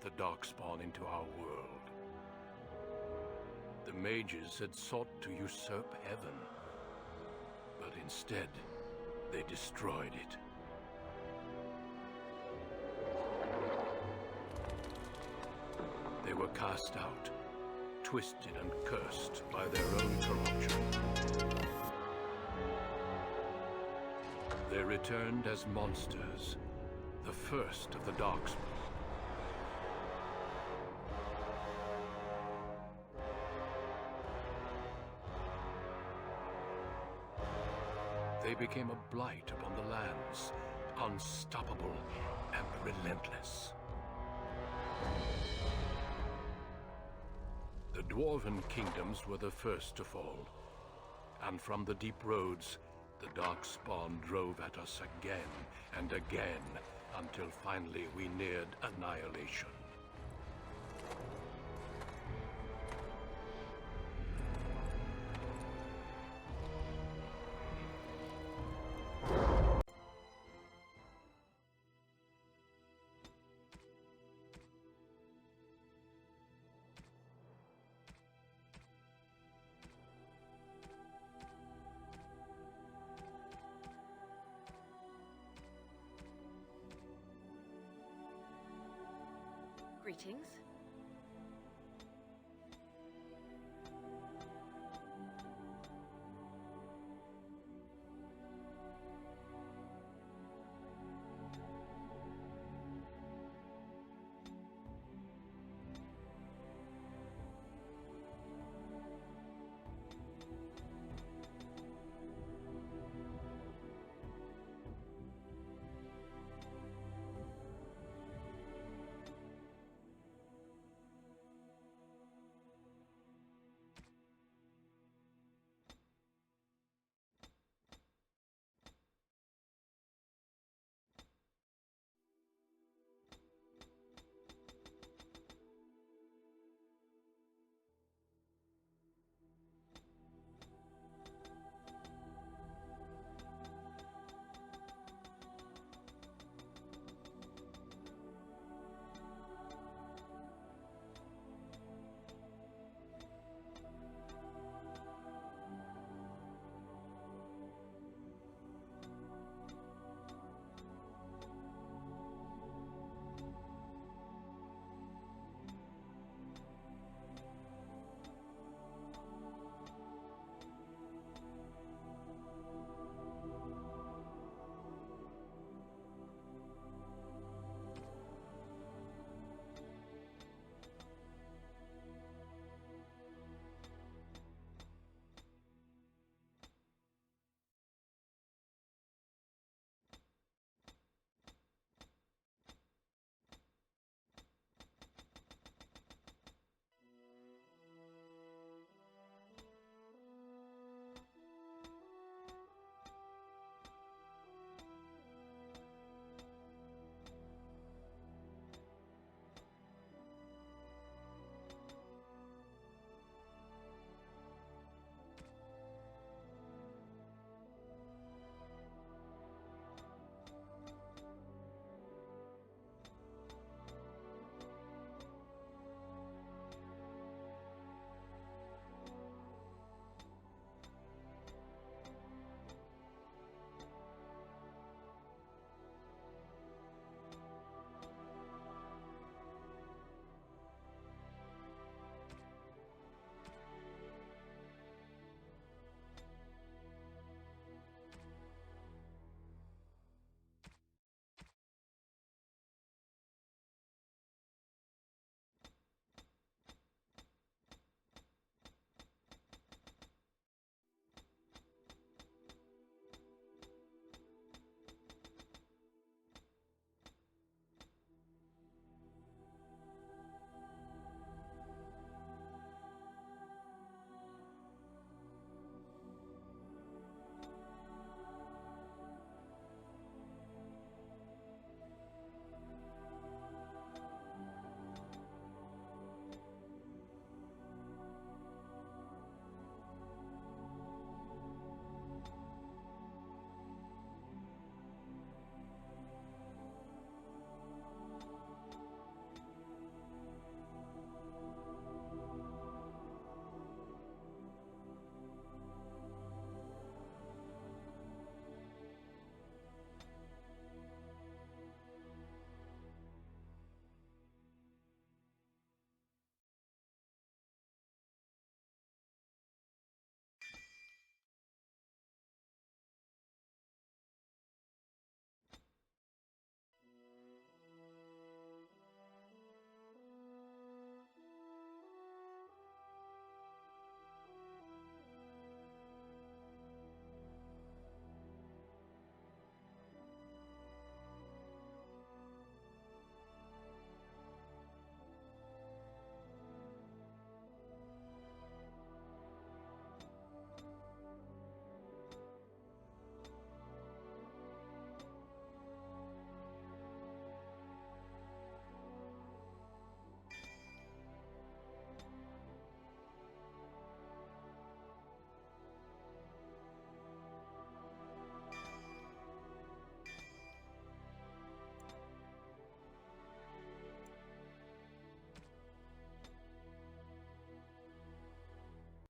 the Darkspawn into our world. The mages had sought to usurp heaven, but instead, they destroyed it. They were cast out, twisted and cursed by their own corruption. They returned as monsters, the first of the Darkspawn. They became a blight upon the lands, unstoppable and relentless. The Dwarven kingdoms were the first to fall, and from the deep roads, the Darkspawn drove at us again and again, until finally we neared annihilation. Greetings.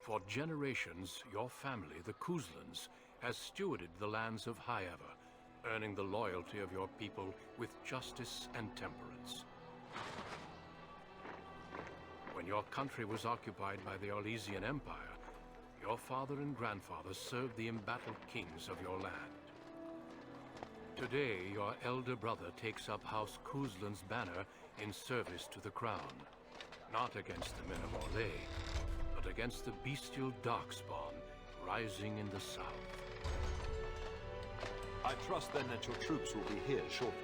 For generations, your family, the Kuzlans, has stewarded the lands of Highever, earning the loyalty of your people with justice and temperance. When your country was occupied by the Orlesian Empire, your father and grandfather served the embattled kings of your land. Today, your elder brother takes up House Kuzlan's banner in service to the crown. Not against the men of Orlais, but against the bestial Darkspawn rising in the south. I trust then that your troops will be here shortly.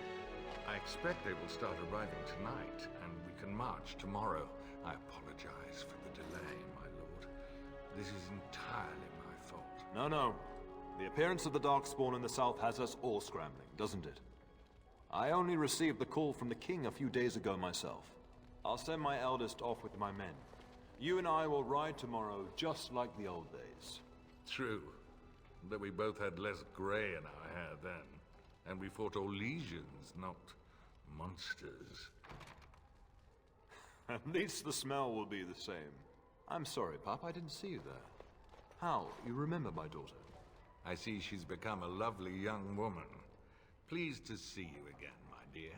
I expect they will start arriving tonight, and we can march tomorrow. I apologize for the delay, my lord. This is entirely my fault. No. The appearance of the Darkspawn in the south has us all scrambling, doesn't it? I only received the call from the king a few days ago myself. I'll send my eldest off with my men. You and I will ride tomorrow just like the old days. True. Though we both had less grey in our hair then. And we fought Orlesians, not monsters. At least the smell will be the same. I'm sorry, Pop, I didn't see you there. Hal, you remember my daughter? I see she's become a lovely young woman. Pleased to see you again, my dear.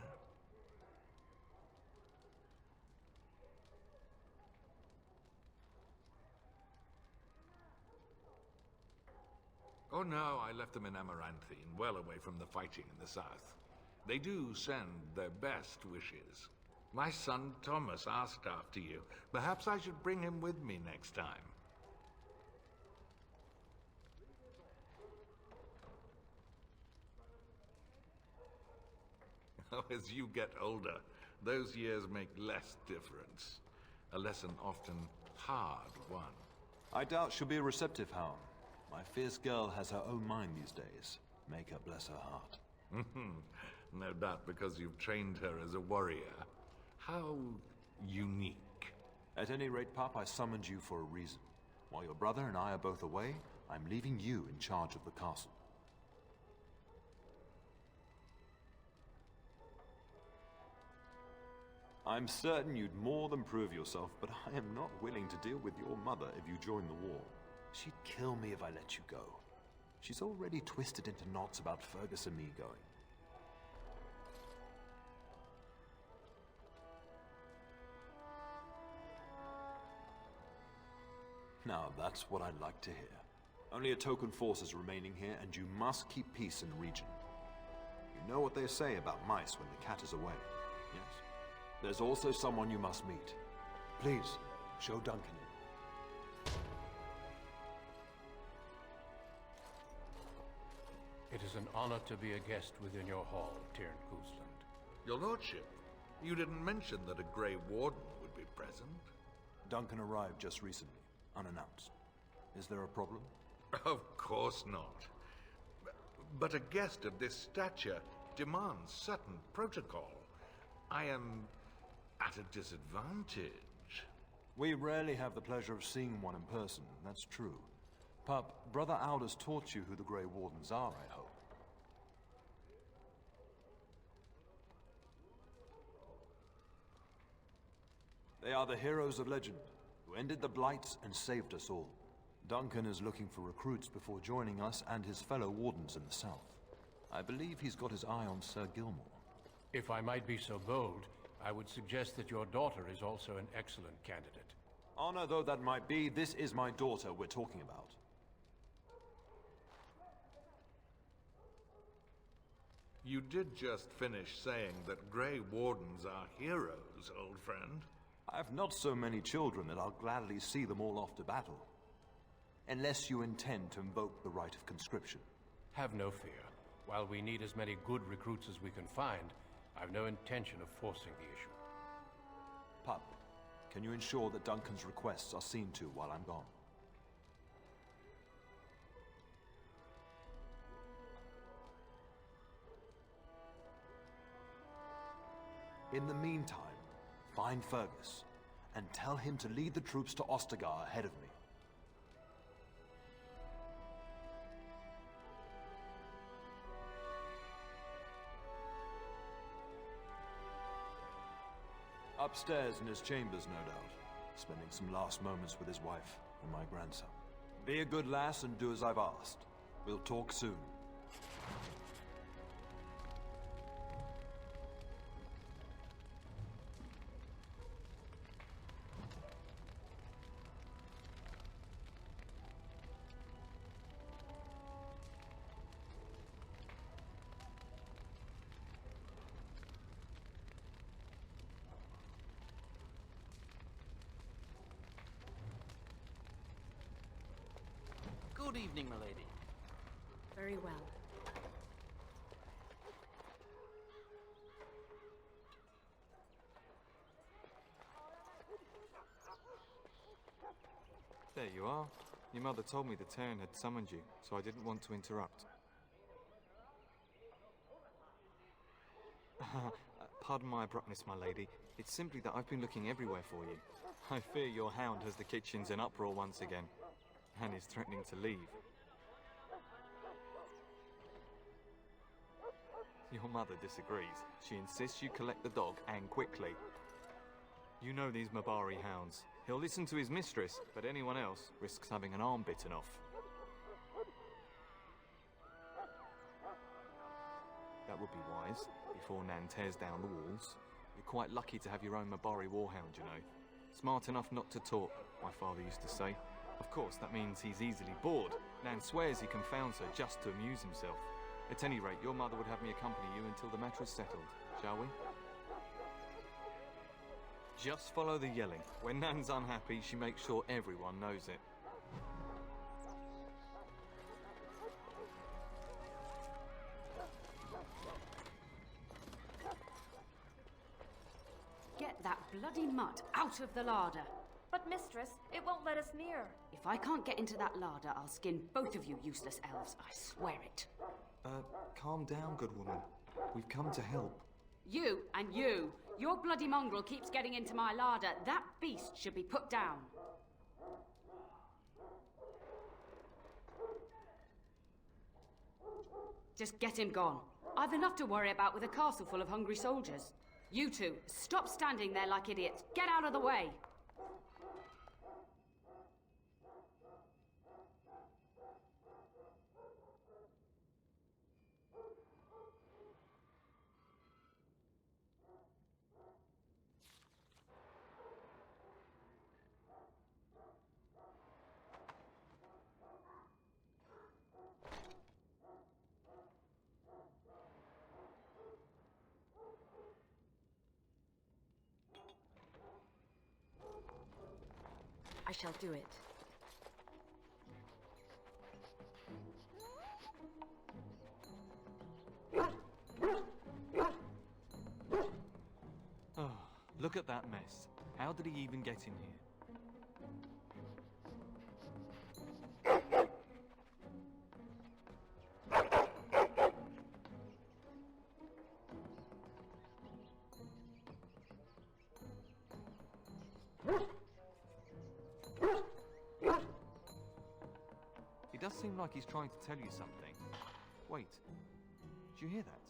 Oh no, I left them in Amaranthine, well away from the fighting in the south. They do send their best wishes. My son Thomas asked after you. Perhaps I should bring him with me next time. As you get older, those years make less difference. A lesson often hard won. I doubt she'll be receptive, Hal. My fierce girl has her own mind these days. Make her bless her heart. No doubt because you've trained her as a warrior. How unique. At any rate, Pop, I summoned you for a reason. While your brother and I are both away, I'm leaving you in charge of the castle. I'm certain you'd more than prove yourself, but I am not willing to deal with your mother if you join the war. She'd kill me if I let you go. She's already twisted into knots about Fergus and me going. Now, that's what I'd like to hear. Only a token force is remaining here, and you must keep peace in the region. You know what they say about mice when the cat is away, yes? There's also someone you must meet. Please, show Duncan in. It is an honor to be a guest within your hall, Tyrant Kuzland. Your lordship, you didn't mention that a Grey Warden would be present. Duncan arrived just recently, unannounced. Is there a problem? Of course not. But a guest of this stature demands certain protocol. I am at a disadvantage. We rarely have the pleasure of seeing one in person, that's true. Pup, Brother Aldous taught you who the Grey Wardens are, I hope. They are the heroes of legend, who ended the Blights and saved us all. Duncan is looking for recruits before joining us and his fellow Wardens in the south. I believe he's got his eye on Sir Gilmore. If I might be so bold, I would suggest that your daughter is also an excellent candidate. Honor though that might be, this is my daughter we're talking about. You did just finish saying that Grey Wardens are heroes, old friend. I've not so many children that I'll gladly see them all off to battle. Unless you intend to invoke the right of conscription. Have no fear. While we need as many good recruits as we can find, I've no intention of forcing the issue. Pup, can you ensure that Duncan's requests are seen to while I'm gone? In the meantime, find Fergus, and tell him to lead the troops to Ostagar ahead of me. Upstairs in his chambers, no doubt. Spending some last moments with his wife, for my grandson. Be a good lass and do as I've asked. We'll talk soon. Good evening, my lady. Very well. There you are. Your mother told me the Terran had summoned you, so I didn't want to interrupt. Pardon my abruptness, my lady. It's simply that I've been looking everywhere for you. I fear your hound has the kitchens in uproar once again, and is threatening to leave. Your mother disagrees. She insists you collect the dog, and quickly. You know these Mabari hounds. He'll listen to his mistress, but anyone else risks having an arm bitten off. That would be wise, before Nan tears down the walls. You're quite lucky to have your own Mabari warhound, you know. Smart enough not to talk, my father used to say. Of course, that means he's easily bored. Nan swears he confounds her just to amuse himself. At any rate, your mother would have me accompany you until the matter is settled, shall we? Just follow the yelling. When Nan's unhappy, she makes sure everyone knows it. Get that bloody mutt out of the larder. But mistress, it won't let us near. If I can't get into that larder, I'll skin both of you useless elves. I swear it. Calm down, good woman. We've come to help. You and you. Your bloody mongrel keeps getting into my larder. That beast should be put down. Just get him gone. I've enough to worry about with a castle full of hungry soldiers. You two, stop standing there like idiots. Get out of the way. I shall do it. Oh, look at that mess. How did he even get in here? It does seem like he's trying to tell you something. Wait, did you hear that?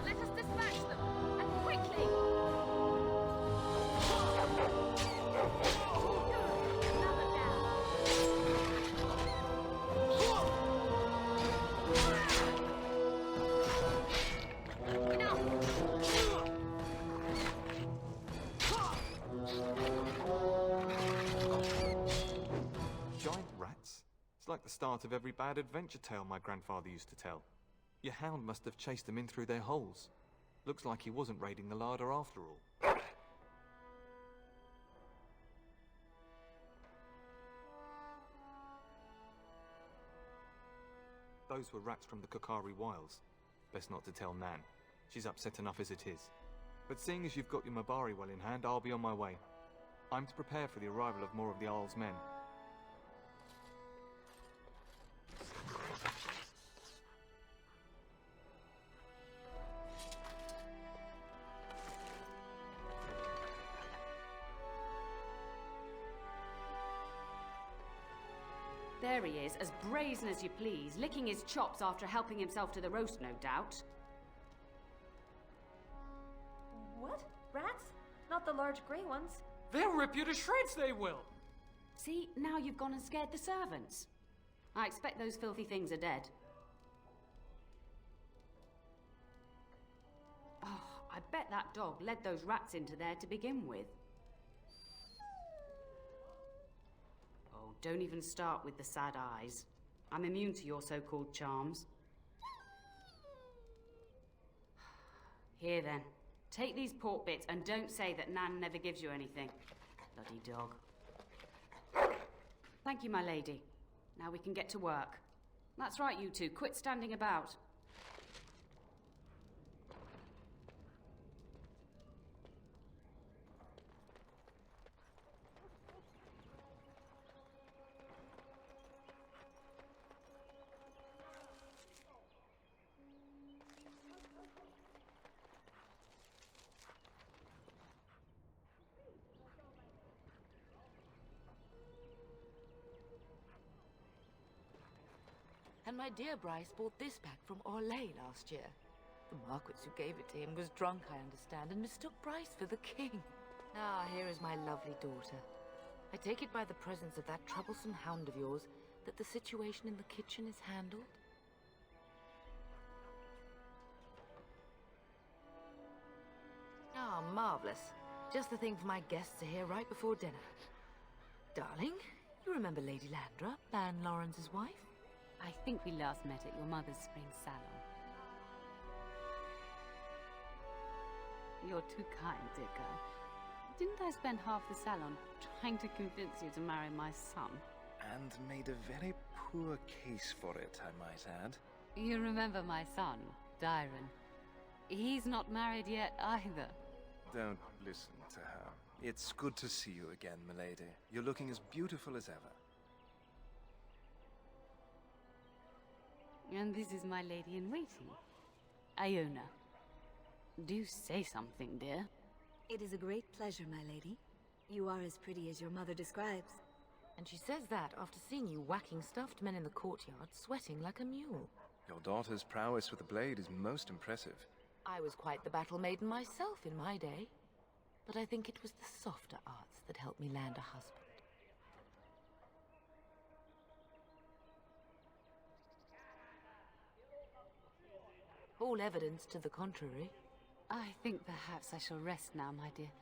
Let us dispatch them, and quickly! Another down. Giant rats? It's like the start of every bad adventure tale my grandfather used to tell. Your hound must have chased them in through their holes. Looks like he wasn't raiding the larder after all. Those were rats from the Kokari Wilds. Best not to tell Nan. She's upset enough as it is. But seeing as you've got your Mabari well in hand, I'll be on my way. I'm to prepare for the arrival of more of the Isle's men. There he is, as brazen as you please, licking his chops after helping himself to the roast, no doubt. What? Rats? Not the large grey ones? They'll rip you to shreds, they will! See, now you've gone and scared the servants. I expect those filthy things are dead. Oh, I bet that dog led those rats into there to begin with. Oh, don't even start with the sad eyes. I'm immune to your so-called charms. Here then, take these pork bits and don't say that Nan never gives you anything. Bloody dog. Thank you, my lady. Now we can get to work. That's right, you two. Quit standing about. And my dear Bryce bought this pack from Orlais last year. The Marquis who gave it to him was drunk, I understand, and mistook Bryce for the king. Ah, here is my lovely daughter. I take it by the presence of that troublesome hound of yours that the situation in the kitchen is handled? Ah, marvelous. Just the thing for my guests to hear right before dinner. Darling, you remember Lady Landra, Ban Lawrence's wife? I think we last met at your mother's spring salon. You're too kind, dear girl. Didn't I spend half the salon trying to convince you to marry my son? And made a very poor case for it, I might add. You remember my son, Dyron. He's not married yet either. Don't listen to her. It's good to see you again, milady. You're looking as beautiful as ever. And this is my lady-in-waiting, Iona. Do say something, dear. It is a great pleasure, my lady. You are as pretty as your mother describes. And she says that after seeing you whacking stuffed men in the courtyard, sweating like a mule. Your daughter's prowess with the blade is most impressive. I was quite the battle maiden myself in my day. But I think it was the softer arts that helped me land a husband. All evidence to the contrary. I think perhaps I shall rest now, my dear.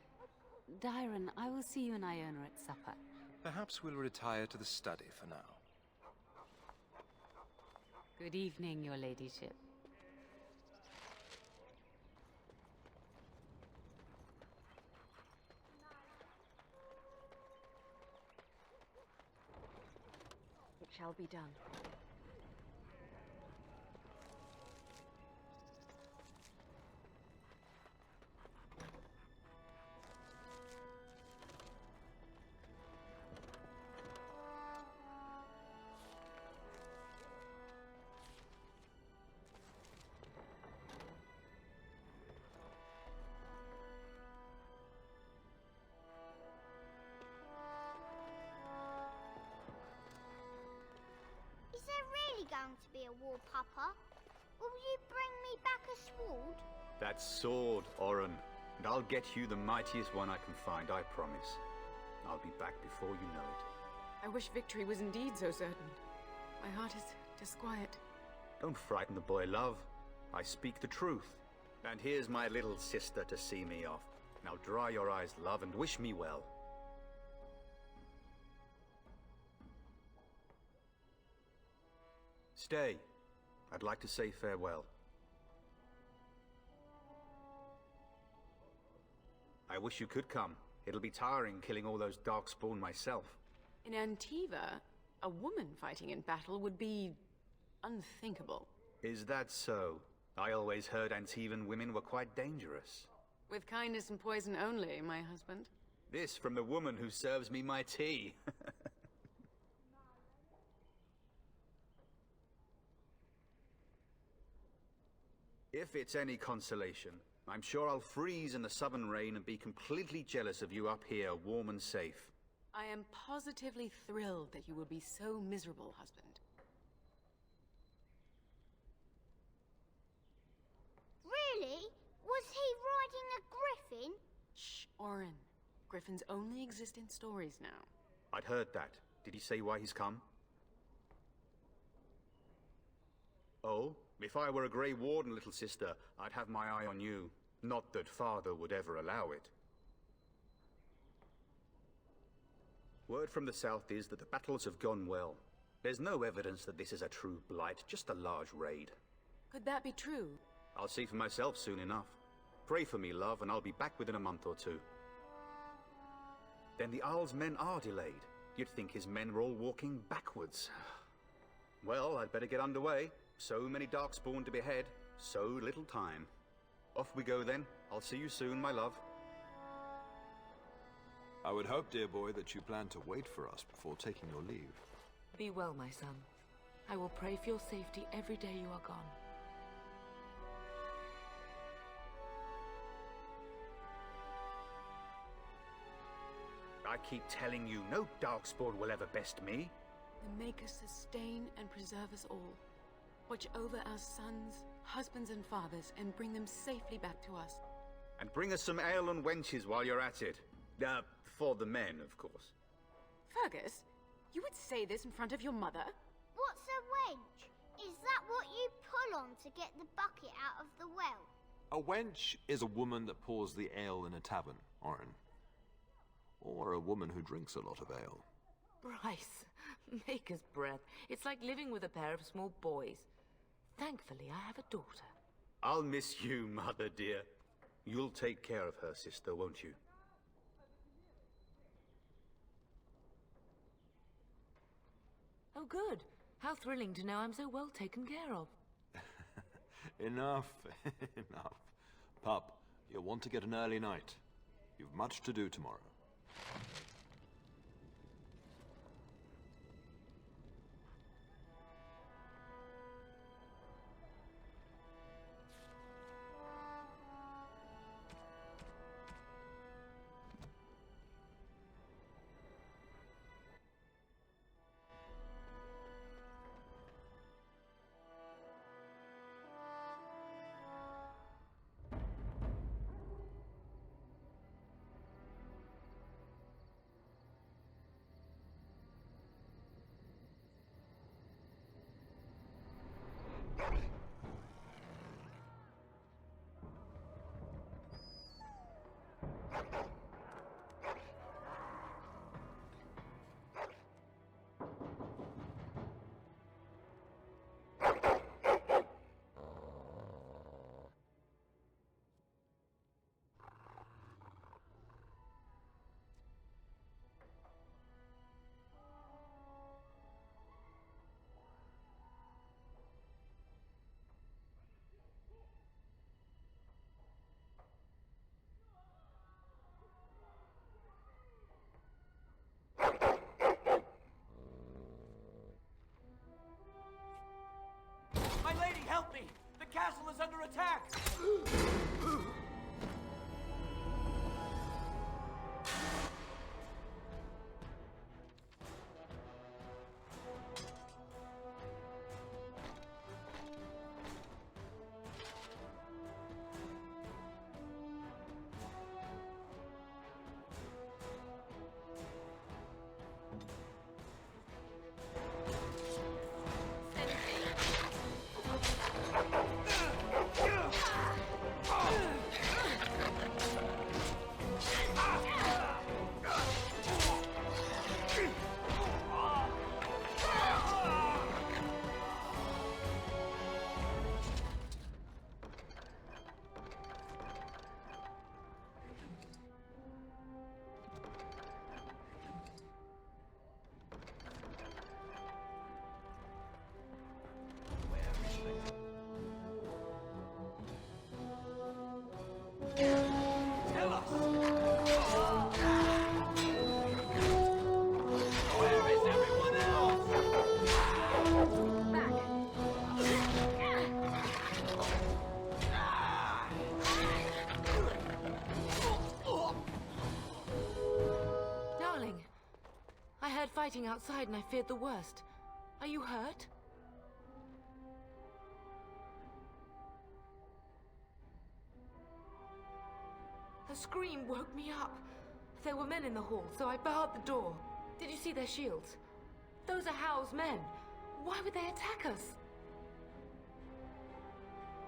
Dyron, I will see you and Iona at supper. Perhaps we'll retire to the study for now. Good evening, your ladyship. It shall be done. Is there really going to be a war, Papa? Will you bring me back a sword? That sword, Oren. And I'll get you the mightiest one I can find, I promise. I'll be back before you know it. I wish victory was indeed so certain. My heart is disquiet. Don't frighten the boy, love. I speak the truth. And here's my little sister to see me off. Now dry your eyes, love, and wish me well. Stay. I'd like to say farewell. I wish you could come. It'll be tiring killing all those darkspawn myself. In Antiva, a woman fighting in battle would be unthinkable. Is that so? I always heard Antivan women were quite dangerous. With kindness and poison only, my husband. This from the woman who serves me my tea. If it's any consolation, I'm sure I'll freeze in the southern rain and be completely jealous of you up here, warm and safe. I am positively thrilled that you will be so miserable, husband. Really? Was he riding a griffin? Shh, Orin. Griffins only exist in stories now. I'd heard that. Did he say why he's come? Oh, if I were a Grey Warden, little sister, I'd have my eye on you. Not that Father would ever allow it. Word from the south is that the battles have gone well. There's no evidence that this is a true blight, just a large raid. Could that be true? I'll see for myself soon enough. Pray for me, love, and I'll be back within a month or two. Then the Arl's men are delayed. You'd think his men were all walking backwards. Well, I'd better get underway. So many darkspawn to behead, so little time. Off we go then. I'll see you soon, my love. I would hope, dear boy, that you plan to wait for us before taking your leave. Be well, my son. I will pray for your safety every day you are gone. I keep telling you, no darkspawn will ever best me. The Maker sustain and preserve us all. Watch over our sons, husbands and fathers, and bring them safely back to us. And bring us some ale and wenches while you're at it. For the men, of course. Fergus, you would say this in front of your mother? What's a wench? Is that what you pull on to get the bucket out of the well? A wench is a woman that pours the ale in a tavern, Orin. Or a woman who drinks a lot of ale. Bryce, Maker's breath. It's like living with a pair of small boys. Thankfully, I have a daughter. I'll miss you, mother dear. You'll take care of her, sister, won't you? Oh, good. How thrilling to know I'm so well taken care of. Enough, enough. Pup, you'll want to get an early night. You've much to do tomorrow. My lady, help me! The castle is under attack! fighting outside and I feared the worst. Are you hurt? The scream woke me up. There were men in the hall, so I barred the door. Did you see their shields? Those are Howe's men. Why would they attack us?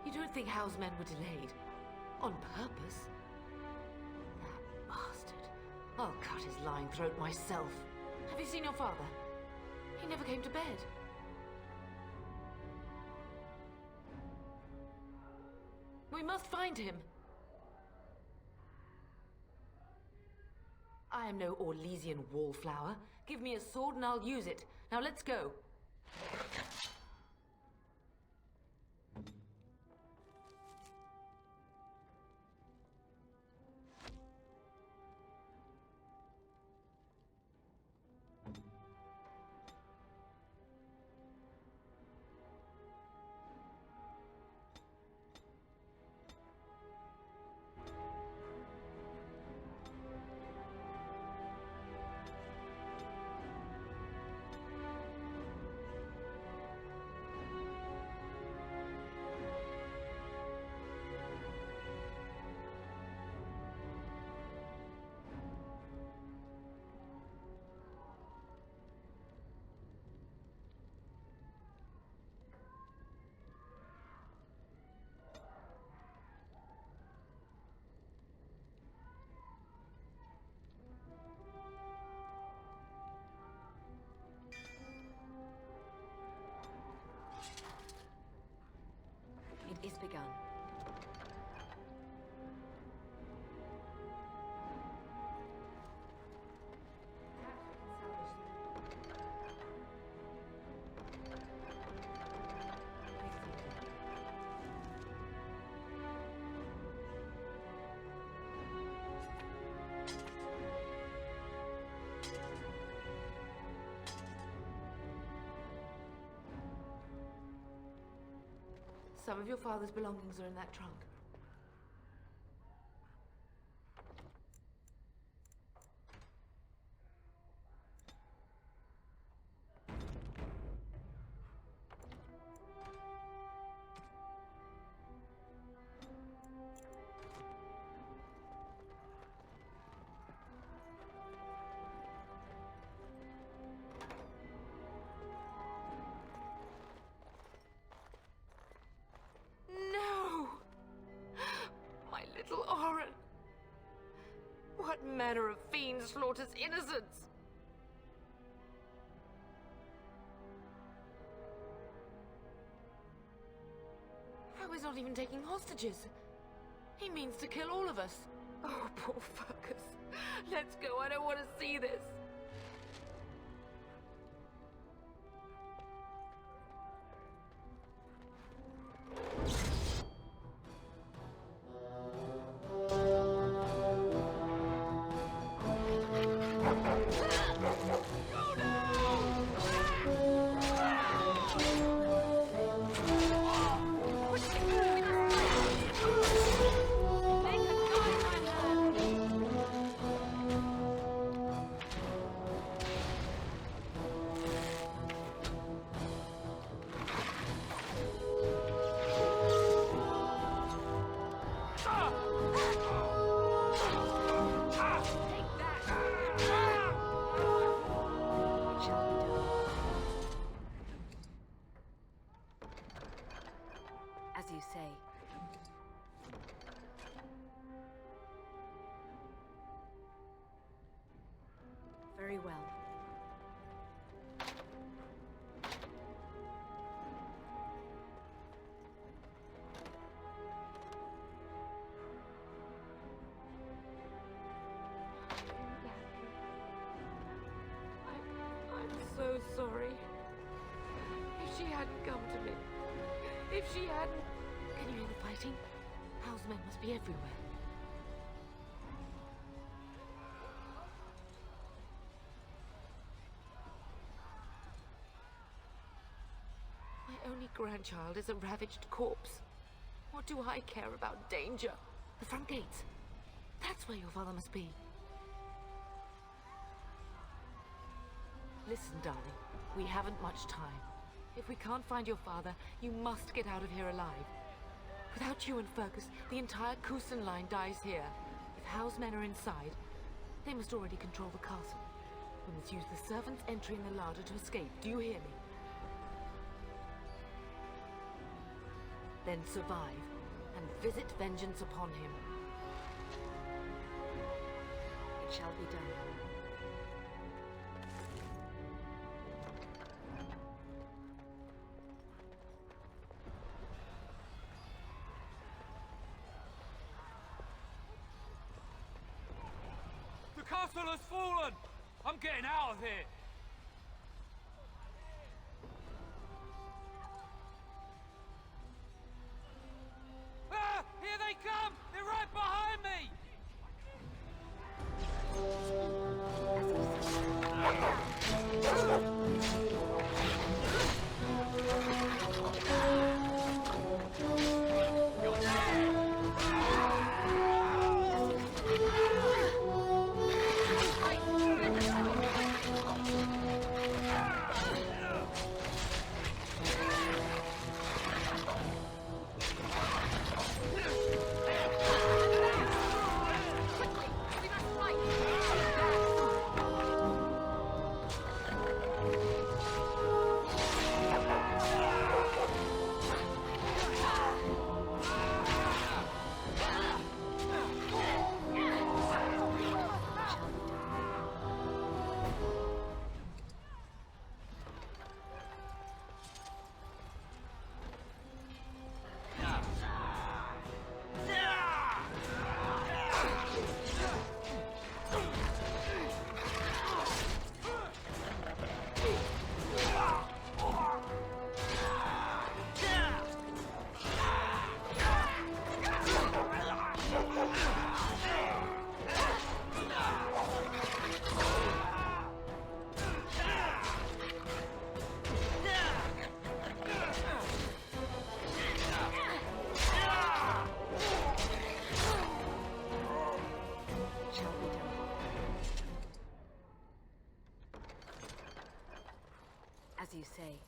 You don't think Howe's men were delayed? On purpose? That bastard. I'll cut his lying throat myself. Have you seen your father? He never came to bed. We must find him. I am no Orlesian wallflower. Give me a sword and I'll use it. Now let's go. It is begun. Some of your father's belongings are in that trunk. Little Oren! What manner of fiend slaughters innocents? How is not even taking hostages? He means to kill all of us. Oh, poor fuckers. Let's go, I don't want to see this. As you say. Very well. I'm so sorry. If she hadn't come to me. If she hadn't... Can you hear the fighting? Howe's men must be everywhere. My only grandchild is a ravaged corpse. What do I care about danger? The front gates. That's where your father must be. Listen, darling, we haven't much time. If we can't find your father, you must get out of here alive. Without you and Fergus, the entire Kusen line dies here. If Howe's men are inside, they must already control the castle. We must use the servants entering the larder to escape. Do you hear me? Then survive, and visit vengeance upon him. It shall be done. The castle has fallen! I'm getting out of here! Ah! Here they come! They're right behind me! As you say.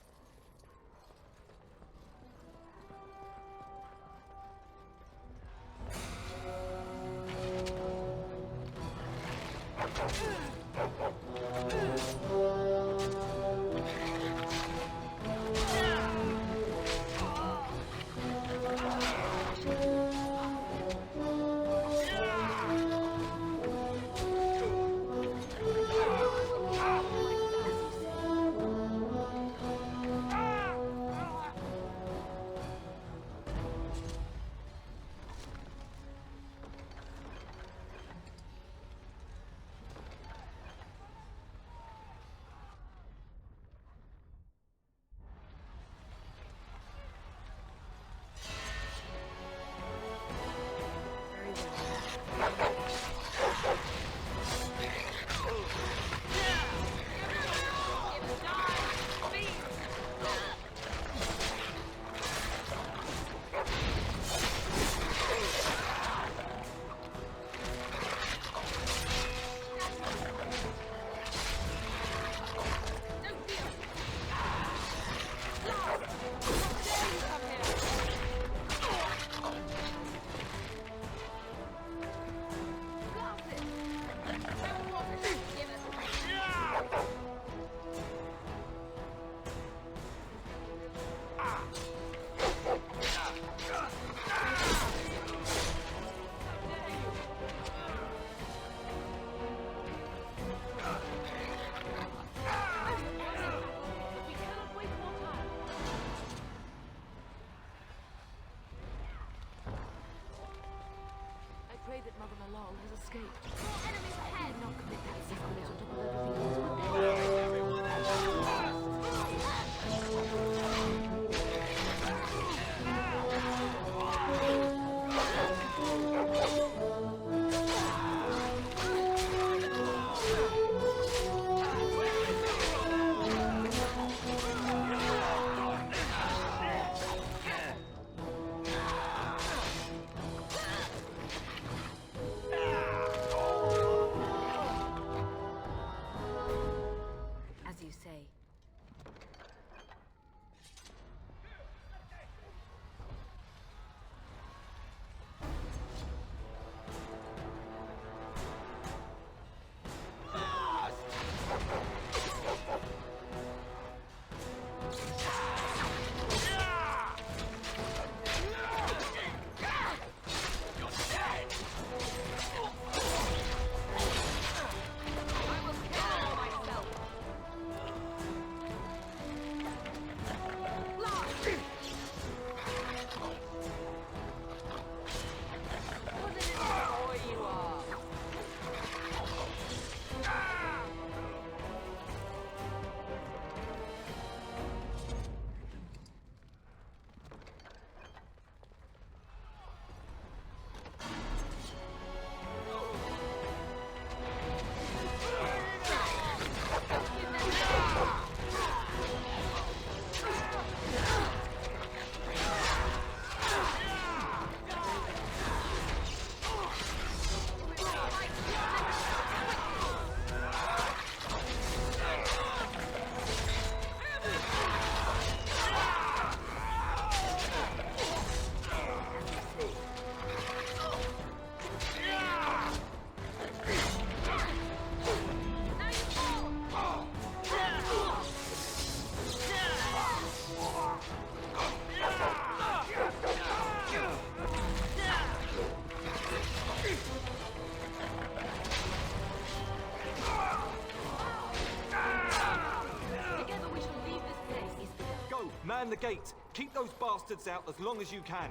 Man the gate! Keep those bastards out as long as you can!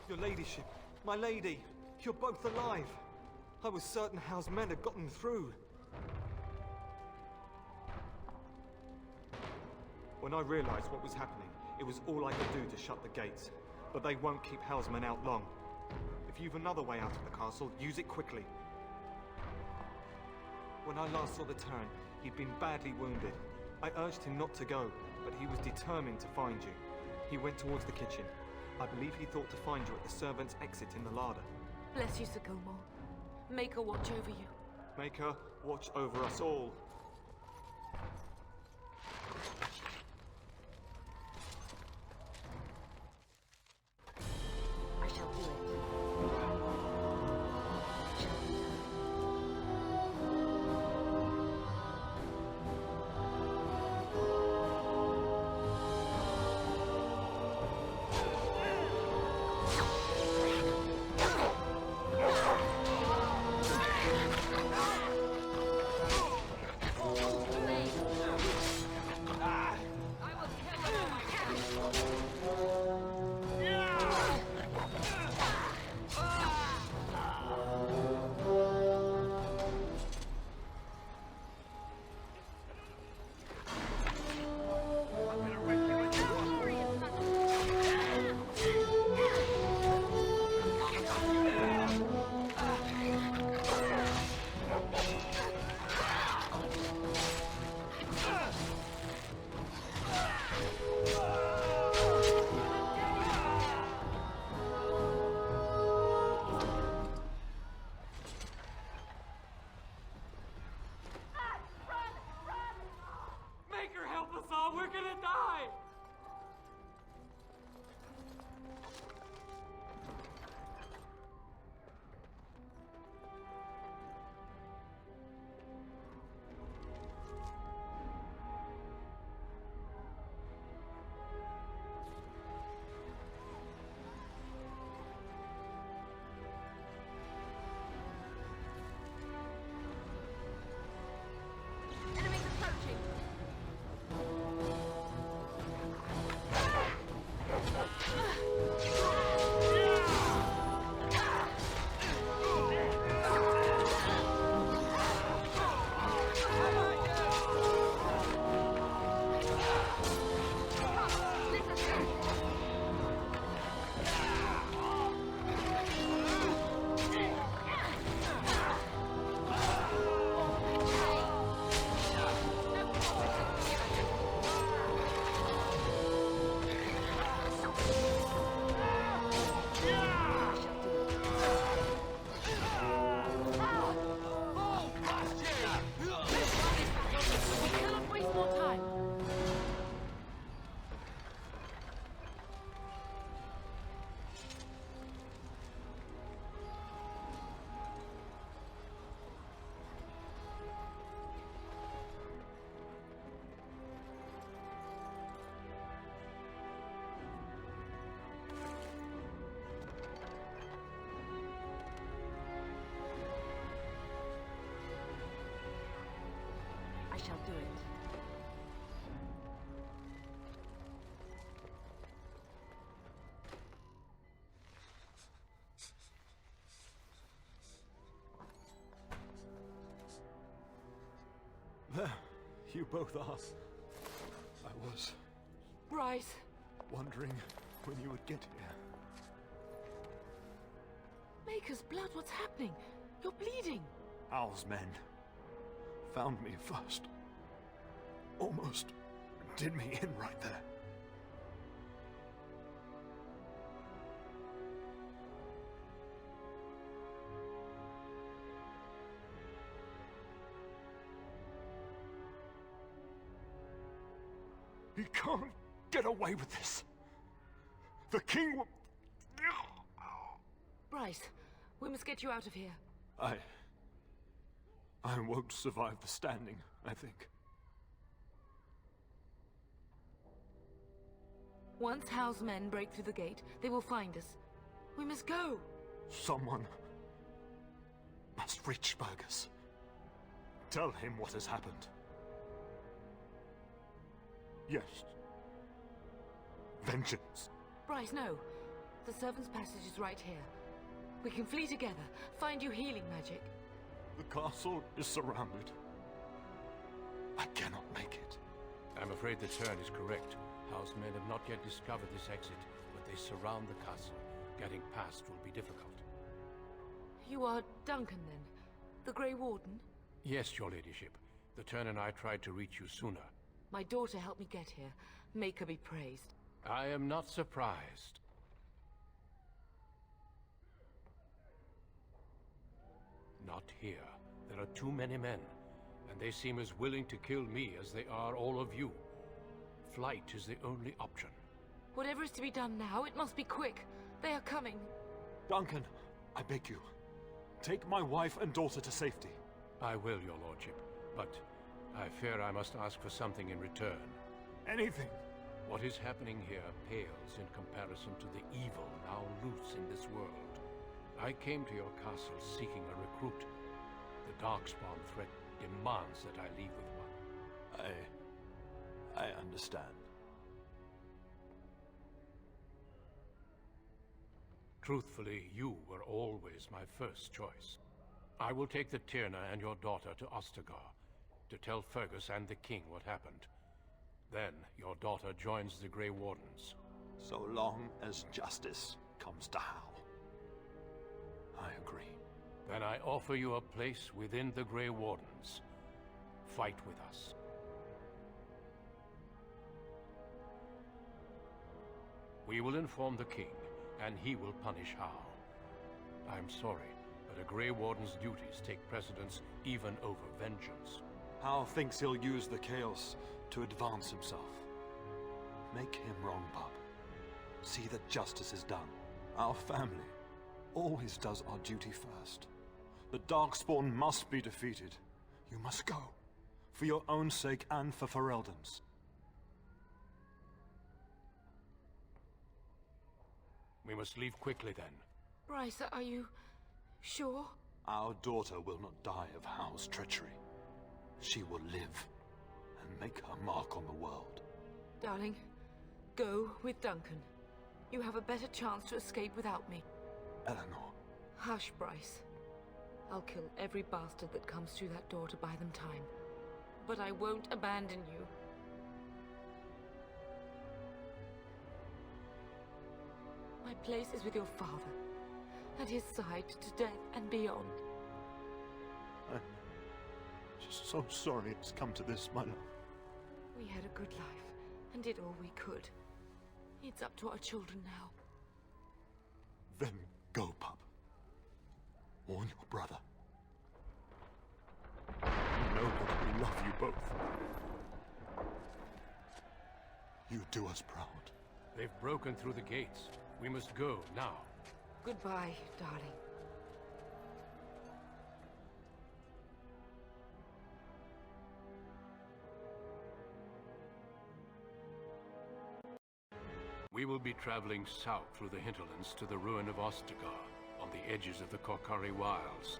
Your ladyship, my lady, you're both alive! I was certain Howe's men had gotten through. When I realized what was happening, it was all I could do to shut the gates. But they won't keep Howe's men out long. If you've another way out of the castle, use it quickly. When I last saw the Terran, he'd been badly wounded. I urged him not to go, but he was determined to find you. He went towards the kitchen. I believe he thought to find you at the servants' exit in the larder. Bless you, Sir Gilmore. Make her watch over you. Make her watch over us all. I shall do it. You both asked. I was Bryce! wondering when you would get here. Maker's blood, what's happening? You're bleeding. Al's men found me first. Almost did me in right there. He can't get away with this. The king will... Bryce, we must get you out of here. I won't survive the standing, I think. Once Hal's men break through the gate, they will find us. We must go. Someone must reach Burgess. Tell him what has happened. Yes. Vengeance. Bryce, no. The servant's passage is right here. We can flee together, find you healing magic. The castle is surrounded. I cannot make it. I'm afraid the turn is correct. House men have not yet discovered this exit, but they surround the castle. Getting past will be difficult. You are Duncan, then? The Grey Warden? Yes, your ladyship. The turn and I tried to reach you sooner. My daughter helped me get here. Make her be praised. I am not surprised. Not here. There are too many men, and they seem as willing to kill me as they are all of you. Flight is the only option. Whatever is to be done now, it must be quick. They are coming. Duncan, I beg you. Take my wife and daughter to safety. I will, your lordship, but I fear I must ask for something in return. Anything. What is happening here pales in comparison to the evil now loose in this world. I came to your castle seeking a recruit. The Darkspawn threat demands that I leave with one. I understand. Truthfully, you were always my first choice. I will take the Tyrna and your daughter to Ostagar to tell Fergus and the king what happened. Then your daughter joins the Grey Wardens. So long as justice comes to Hal. I agree. Then I offer you a place within the Grey Wardens. Fight with us. We will inform the king, and he will punish Hal. I'm sorry, but a Grey Warden's duties take precedence even over vengeance. Hal thinks he'll use the chaos to advance himself. Make him wrong, bub. See that justice is done. Our family always does our duty first. The Darkspawn must be defeated. You must go. For your own sake and for Ferelden's. We must leave quickly then. Bryce, are you sure? Our daughter will not die of Hal's treachery. She will live and make her mark on the world. Darling, go with Duncan. You have a better chance to escape without me. Eleanor. Hush, Bryce. I'll kill every bastard that comes through that door to buy them time. But I won't abandon you. My place is with your father. At his side to death and beyond. I'm just so sorry it's come to this, my love. We had a good life and did all we could. It's up to our children now. Then go, pup. Warn your brother. You know that we love you both. You do us proud. They've broken through the gates. We must go now. Goodbye, darling. We will be traveling south through the hinterlands to the ruin of Ostagar, on the edges of the Korkari Wilds.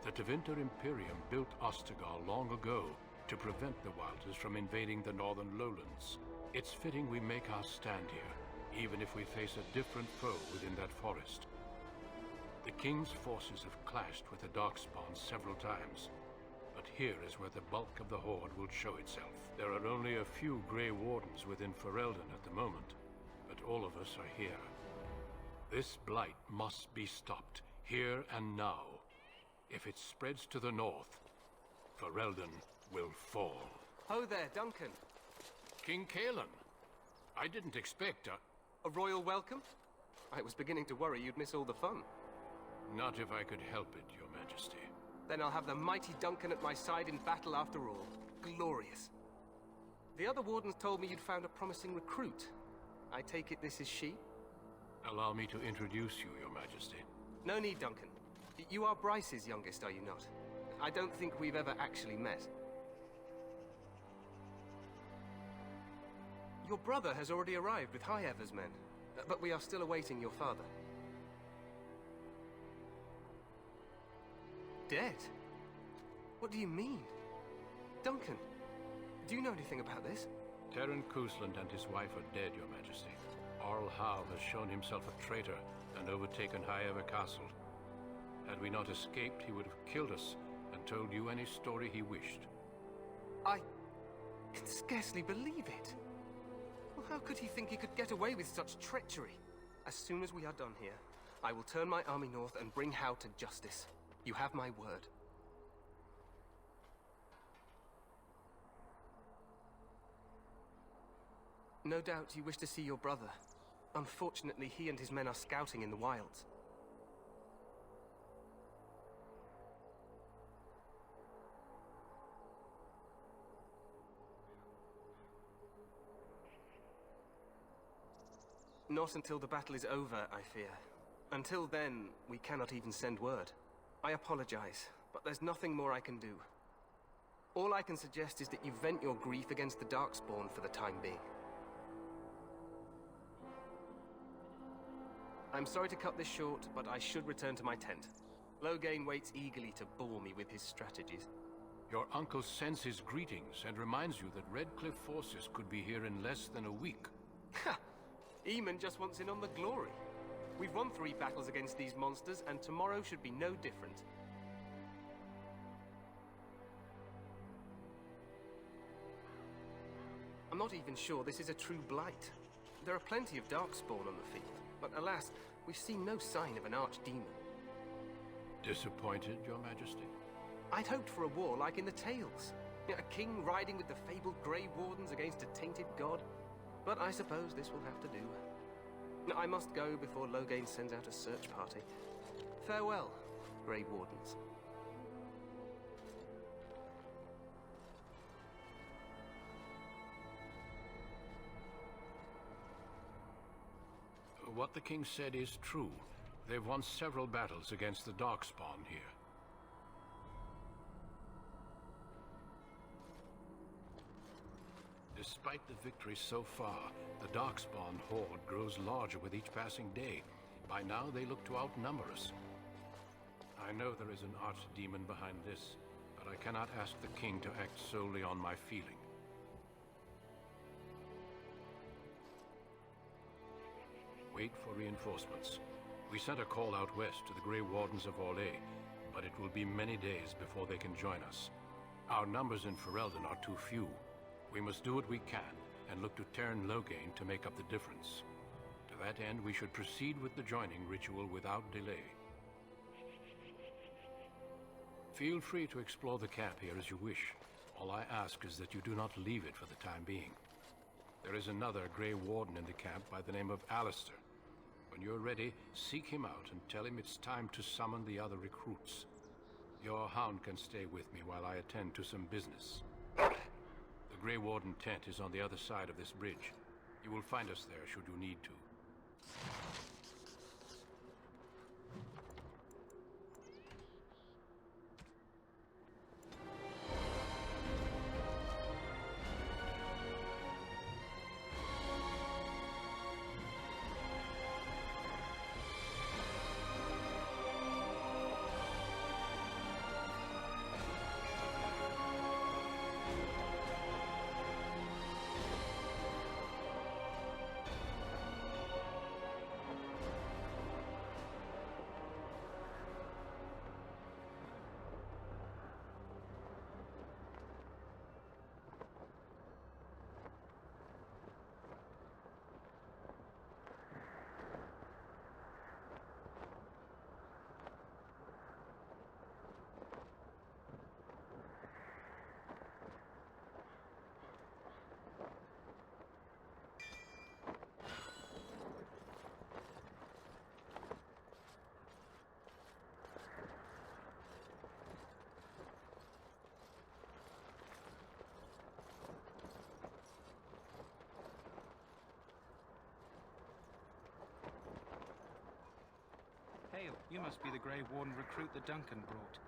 The Tevinter Imperium built Ostagar long ago to prevent the Wilders from invading the northern lowlands. It's fitting we make our stand here, even if we face a different foe within that forest. The King's forces have clashed with the Darkspawn several times, but But here is where the bulk of the horde will show itself. There are only a few Grey Wardens within Ferelden at the moment, but all of us are here. This blight must be stopped, here and now. If it spreads to the north, Ferelden will fall. Ho there, Duncan. King Kalen. I didn't expect a royal welcome? I was beginning to worry you'd miss all the fun. Not if I could help it, Your Majesty. Then I'll have the mighty Duncan at my side in battle after all. Glorious. The other wardens told me you'd found a promising recruit. I take it this is she? Allow me to introduce you, Your Majesty. No need, Duncan. You are Bryce's youngest, are you not? I don't think we've ever actually met. Your brother has already arrived with High Ever's men, but we are still awaiting your father. Dead? What do you mean? Duncan, do you know anything about this? Terran Cousland and his wife are dead, Your Majesty. Arl Howe has shown himself a traitor and overtaken High Ever Castle. Had we not escaped, he would have killed us and told you any story he wished. I can scarcely believe it. Well, how could he think he could get away with such treachery? As soon as we are done here, I will turn my army north and bring Howe to justice. You have my word. No doubt you wish to see your brother. Unfortunately, he and his men are scouting in the wilds. Not until the battle is over, I fear. Until then, we cannot even send word. I apologize, but there's nothing more I can do. All I can suggest is that you vent your grief against the Darkspawn for the time being. I'm sorry to cut this short, but I should return to my tent. Loghain waits eagerly to bore me with his strategies. Your uncle sends his greetings and reminds you that Redcliffe forces could be here in less than a week. Ha! Eamon just wants in on the glory. We've won 3 battles against these monsters, and tomorrow should be no different. I'm not even sure this is a true blight. There are plenty of Darkspawn on the field, but alas, we've seen no sign of an archdemon. Disappointed, Your Majesty? I'd hoped for a war like in the tales. A king riding with the fabled Grey Wardens against a tainted god. But I suppose this will have to do. I must go before Loghain sends out a search party. Farewell, Grey Wardens. What the king said is true. They've won several battles against the Darkspawn here. Despite the victory so far, the Darkspawn horde grows larger with each passing day. By now, they look to outnumber us. I know there is an archdemon behind this, but I cannot ask the king to act solely on my feeling. Wait for reinforcements. We sent a call out west to the Grey Wardens of Orlais, but it will be many days before they can join us. Our numbers in Ferelden are too few. We must do what we can, and look to Terran Loghain to make up the difference. To that end, we should proceed with the joining ritual without delay. Feel free to explore the camp here as you wish. All I ask is that you do not leave it for the time being. There is another Grey Warden in the camp by the name of Alistair. When you're ready, seek him out and tell him it's time to summon the other recruits. Your hound can stay with me while I attend to some business. The Grey Warden tent is on the other side of this bridge. You will find us there should you need to. You must be the Grey Warden recruit that Duncan brought.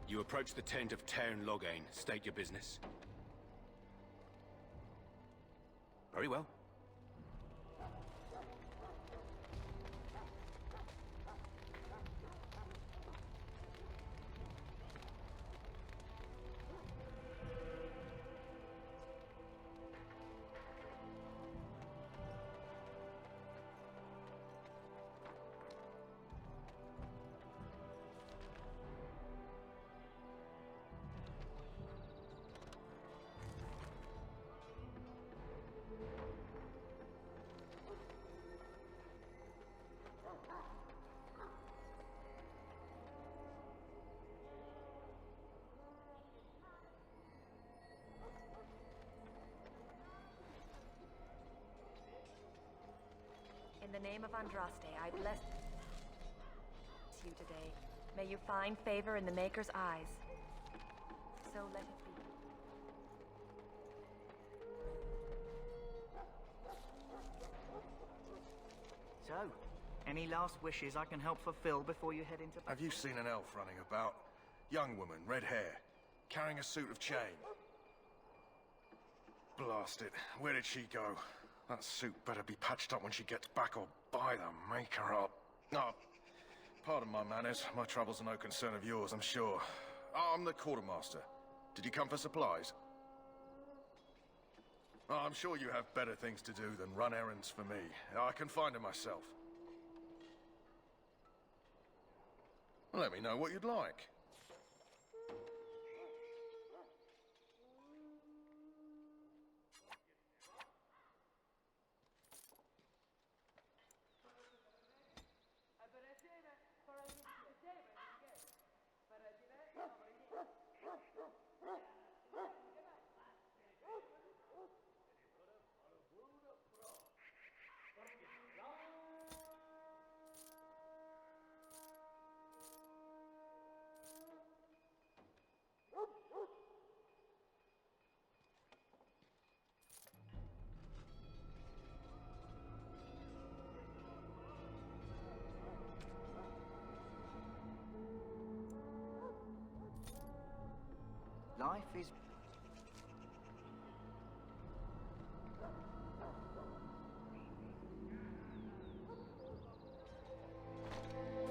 You approach the tent of Tairn Loghain. State your business. Very well. In the name of Andraste, I bless you today. May you find favor in the Maker's eyes. So let it be. So, any last wishes I can help fulfill before you head into... Have you seen an elf running about? Young woman, red hair, carrying a suit of chain. Blast it. Where did she go? That suit better be patched up when she gets back, or by the Maker up. No, pardon my manners. My troubles are no concern of yours, I'm sure. I'm the quartermaster. Did you come for supplies? Oh, I'm sure you have better things to do than run errands for me. I can find them myself. Let me know what you'd like. Life is...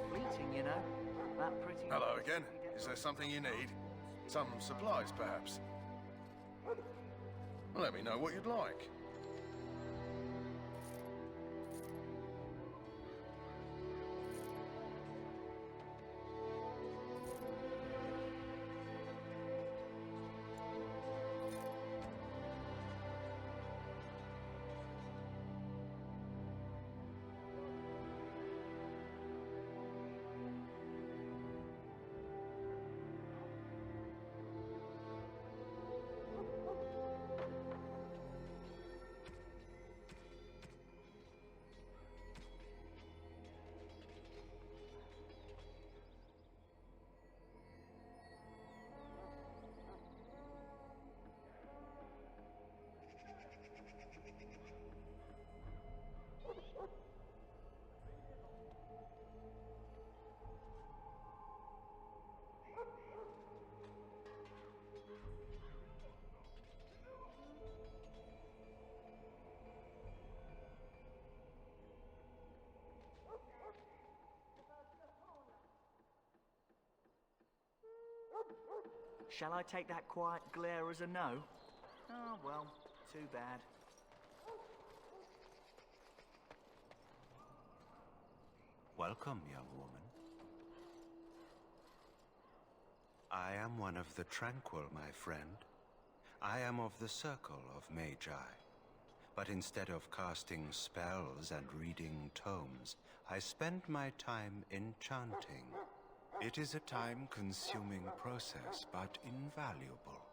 fleeting, you know. That pretty... Hello again. Is there something you need? Some supplies, perhaps? Let me know what you'd like. Shall I take that quiet glare as a no? Oh, well, too bad. Welcome, young woman. I am one of the Tranquil, my friend. I am of the Circle of Magi. But instead of casting spells and reading tomes, I spend my time enchanting. It is a time-consuming process, but invaluable.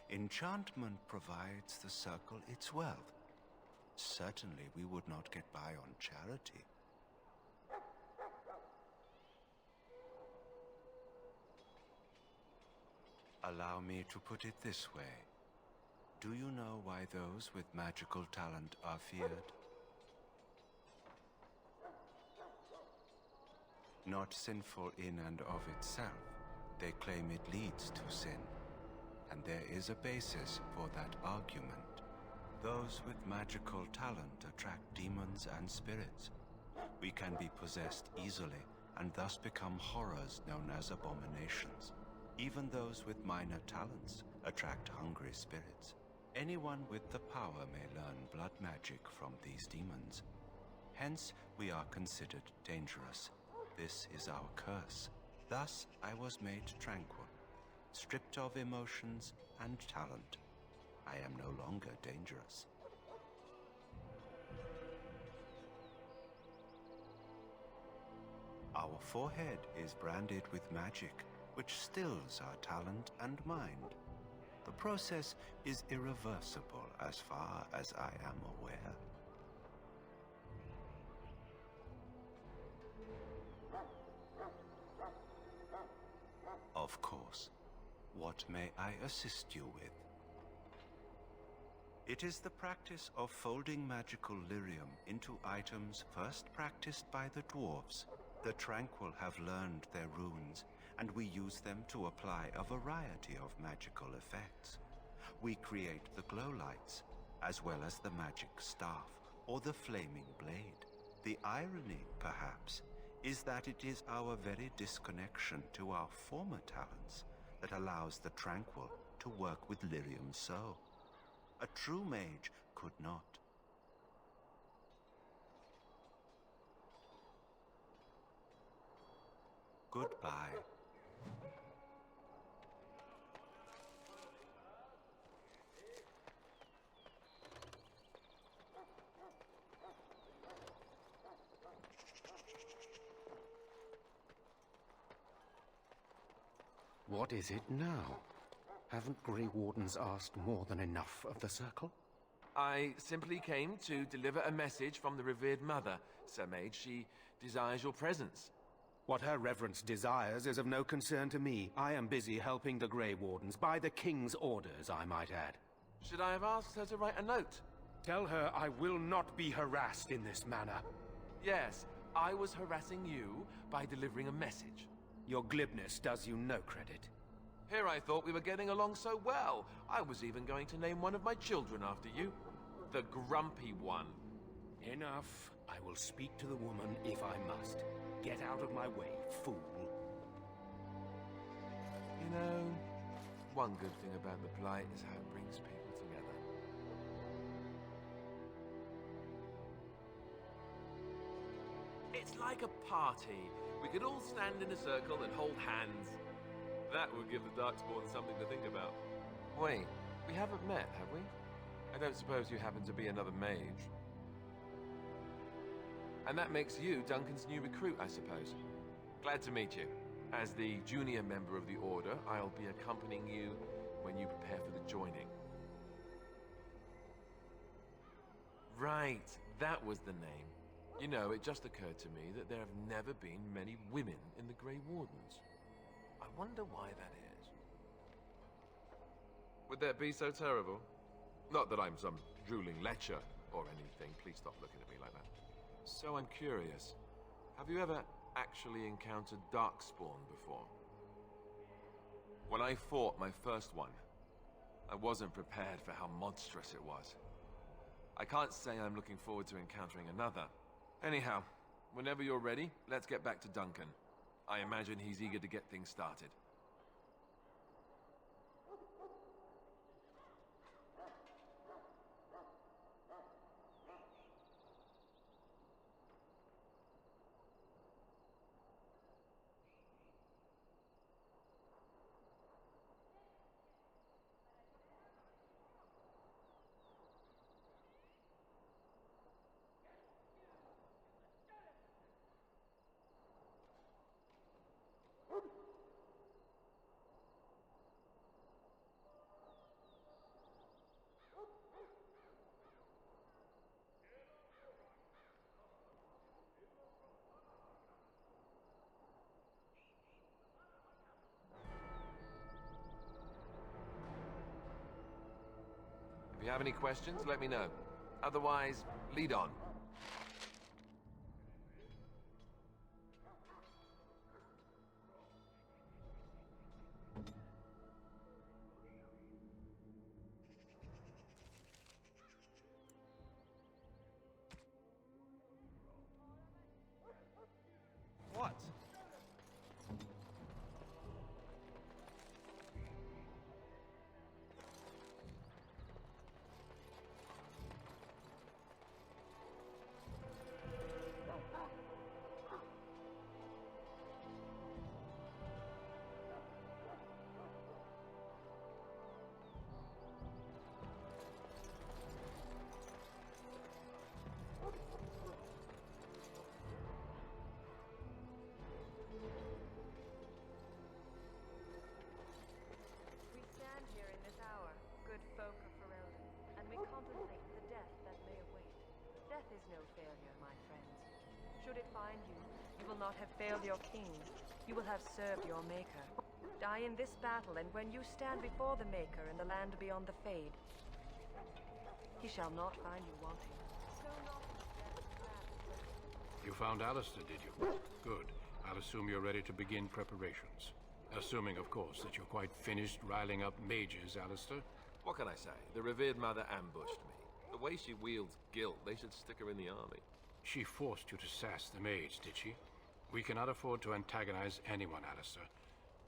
Enchantment provides the circle its wealth. Certainly we would not get by on charity. Allow me to put it this way. Do you know why those with magical talent are feared? Not sinful in and of itself. They claim it leads to sin. And there is a basis for that argument. Those with magical talent attract demons and spirits. We can be possessed easily and thus become horrors known as abominations. Even those with minor talents attract hungry spirits. Anyone with the power may learn blood magic from these demons. Hence, we are considered dangerous. This is our curse. Thus, I was made tranquil, stripped of emotions and talent. I am no longer dangerous. Our forehead is branded with magic, which stills our talent and mind. The process is irreversible as far as I am aware. Of course. What may I assist you with? It is the practice of folding magical lyrium into items first practiced by the dwarves. The Tranquil have learned their runes, and we use them to apply a variety of magical effects. We create the glow lights, as well as the magic staff, or the flaming blade. The irony, perhaps, is that it is our very disconnection to our former talents that allows the Tranquil to work with lyrium so. A true mage could not. Goodbye. What is it now? Haven't Grey Wardens asked more than enough of the Circle? I simply came to deliver a message from the revered mother, Sir Mage. She desires your presence. What her reverence desires is of no concern to me. I am busy helping the Grey Wardens, by the King's orders, I might add. Should I have asked her to write a note? Tell her I will not be harassed in this manner. Yes, I was harassing you by delivering a message. Your glibness does you no credit. Here I thought we were getting along so well. I was even going to name one of my children after you. The Grumpy One. Enough. I will speak to the woman if I must. Get out of my way, fool. You know, one good thing about the Blight is how it brings people together. It's like a party. We could all stand in a circle and hold hands. That would give the Darkspawn something to think about. Wait, we haven't met, have we? I don't suppose you happen to be another mage. And that makes you Duncan's new recruit, I suppose. Glad to meet you. As the junior member of the Order, I'll be accompanying you when you prepare for the joining. Right, that was the name. You know, it just occurred to me that there have never been many women in the Grey Wardens. I wonder why that is. Would that be so terrible? Not that I'm some drooling lecher or anything. Please stop looking at me like that. So I'm curious. Have you ever actually encountered Darkspawn before? When I fought my first one, I wasn't prepared for how monstrous it was. I can't say I'm looking forward to encountering another. Anyhow, whenever you're ready, let's get back to Duncan. I imagine he's eager to get things started. If you have any questions, let me know. Otherwise, lead on. What? We stand here in this hour, good folk of Ferelden, and we contemplate the death that may await. Death is no failure, my friends. Should it find you, you will not have failed your king. You will have served your maker. Die in this battle, and when you stand before the maker in the land beyond the Fade, he shall not find you wanting. You found Alistair, did you? Good. I'll assume you're ready to begin preparations. Assuming, of course, that you're quite finished riling up mages, Alistair. What can I say? The revered mother ambushed me. The way she wields guilt, they should stick her in the army. She forced you to sass the mage, did she? We cannot afford to antagonize anyone, Alistair.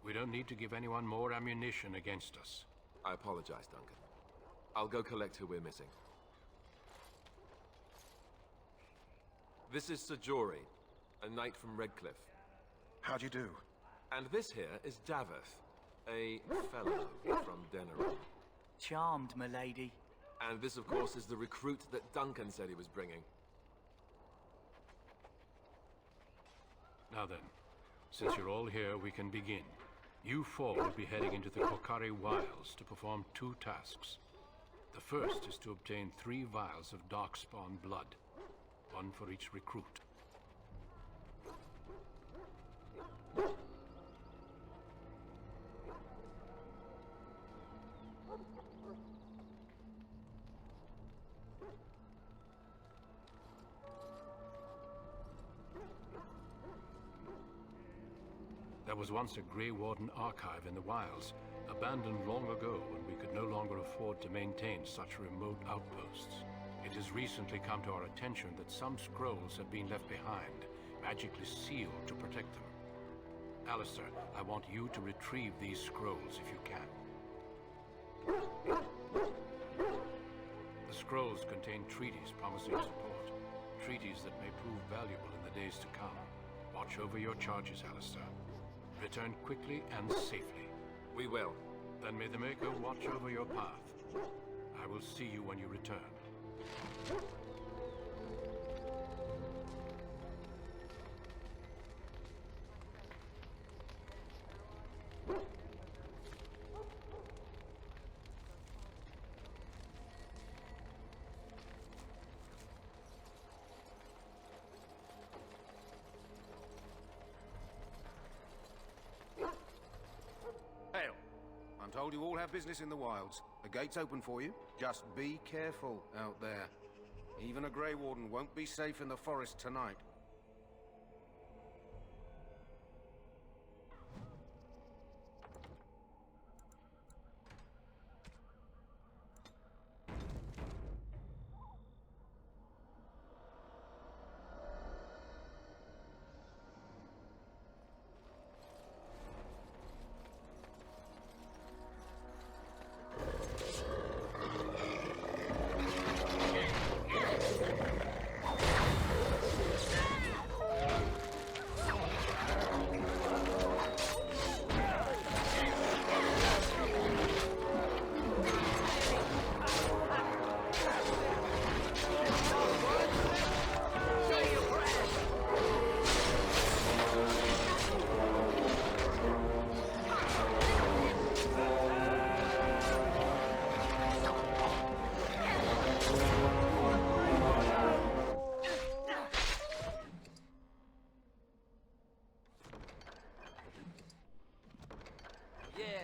We don't need to give anyone more ammunition against us. I apologize, Duncan. I'll go collect who we're missing. This is Sir Jory, a knight from Redcliffe. How'd you do? And this here is Daveth, a fellow from Denerim. Charmed, milady. And this, of course, is the recruit that Duncan said he was bringing. Now then, since you're all here, we can begin. You four will be heading into the Kokari Wilds to perform 2 tasks. The first is to obtain 3 vials of Darkspawn blood, 1 for each recruit. There was once a Grey Warden archive in the wilds, abandoned long ago when we could no longer afford to maintain such remote outposts. It has recently come to our attention that some scrolls have been left behind, magically sealed to protect them. Alistair, I want you to retrieve these scrolls if you can. The scrolls contain treaties promising support, treaties that may prove valuable in the days to come. Watch over your charges, Alistair. Return quickly and safely. We will. Then may the Maker watch over your path. I will see you when you return. I'm told you all have business in the wilds. The gate's open for you. Just be careful out there. Even a Grey Warden won't be safe in the forest tonight.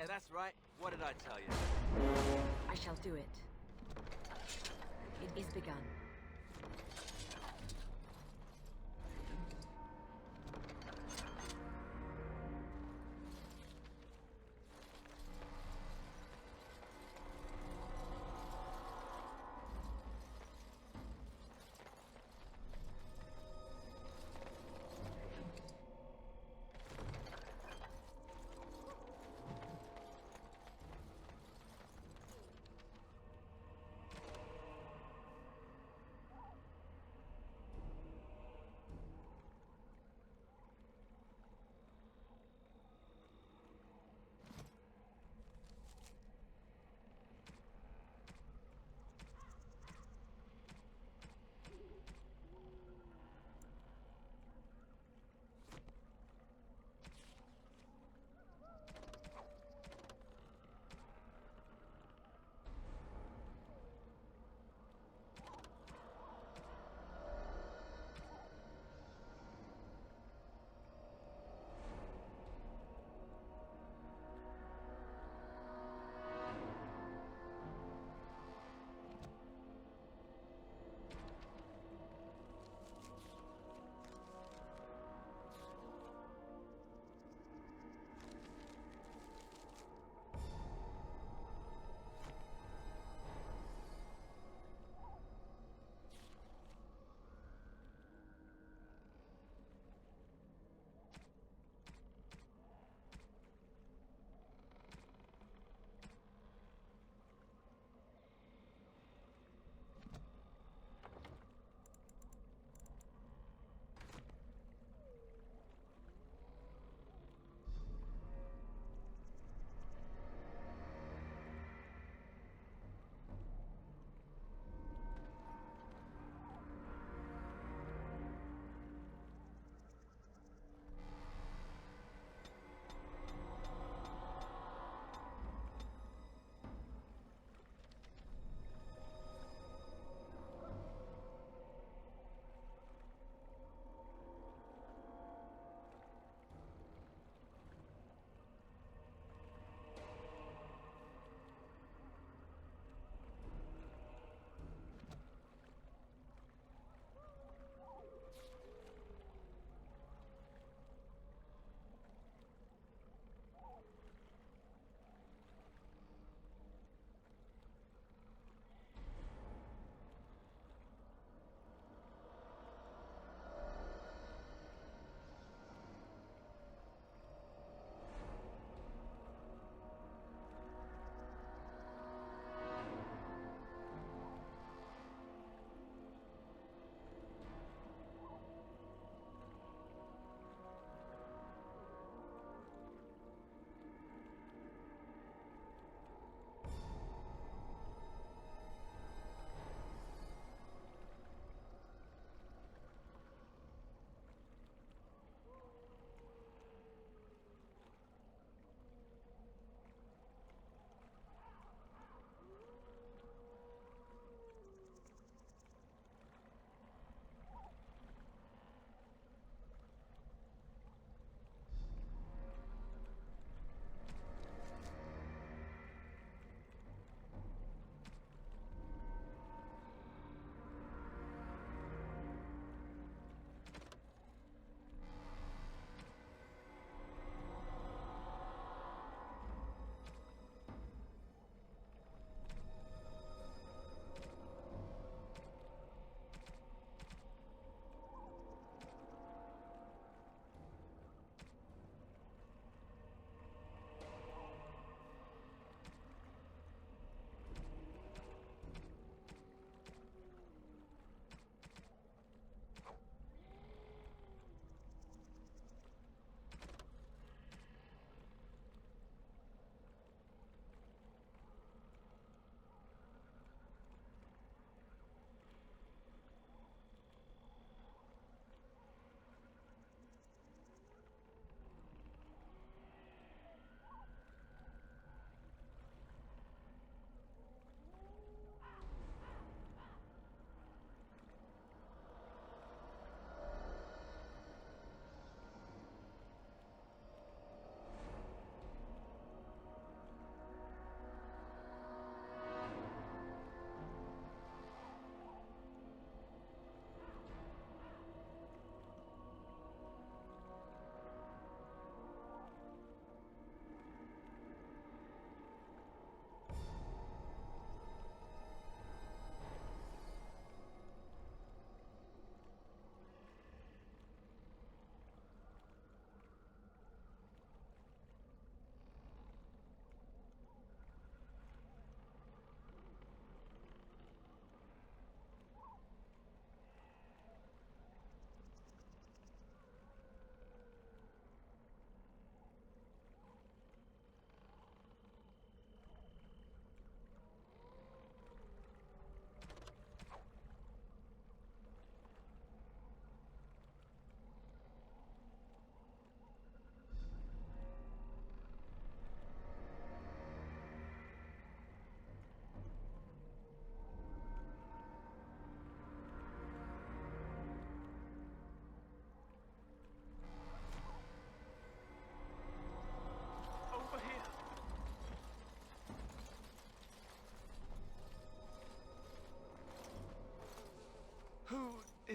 That's right. What did I tell you? I shall do it. It is begun.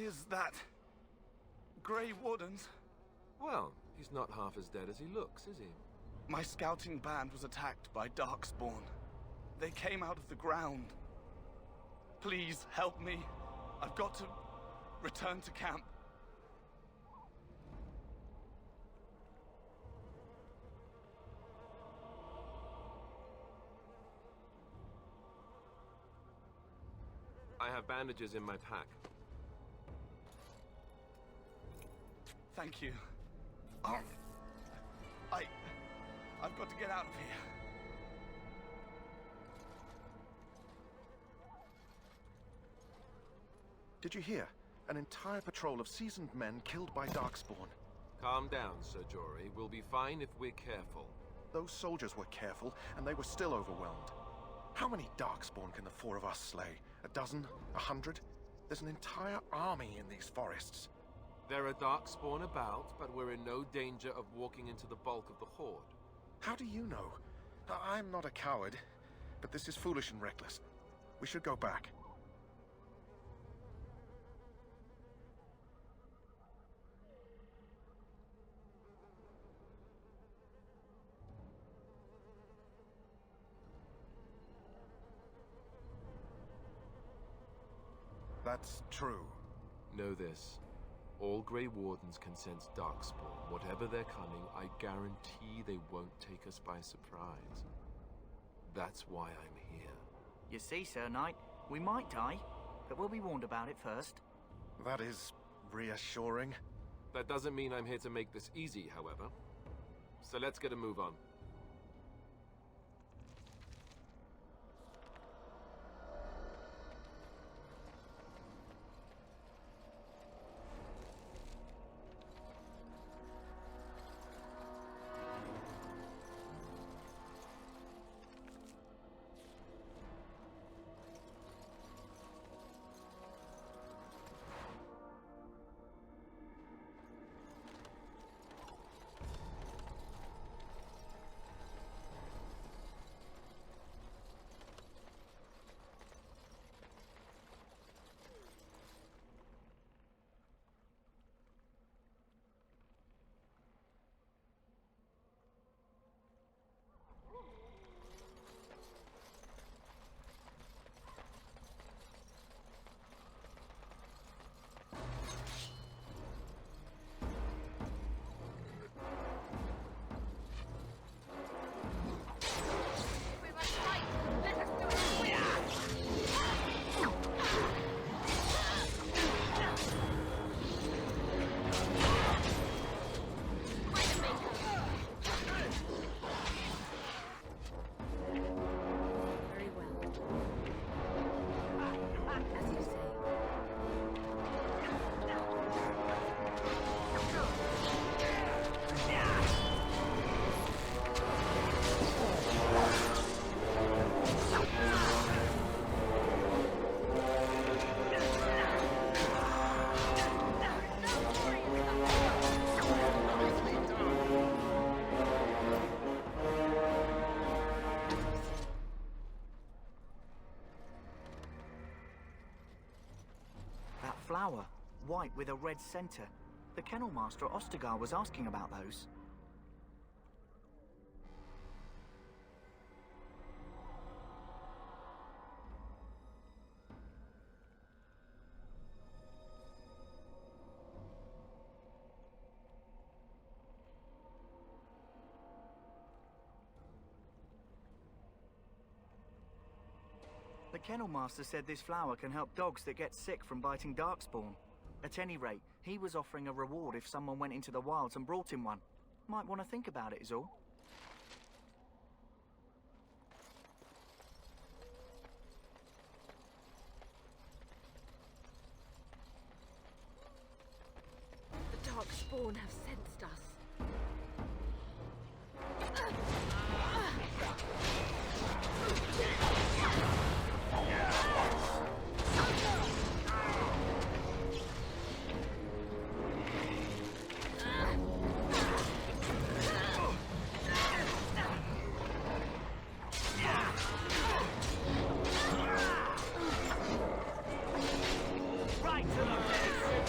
is that Grey Warden's? Well, he's not half as dead as he looks, is he? My scouting band was attacked by Darkspawn. They came out of the ground. Please help me. I've got to return to camp. I have bandages in my pack. Thank you. I've got to get out of here. Did you hear? An entire patrol of seasoned men killed by Darkspawn. Calm down, Sir Jory. We'll be fine if we're careful. Those soldiers were careful, and they were still overwhelmed. How many Darkspawn can the four of us slay? A dozen? 100? There's an entire army in these forests. There are Darkspawn about, but we're in no danger of walking into the bulk of the Horde. How do you know? I'm not a coward, but this is foolish and reckless. We should go back. That's true. Know this. All Grey Wardens can sense Darkspawn. Whatever their cunning, I guarantee they won't take us by surprise. That's why I'm here. You see, Sir Knight, we might die, but we'll be warned about it first. That is reassuring. That doesn't mean I'm here to make this easy, however. So let's get a move on. Flower, white with a red center. The Kennel Master at Ostagar was asking about those. The Kennel Master said this flower can help dogs that get sick from biting Darkspawn. At any rate, he was offering a reward if someone went into the wilds and brought him one. Might want to think about it is all. The Darkspawn have sensed us. Right to the face!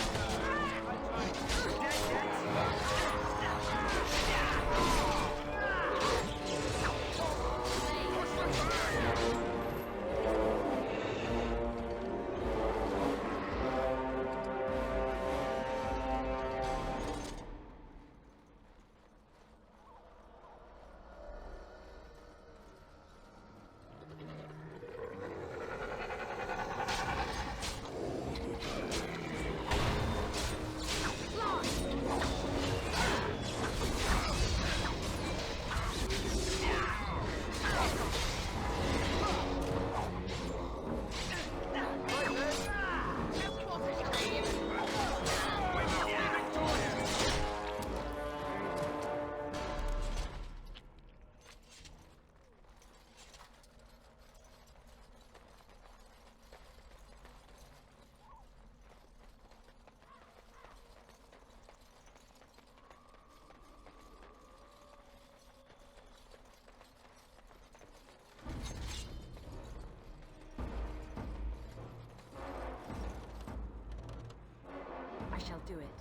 shall do it.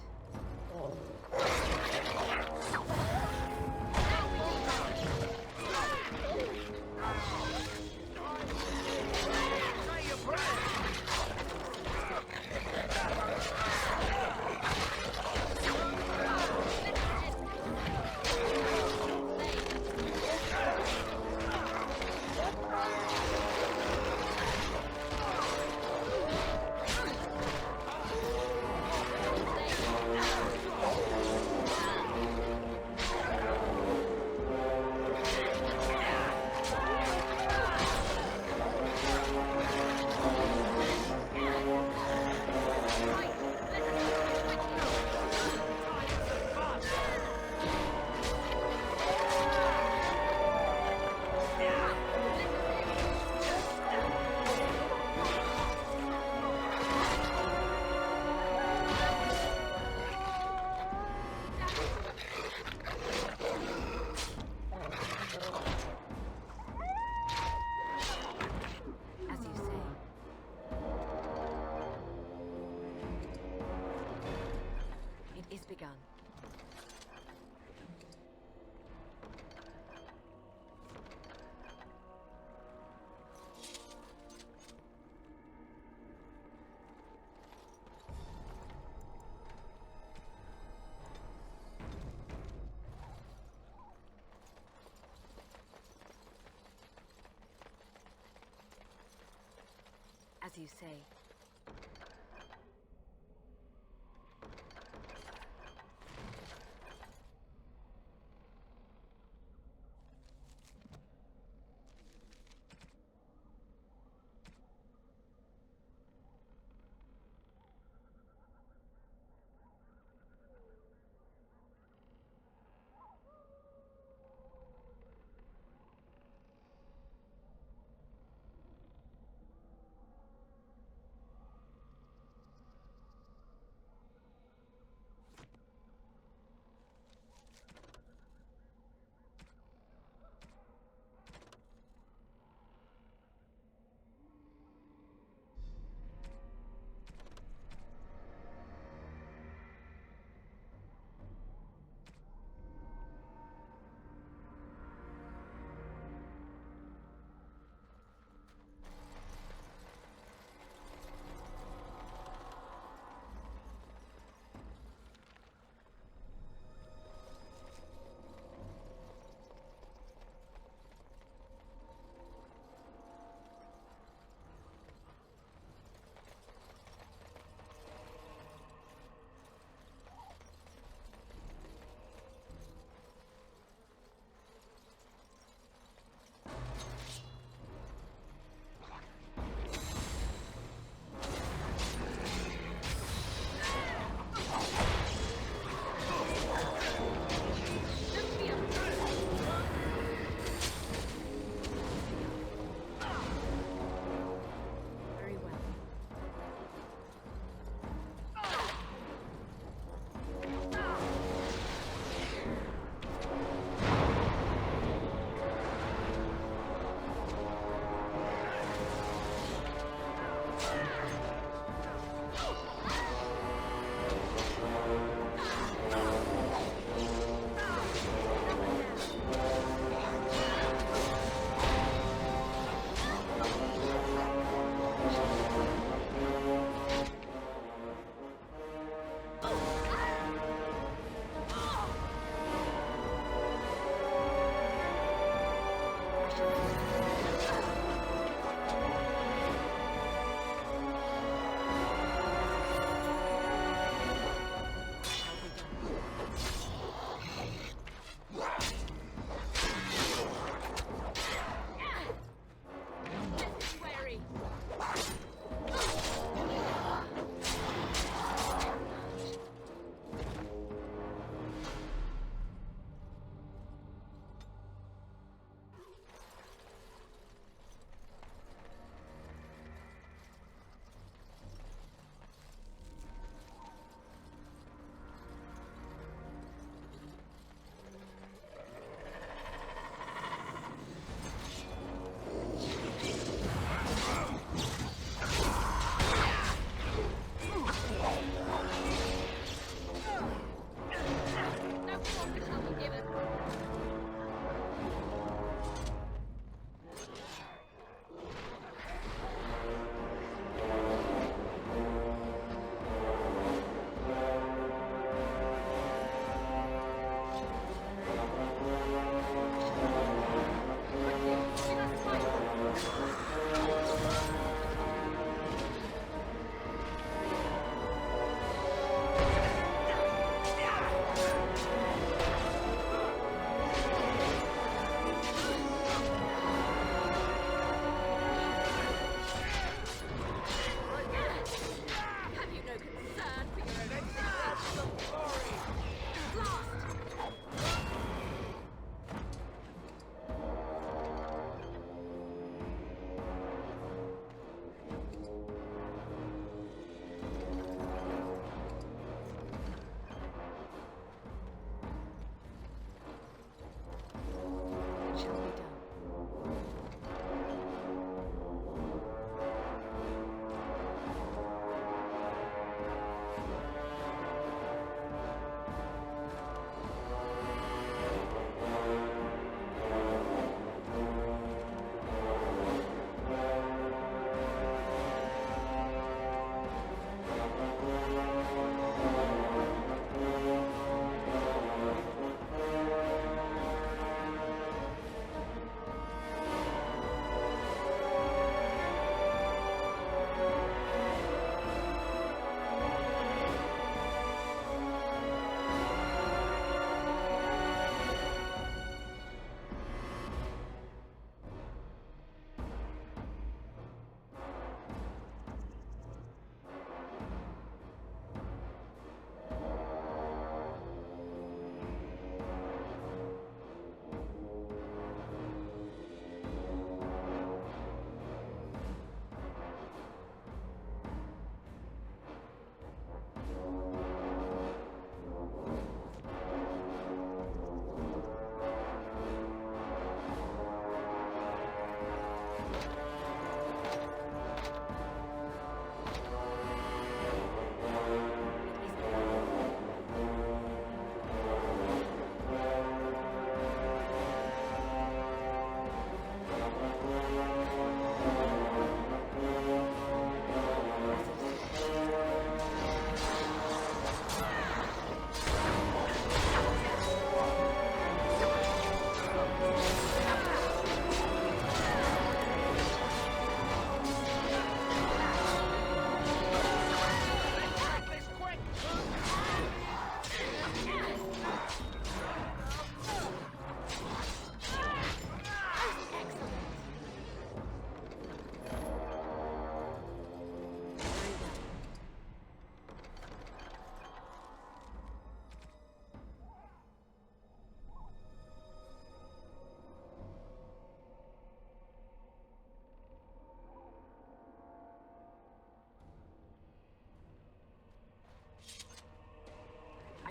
Begun. As you say.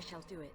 shall do it.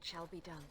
It shall be done.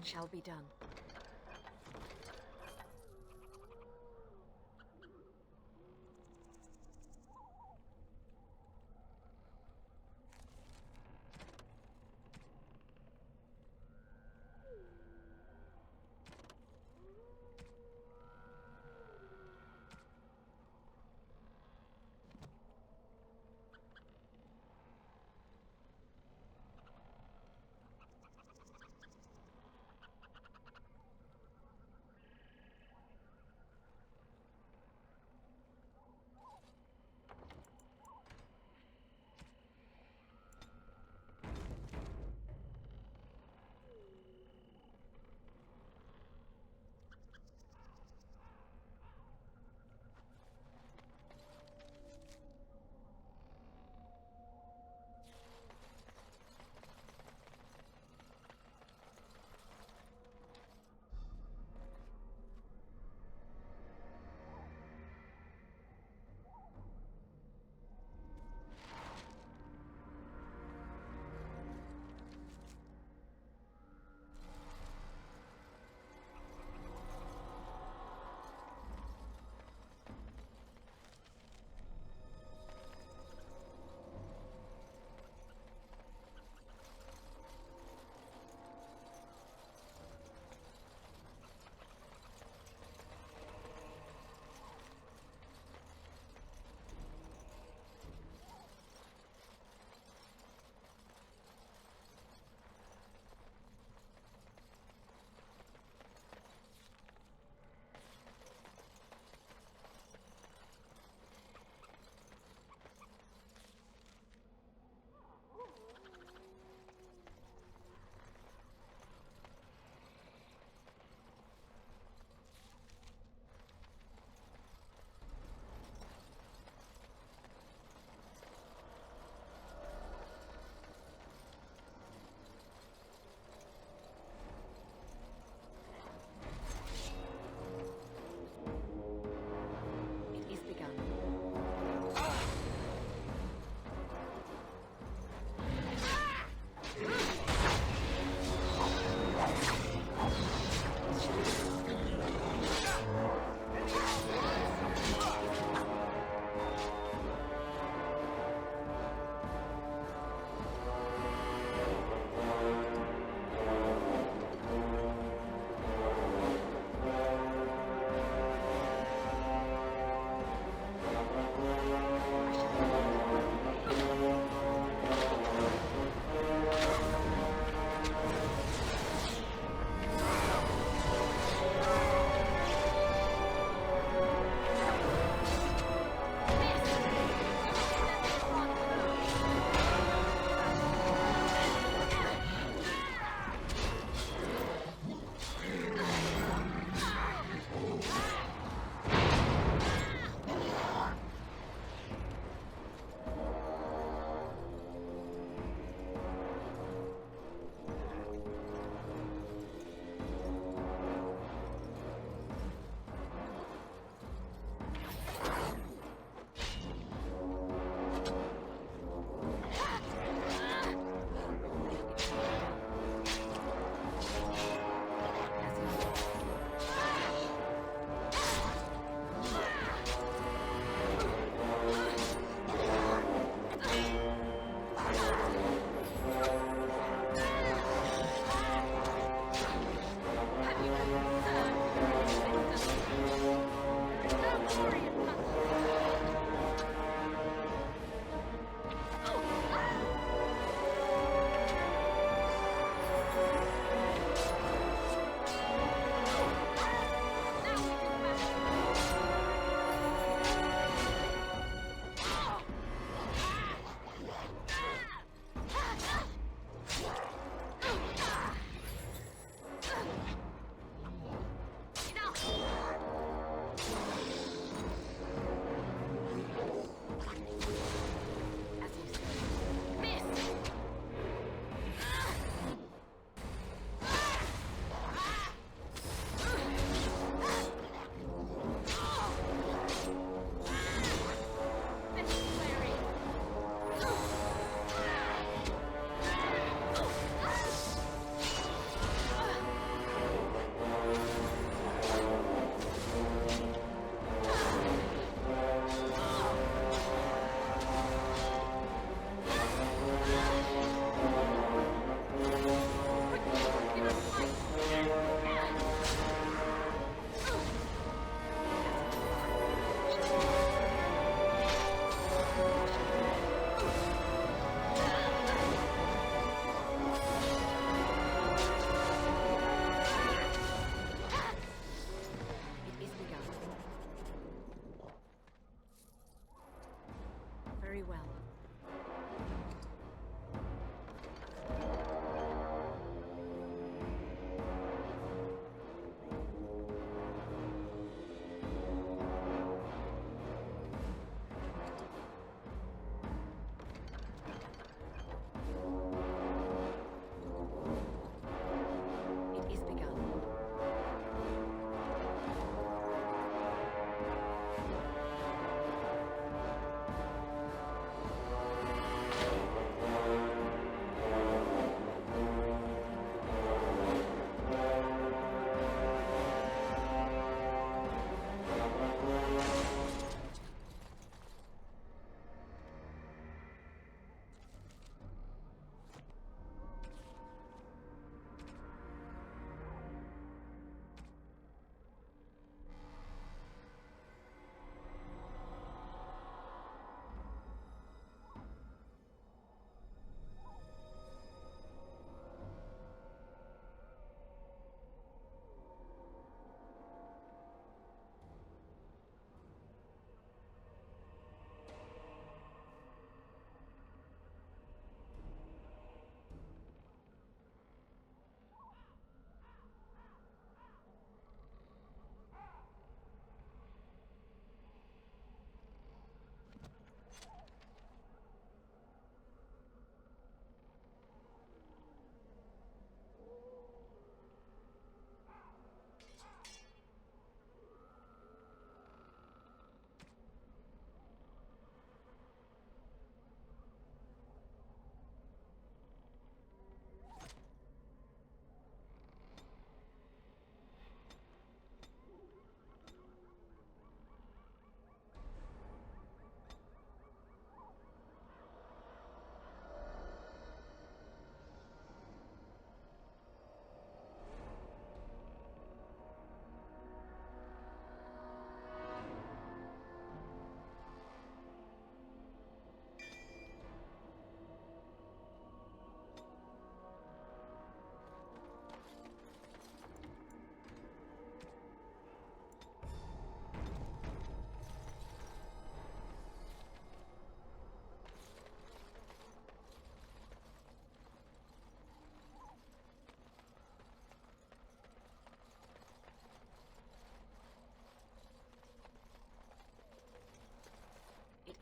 shall be done.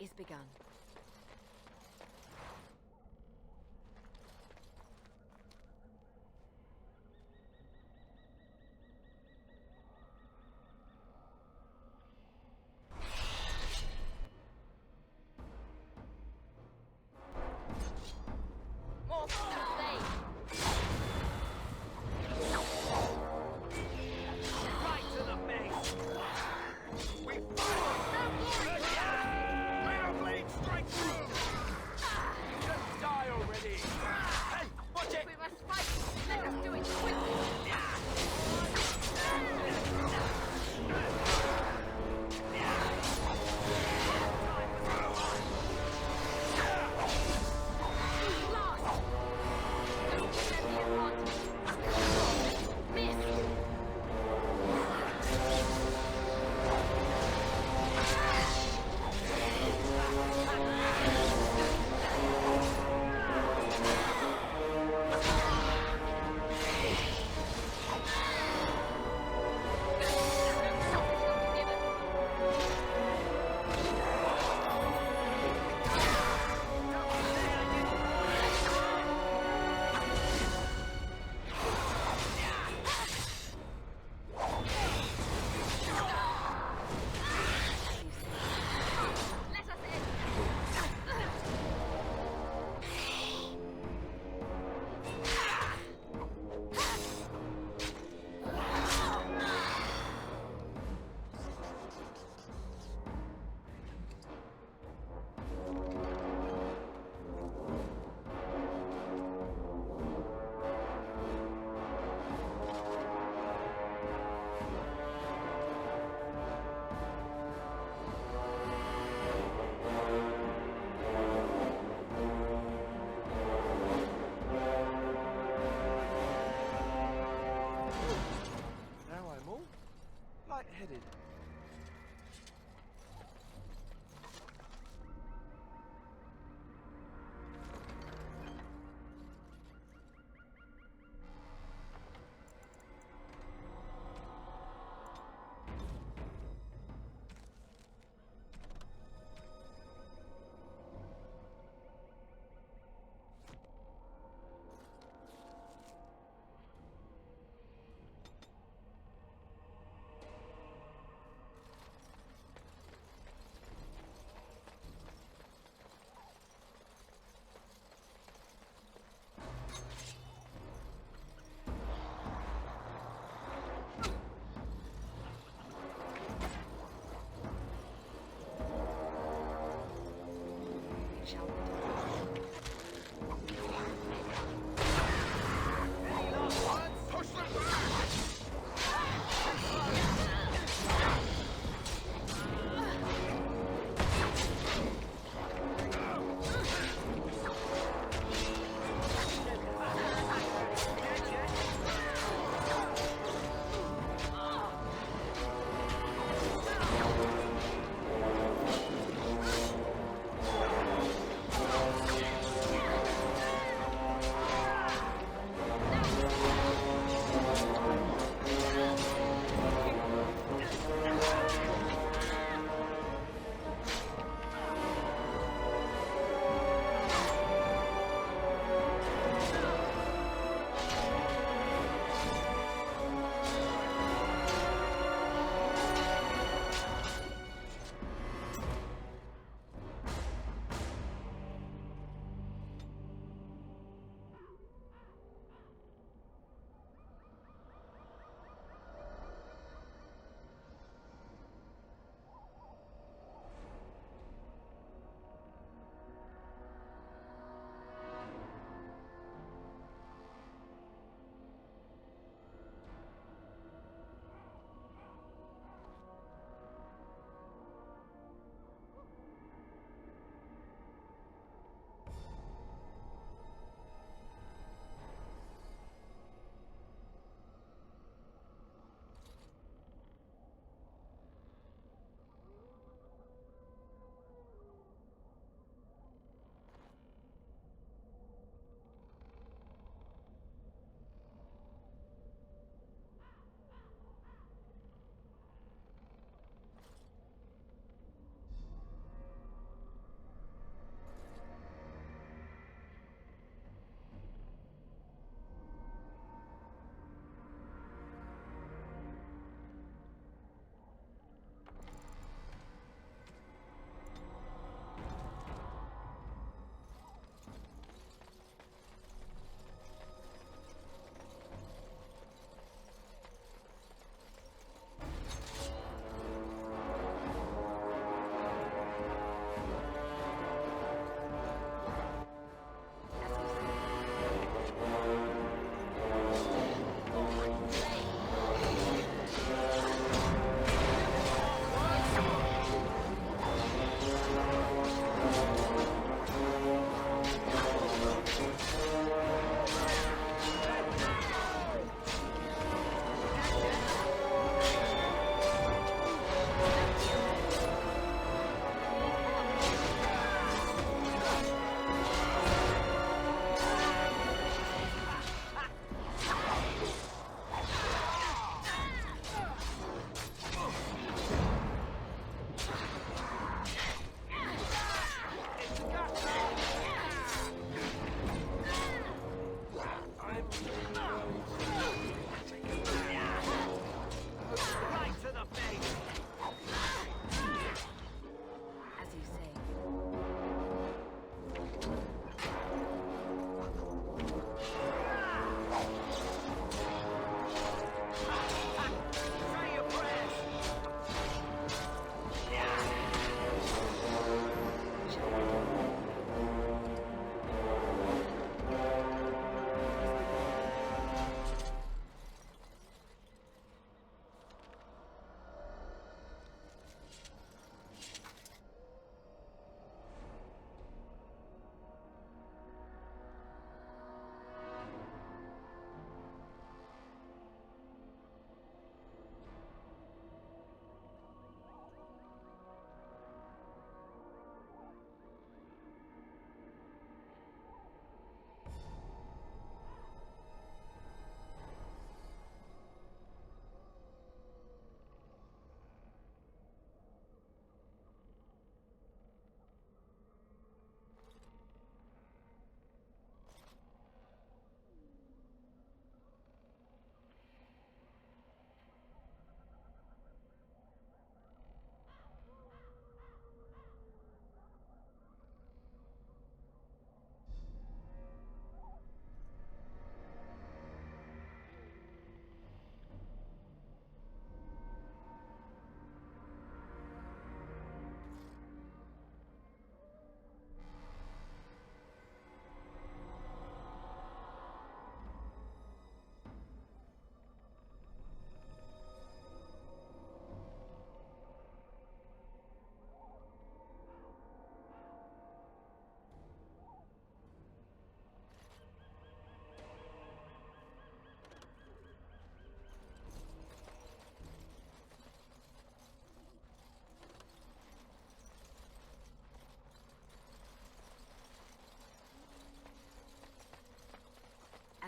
is begun. More blade! Right to the base! We fight! May our blades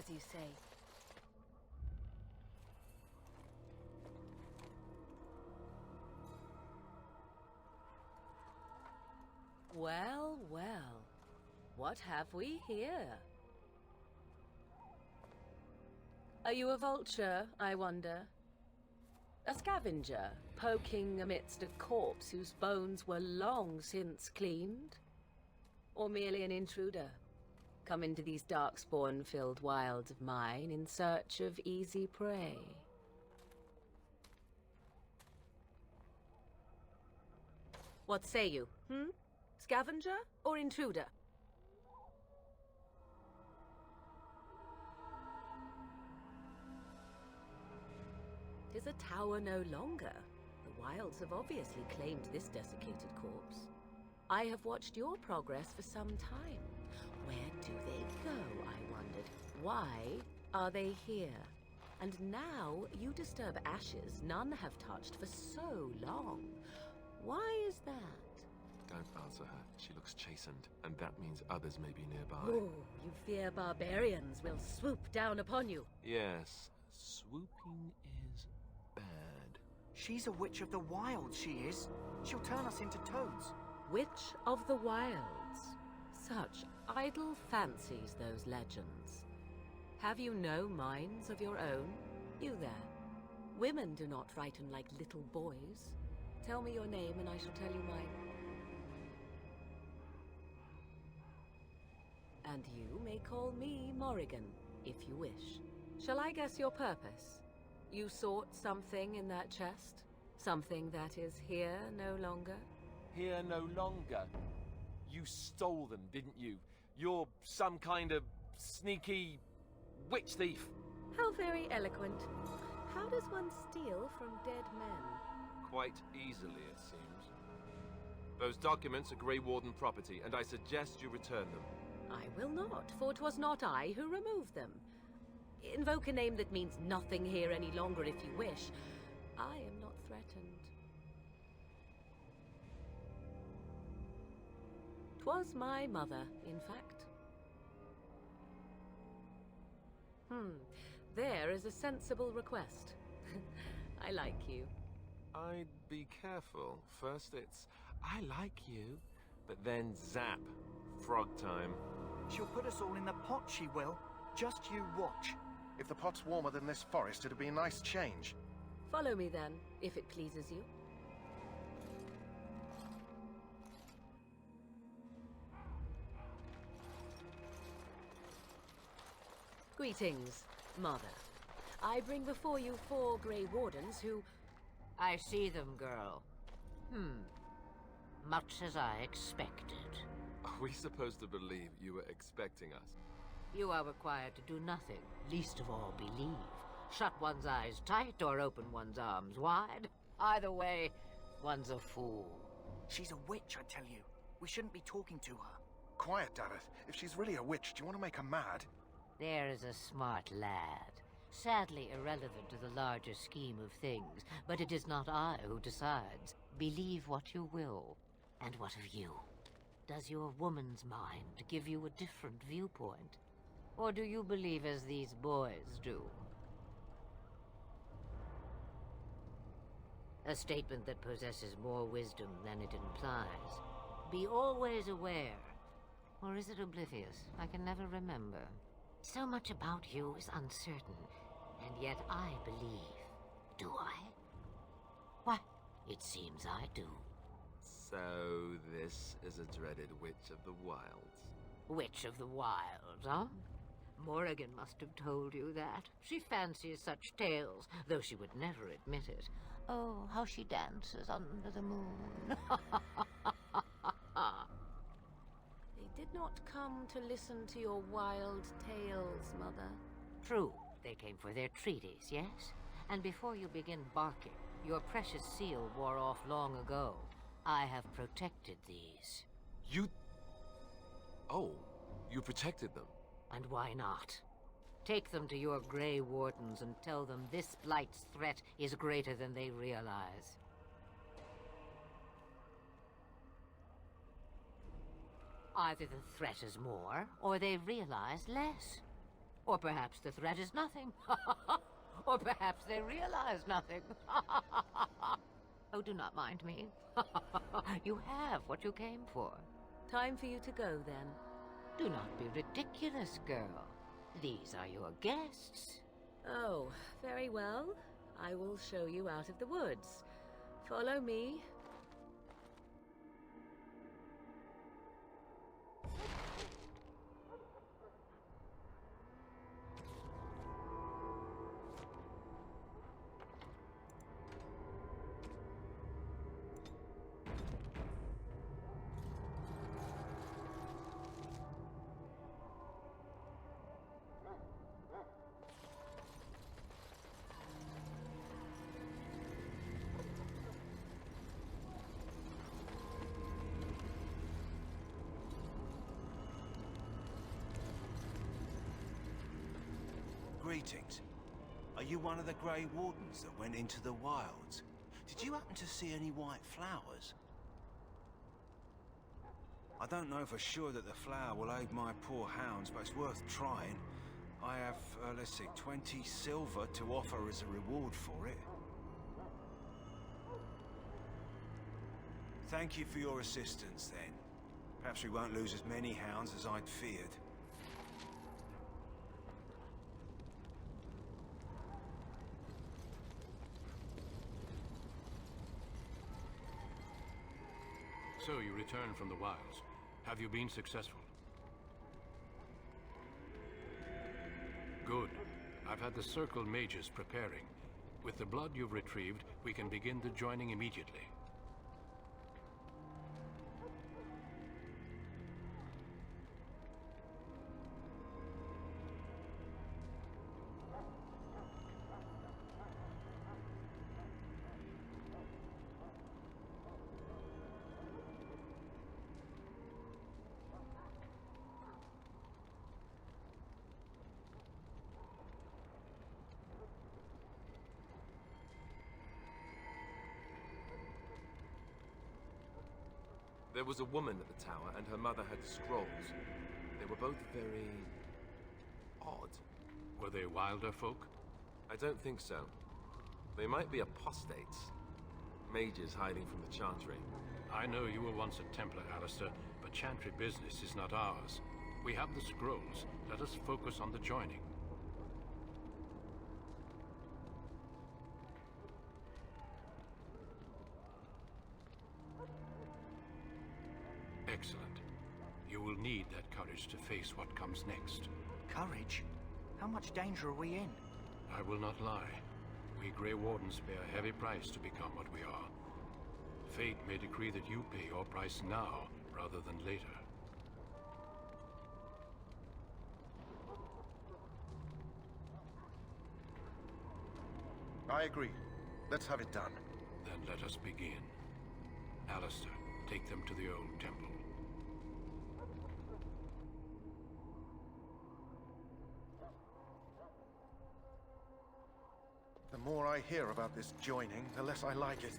as you say. Well, well. What have we here? Are you a vulture, I wonder? A scavenger, poking amidst a corpse whose bones were long since cleaned? Or merely an intruder, come into these darkspawn-filled wilds of mine in search of easy prey? What say you, Scavenger or intruder? Tis a tower no longer. The wilds have obviously claimed this desiccated corpse. I have watched your progress for some time. Where do they go, I wondered? Why are they here? And now you disturb ashes none have touched for so long. Why is that? Don't answer her. She looks chastened, and that means others may be nearby. Oh, you fear barbarians will swoop down upon you. Yes, swooping is bad. She's a witch of the wild, she is. She'll turn us into toads. Witch of the wilds. Such idle fancies, those legends. Have you no minds of your own? You there. Women do not frighten like little boys. Tell me your name and I shall tell you mine. And you may call me Morrigan, if you wish. Shall I guess your purpose? You sought something in that chest? Something that is here no longer? Here no longer. You stole them, didn't you? You're some kind of sneaky witch thief. How very eloquent. How does one steal from dead men? Quite easily, it seems. Those documents are Grey Warden property, and I suggest you return them. I will not, for 'twas not I who removed them. Invoke a name that means nothing here any longer if you wish. I am not threatened. 'Twas my mother, in fact. There is a sensible request. I like you. I'd be careful. First it's, I like you, but then zap. Frog time. She'll put us all in the pot, she will. Just you watch. If the pot's warmer than this forest, it'd be a nice change. Follow me then, if it pleases you. Greetings, Mother. I bring before you 4 Grey Wardens who... I see them, girl. Much as I expected. Are we supposed to believe you were expecting us? You are required to do nothing, least of all believe. Shut one's eyes tight or open one's arms wide. Either way, one's a fool. She's a witch, I tell you. We shouldn't be talking to her. Quiet, Dareth. If she's really a witch, do you want to make her mad? There is a smart lad. Sadly irrelevant to the larger scheme of things, but it is not I who decides. Believe what you will. And what of you? Does your woman's mind give you a different viewpoint? Or do you believe as these boys do? A statement that possesses more wisdom than it implies. Be always aware. Or is it oblivious? I can never remember. So much about you is uncertain, and yet I believe. Do I? Why, it seems I do. So this is a dreaded Witch of the Wilds. Witch of the Wilds, huh? Morrigan must have told you that. She fancies such tales, though she would never admit it. Oh, how she dances under the moon. They did not come to listen to your wild tales, Mother. True. They came for their treaties, yes? And before you begin barking, your precious seal wore off long ago. I have protected these. You... Oh, you protected them. And why not? Take them to your Grey Wardens and tell them this Blight's threat is greater than they realize. Either the threat is more, or they realize less. Or perhaps the threat is nothing. Or perhaps they realize nothing. Oh, do not mind me. You have what you came for. Time for you to go, then. Do not be ridiculous, girl. These are your guests. Oh, very well. I will show you out of the woods. Follow me. Greetings. Are you one of the Grey Wardens that went into the wilds? Did you happen to see any white flowers? I don't know for sure that the flower will aid my poor hounds, but it's worth trying. I have, let's see, 20 silver to offer as a reward for it. Thank you for your assistance, then. Perhaps we won't lose as many hounds as I'd feared. So you returned from the wilds. Have you been successful? Good. I've had the Circle mages preparing. With the blood you've retrieved, we can begin the joining immediately. There was a woman at the tower, and her mother had scrolls. They were both very... odd. Were they wilder folk? I don't think so. They might be apostates. Mages hiding from the Chantry. I know you were once a Templar, Alistair, but Chantry business is not ours. We have the scrolls. Let us focus on the joining. Excellent. You will need that courage to face what comes next. Courage? How much danger are we in? I will not lie. We Grey Wardens pay a heavy price to become what we are. Fate may decree that you pay your price now, rather than later. I agree. Let's have it done. Then let us begin. Alistair, take them to the old temple. The more I hear about this joining, the less I like it.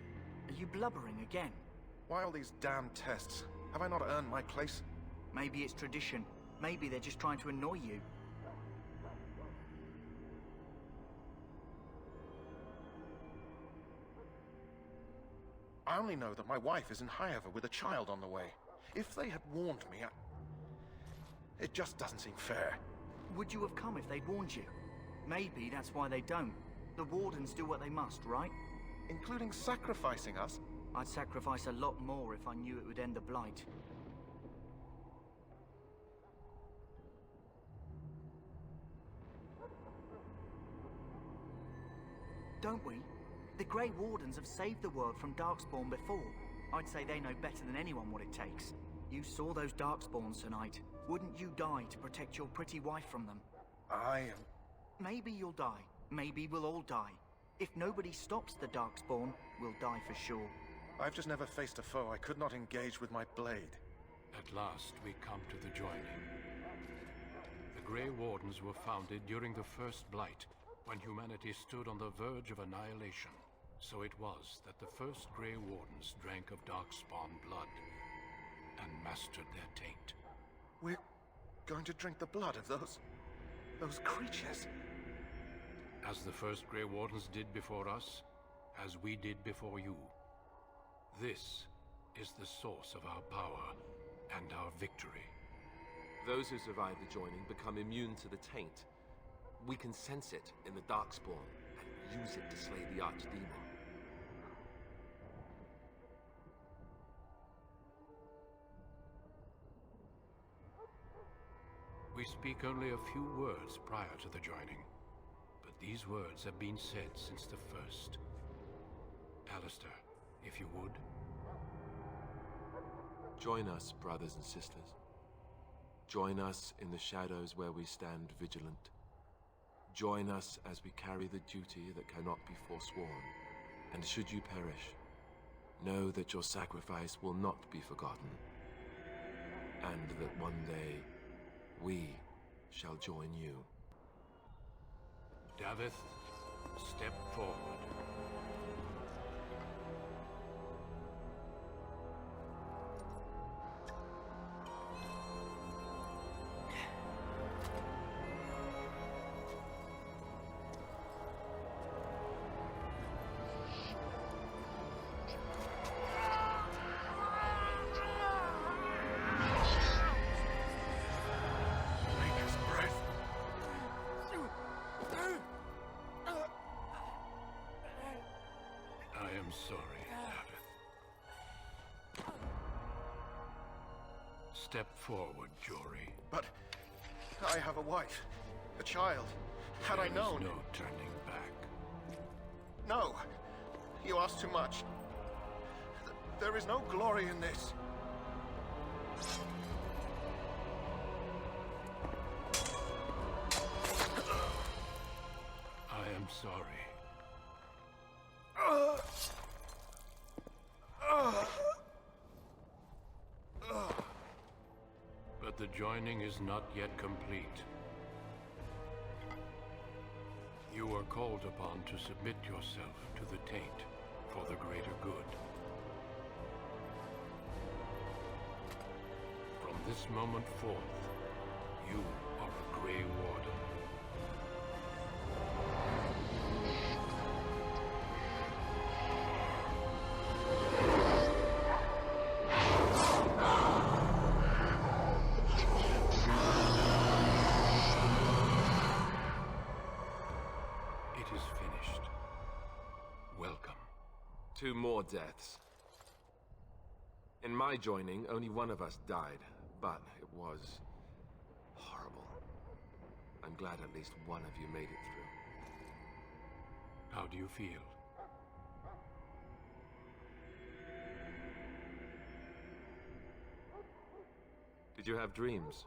Are you blubbering again? Why all these damn tests? Have I not earned my place? Maybe it's tradition. Maybe they're just trying to annoy you. I only know that my wife is in Highever with a child on the way. If they had warned me, it just doesn't seem fair. Would you have come if they'd warned you? Maybe that's why they don't. The Wardens do what they must, right? Including sacrificing us? I'd sacrifice a lot more if I knew it would end the Blight. Don't we? The Grey Wardens have saved the world from Darkspawn before. I'd say they know better than anyone what it takes. You saw those Darkspawns tonight. Wouldn't you die to protect your pretty wife from them? Maybe you'll die. Maybe we'll all die. If nobody stops the Darkspawn, we'll die for sure. I've just never faced a foe I could not engage with my blade. At last, we come to the joining. The Grey Wardens were founded during the First Blight, when humanity stood on the verge of annihilation. So it was that the first Grey Wardens drank of Darkspawn blood and mastered their taint. We're going to drink the blood of those Those creatures. As the first Grey Wardens did before us, as we did before you. This is the source of our power and our victory. Those who survive the joining become immune to the taint. We can sense it in the Darkspawn and use it to slay the Archdemon. We speak only a few words prior to the joining, but these words have been said since the first. Alistair, if you would. Join us, brothers and sisters. Join us in the shadows where we stand vigilant. Join us as we carry the duty that cannot be forsworn. And should you perish, know that your sacrifice will not be forgotten. And that one day, we shall join you. Davith, step forward. I am sorry, Davith. Step forward, Jory. But I have a wife, a child. Had I known... There is no turning back. No! You ask too much. There is no glory in this. I am sorry. But the joining is not yet complete. You are called upon to submit yourself to the taint for the greater good. From this moment forth, you are a Grey Warden. It is finished. Welcome. 2 more deaths. In my joining, only one of us died, but it was horrible. I'm glad at least one of you made it through. How do you feel? Did you have dreams?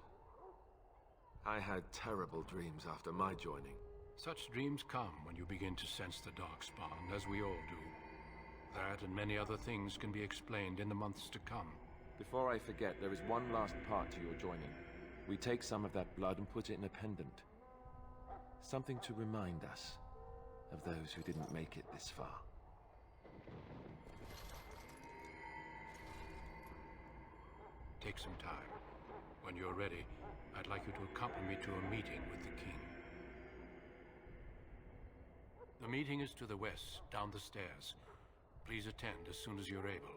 I had terrible dreams after my joining. Such dreams come when you begin to sense the Darkspawn, as we all do. That and many other things can be explained in the months to come. Before I forget, there is one last part to your joining. We take some of that blood and put it in a pendant. Something to remind us of those who didn't make it this far. Take some time. When you're ready, I'd like you to accompany me to a meeting with the king. The meeting is to the west, down the stairs. Please attend as soon as you're able.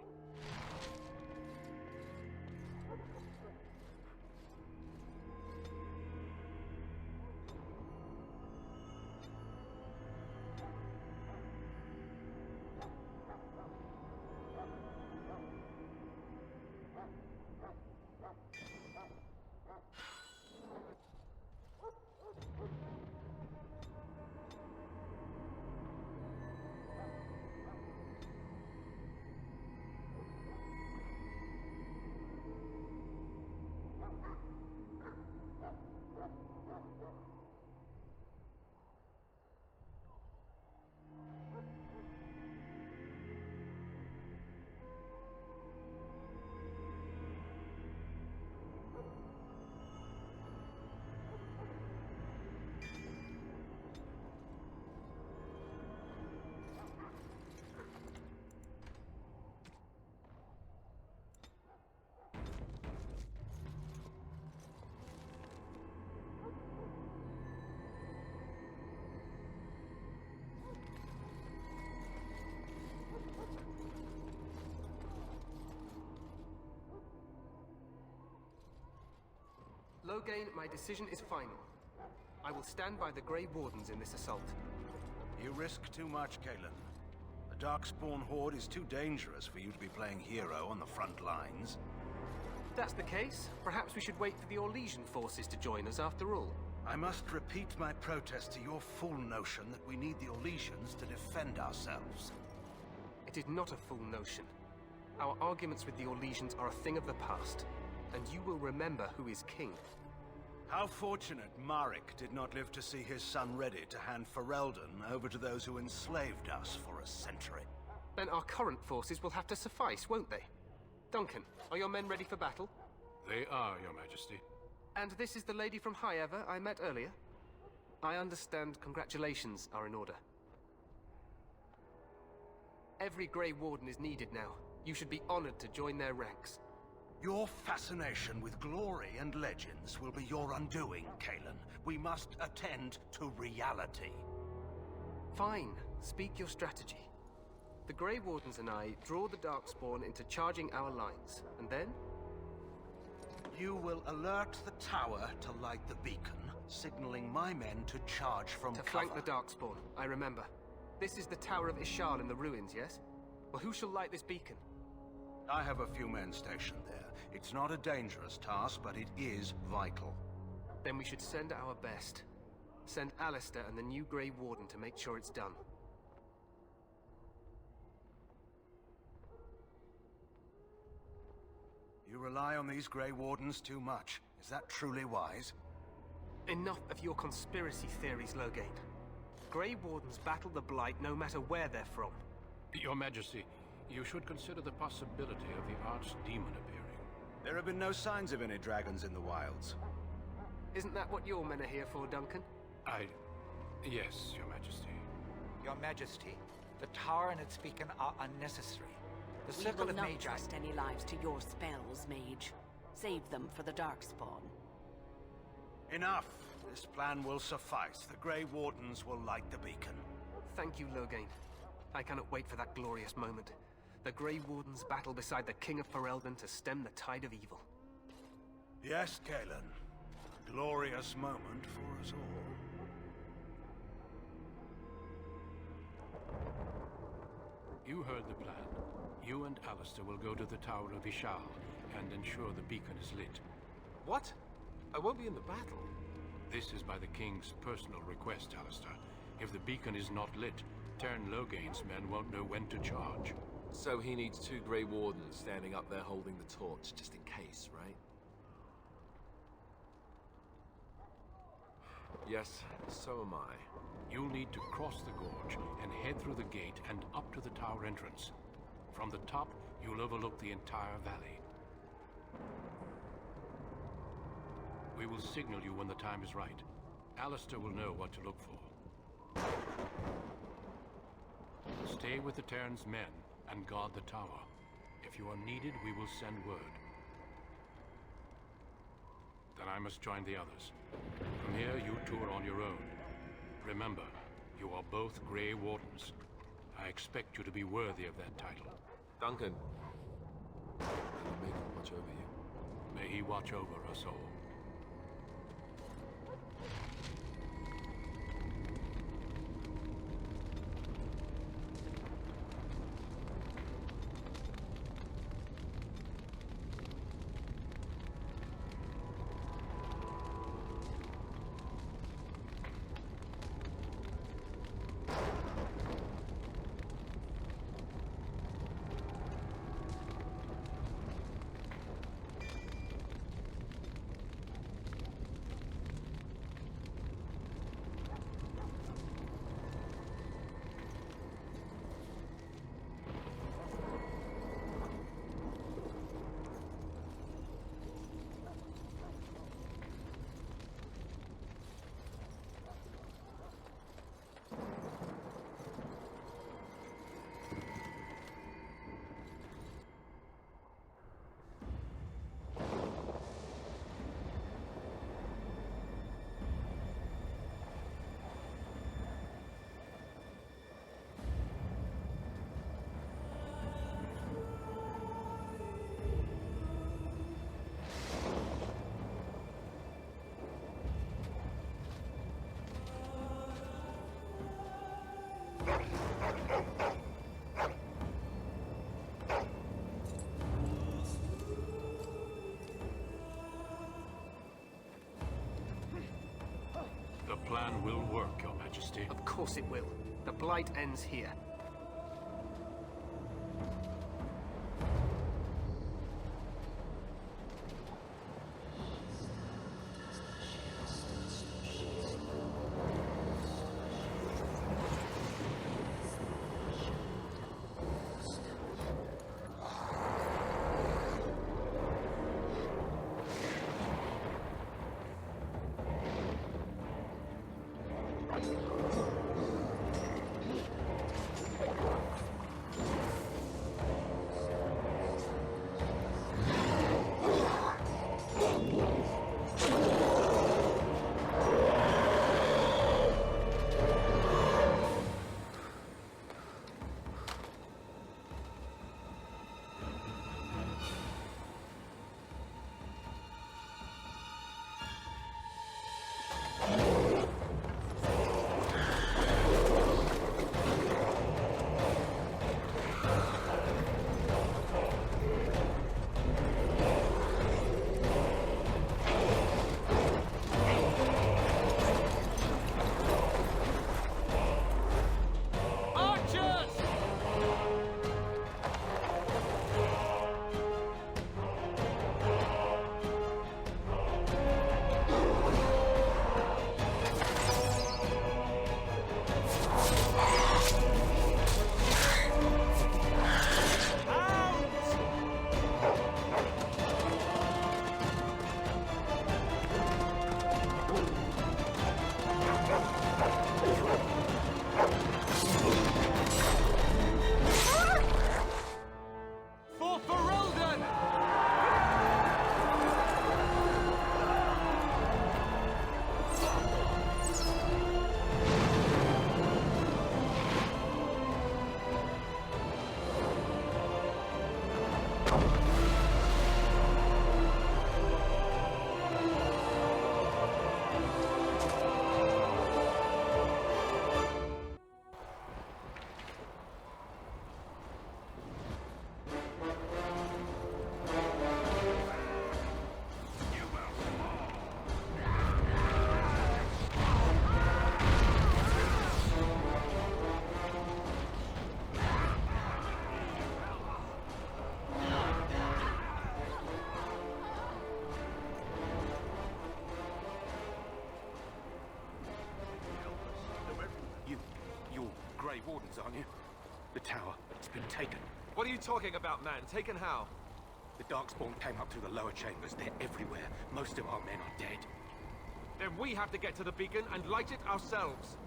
Loghain, my decision is final. I will stand by the Grey Wardens in this assault. You risk too much, Kalen. The Darkspawn Horde is too dangerous for you to be playing hero on the front lines. If that's the case, perhaps we should wait for the Orlesian forces to join us after all. I must repeat my protest to your fool notion that we need the Orlesians to defend ourselves. It is not a fool notion. Our arguments with the Orlesians are a thing of the past, and you will remember who is king. How fortunate Marek did not live to see his son ready to hand Ferelden over to those who enslaved us for a century. Then our current forces will have to suffice, won't they? Duncan, are your men ready for battle? They are, Your Majesty. And this is the lady from Highever I met earlier? I understand congratulations are in order. Every Grey Warden is needed now. You should be honored to join their ranks. Your fascination with glory and legends will be your undoing, Kalen. We must attend to reality. Fine. Speak your strategy. The Grey Wardens and I draw the Darkspawn into charging our lines, and then? You will alert the tower to light the beacon, signaling my men to charge from cover. To flank the Darkspawn, I remember. This is the Tower of Ishal in the ruins, yes? Well, who shall light this beacon? I have a few men stationed there. It's not a dangerous task, but it is vital. Then we should send our best. Send Alistair and the new Grey Warden to make sure it's done. You rely on these Grey Wardens too much. Is that truly wise? Enough of your conspiracy theories, Loghain. Grey Wardens battle the Blight no matter where they're from. Your Majesty, you should consider the possibility of the Archdemon appearing. There have been no signs of any dragons in the wilds. Isn't that what your men are here for, Duncan? Yes, Your Majesty. Your Majesty, the tower and its beacon are unnecessary. The We circle will of not Magi... trust any lives to your spells, Mage. Save them for the Darkspawn. Enough! This plan will suffice. The Grey Wardens will light the beacon. Thank you, Loghain. I cannot wait for that glorious moment. The Grey Wardens battle beside the King of Ferelden to stem the tide of evil. Yes, Kalen. A glorious moment for us all. You heard the plan. You and Alistair will go to the Tower of Ishal and ensure the beacon is lit. What? I won't be in the battle. This is by the King's personal request, Alistair. If the beacon is not lit, Tern Loghain's men won't know when to charge. So he needs 2 Grey Wardens standing up there holding the torch, just in case, right? Yes, so am I. You'll need to cross the gorge and head through the gate and up to the tower entrance. From the top, you'll overlook the entire valley. We will signal you when the time is right. Alistair will know what to look for. Stay with the Terran's men and guard the tower. If you are needed, we will send word. Then I must join the others. From here, you two are on your own. Remember, you are both Grey Wardens. I expect you to be worthy of that title. Duncan, may the Maker watch over you. May he watch over us all. The plan will work, Your Majesty. Of course it will. The Blight ends here. Grey Wardens, aren't you? The tower, it's been taken. What are you talking about, man? Taken how? The Darkspawn came up through the lower chambers. They're everywhere. Most of our men are dead. Then we have to get to the beacon and light it ourselves.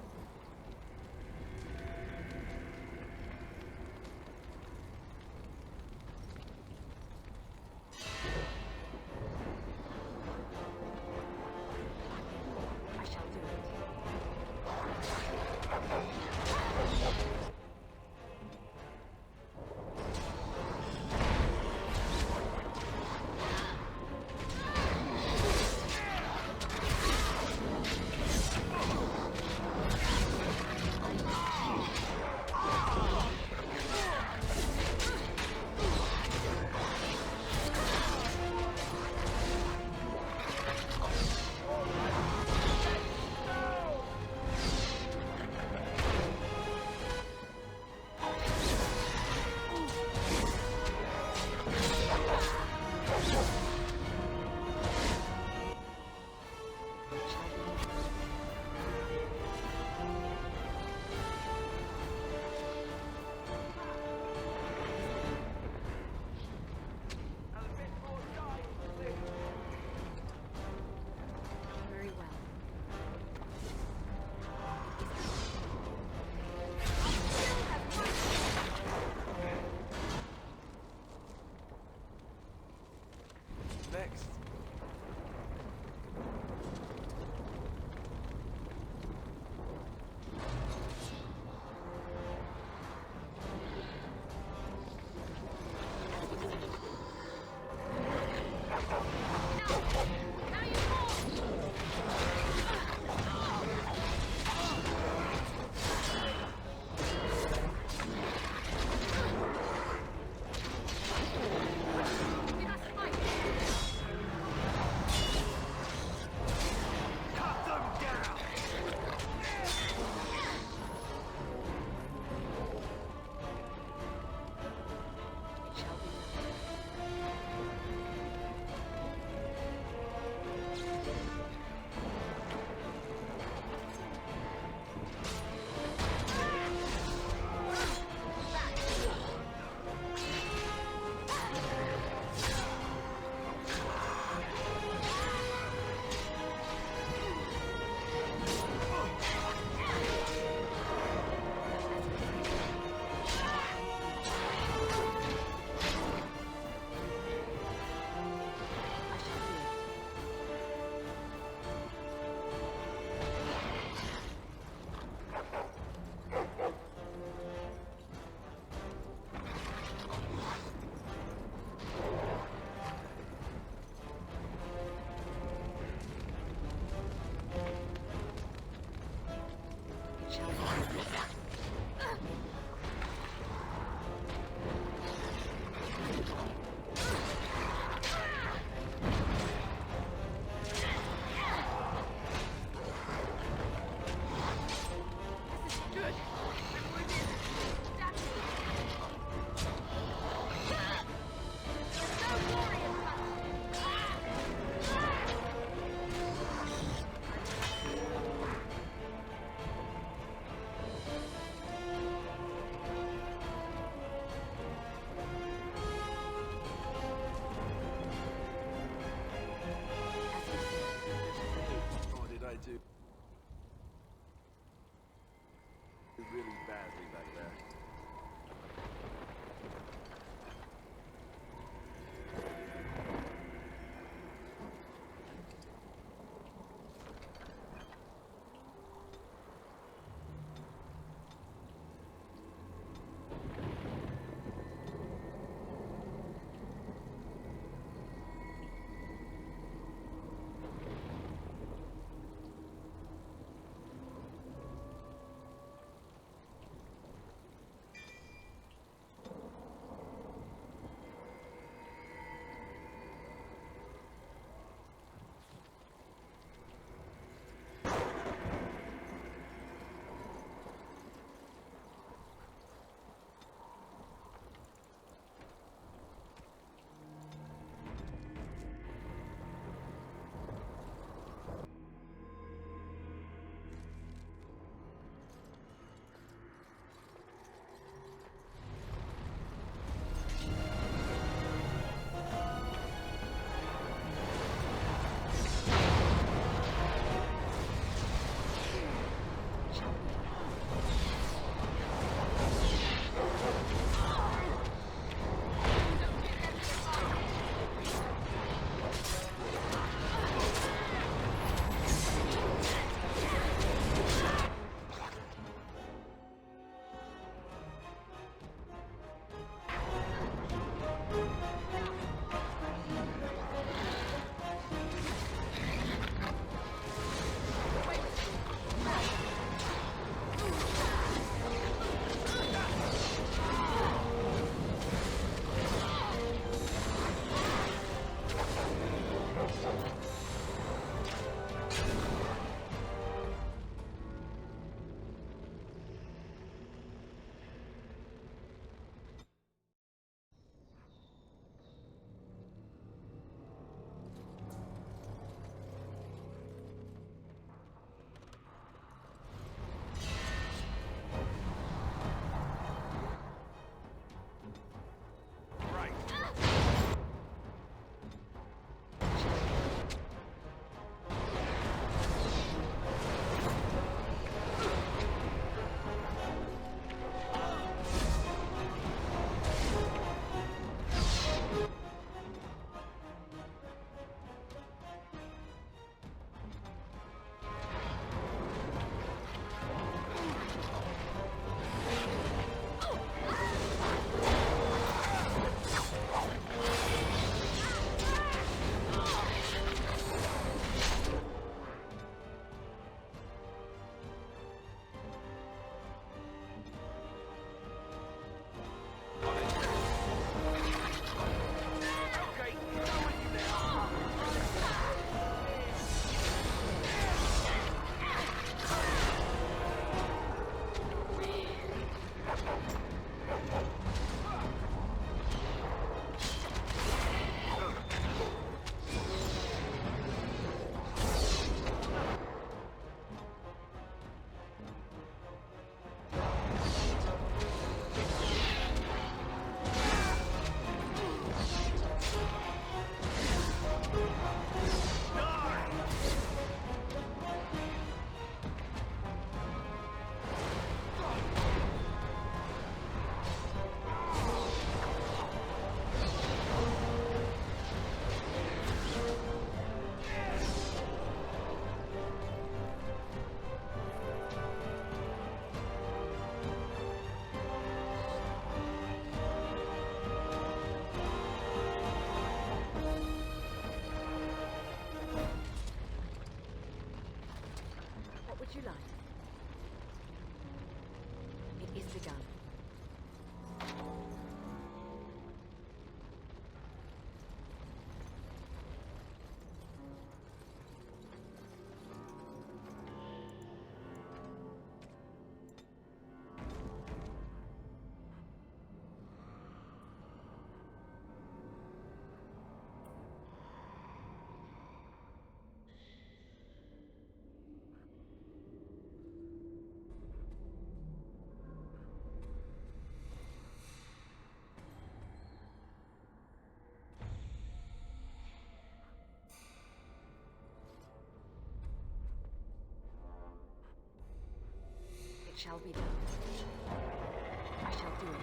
you like. It is begun. It shall be done. I shall do it.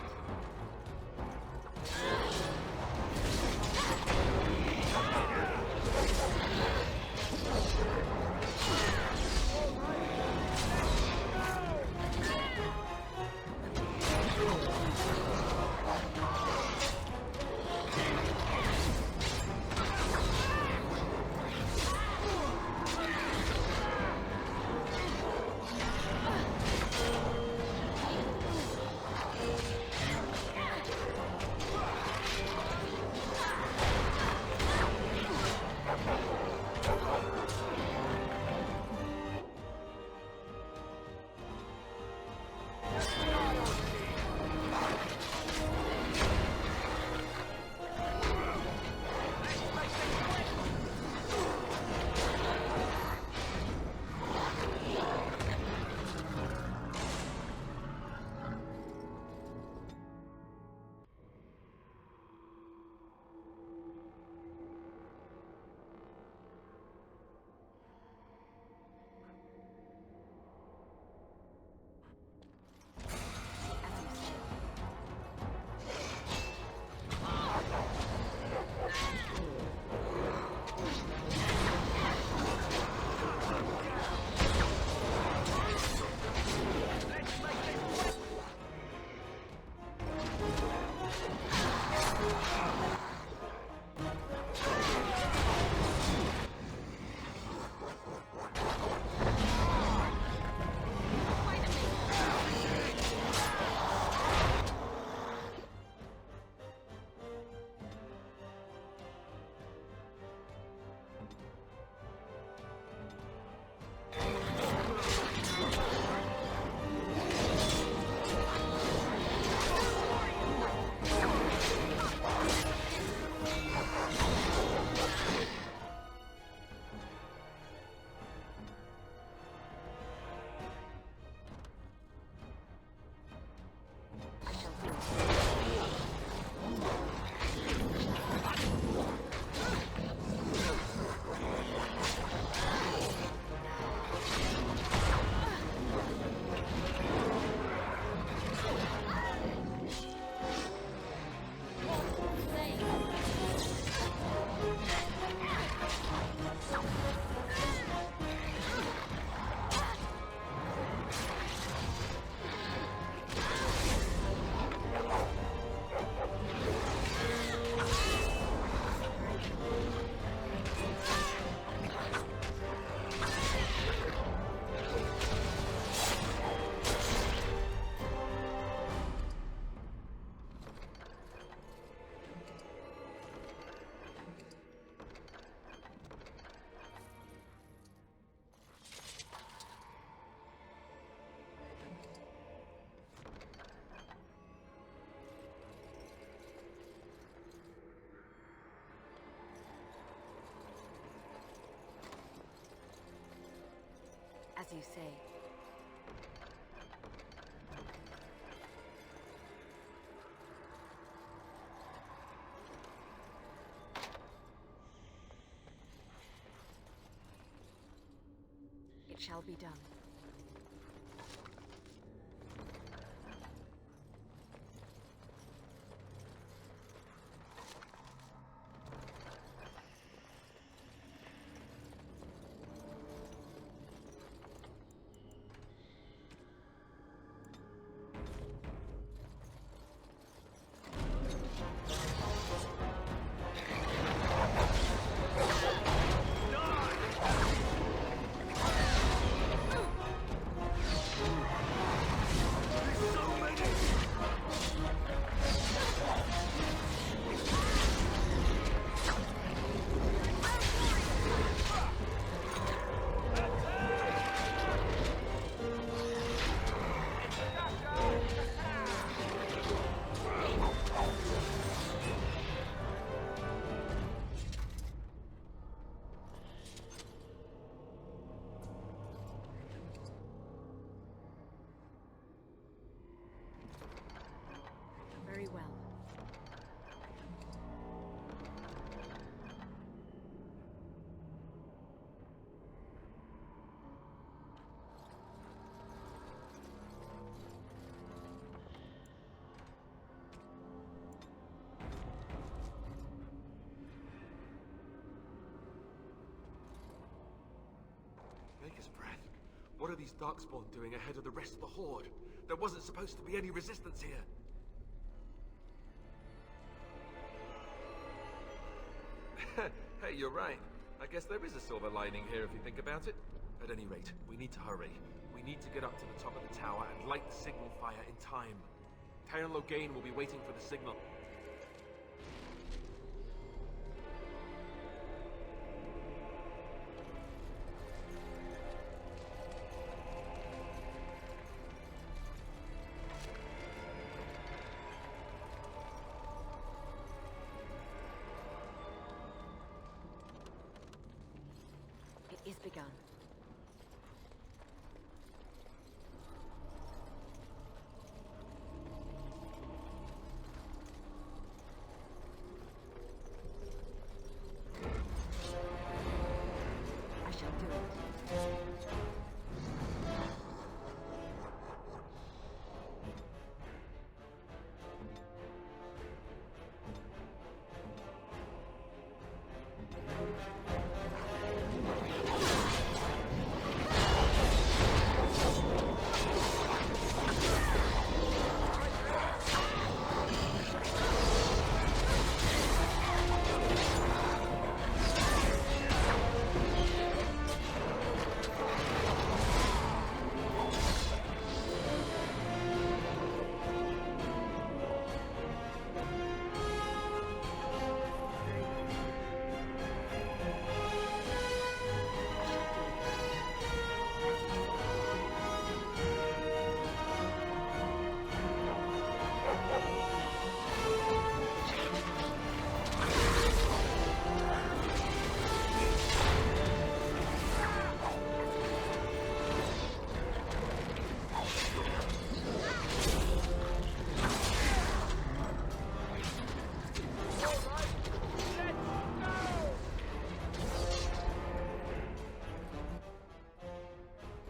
As you say. It shall be done. Darkspawn doing ahead of the rest of the Horde? There wasn't supposed to be any resistance here. Hey, you're right. I guess there is a silver lining here if you think about it. At any rate, we need to hurry. We need to get up to the top of the tower and light the signal fire in time. Tyron Loghain will be waiting for the signal. It is begun. I shall do it.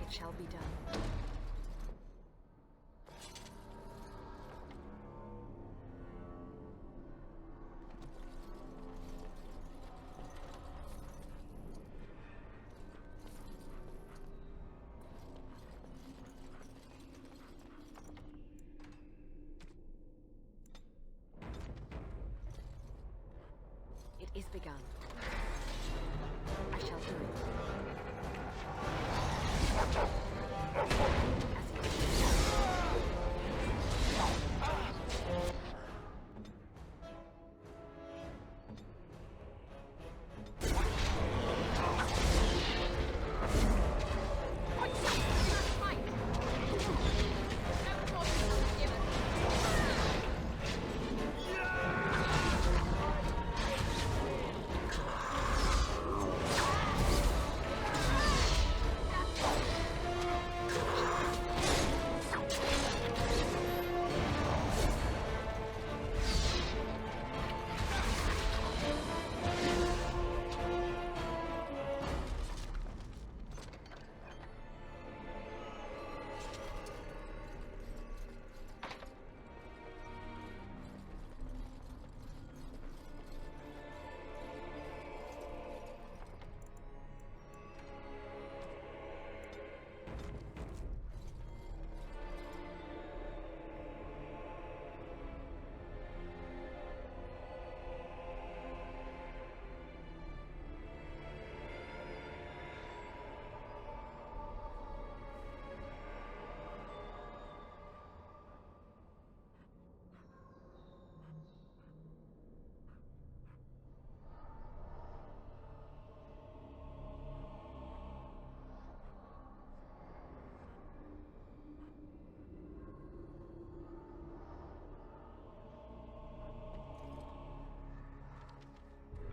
It shall be done. It is begun. I shall do it.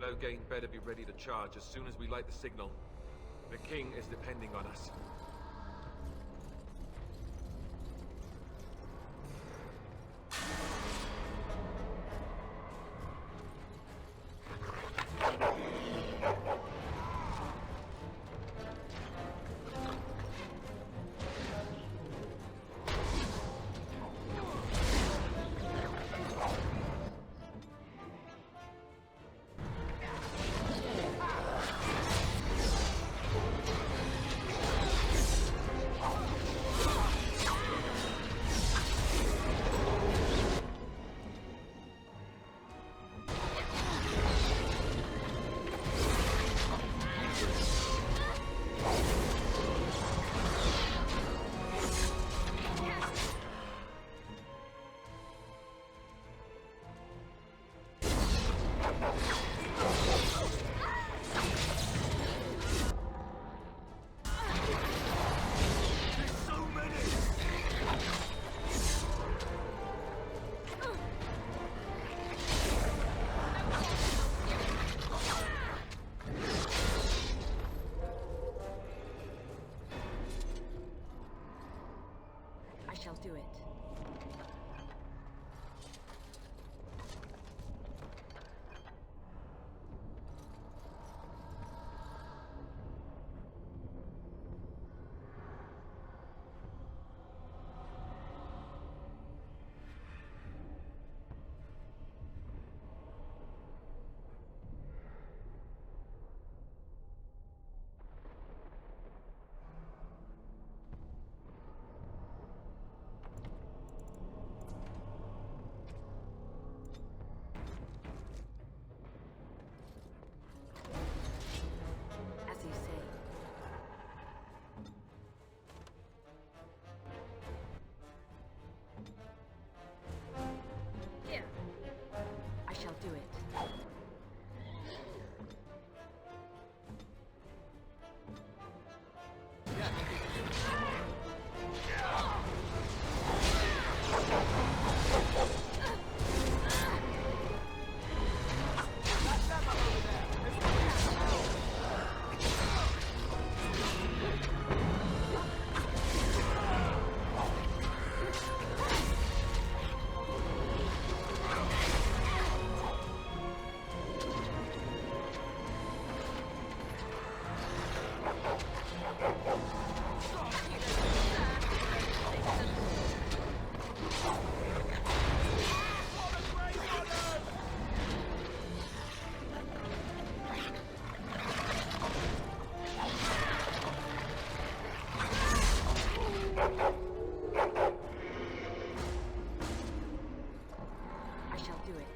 Loghain better be ready to charge as soon as we light the signal. The king is depending on us. I shall do it. As you say. Here. I shall do it. I shall do it.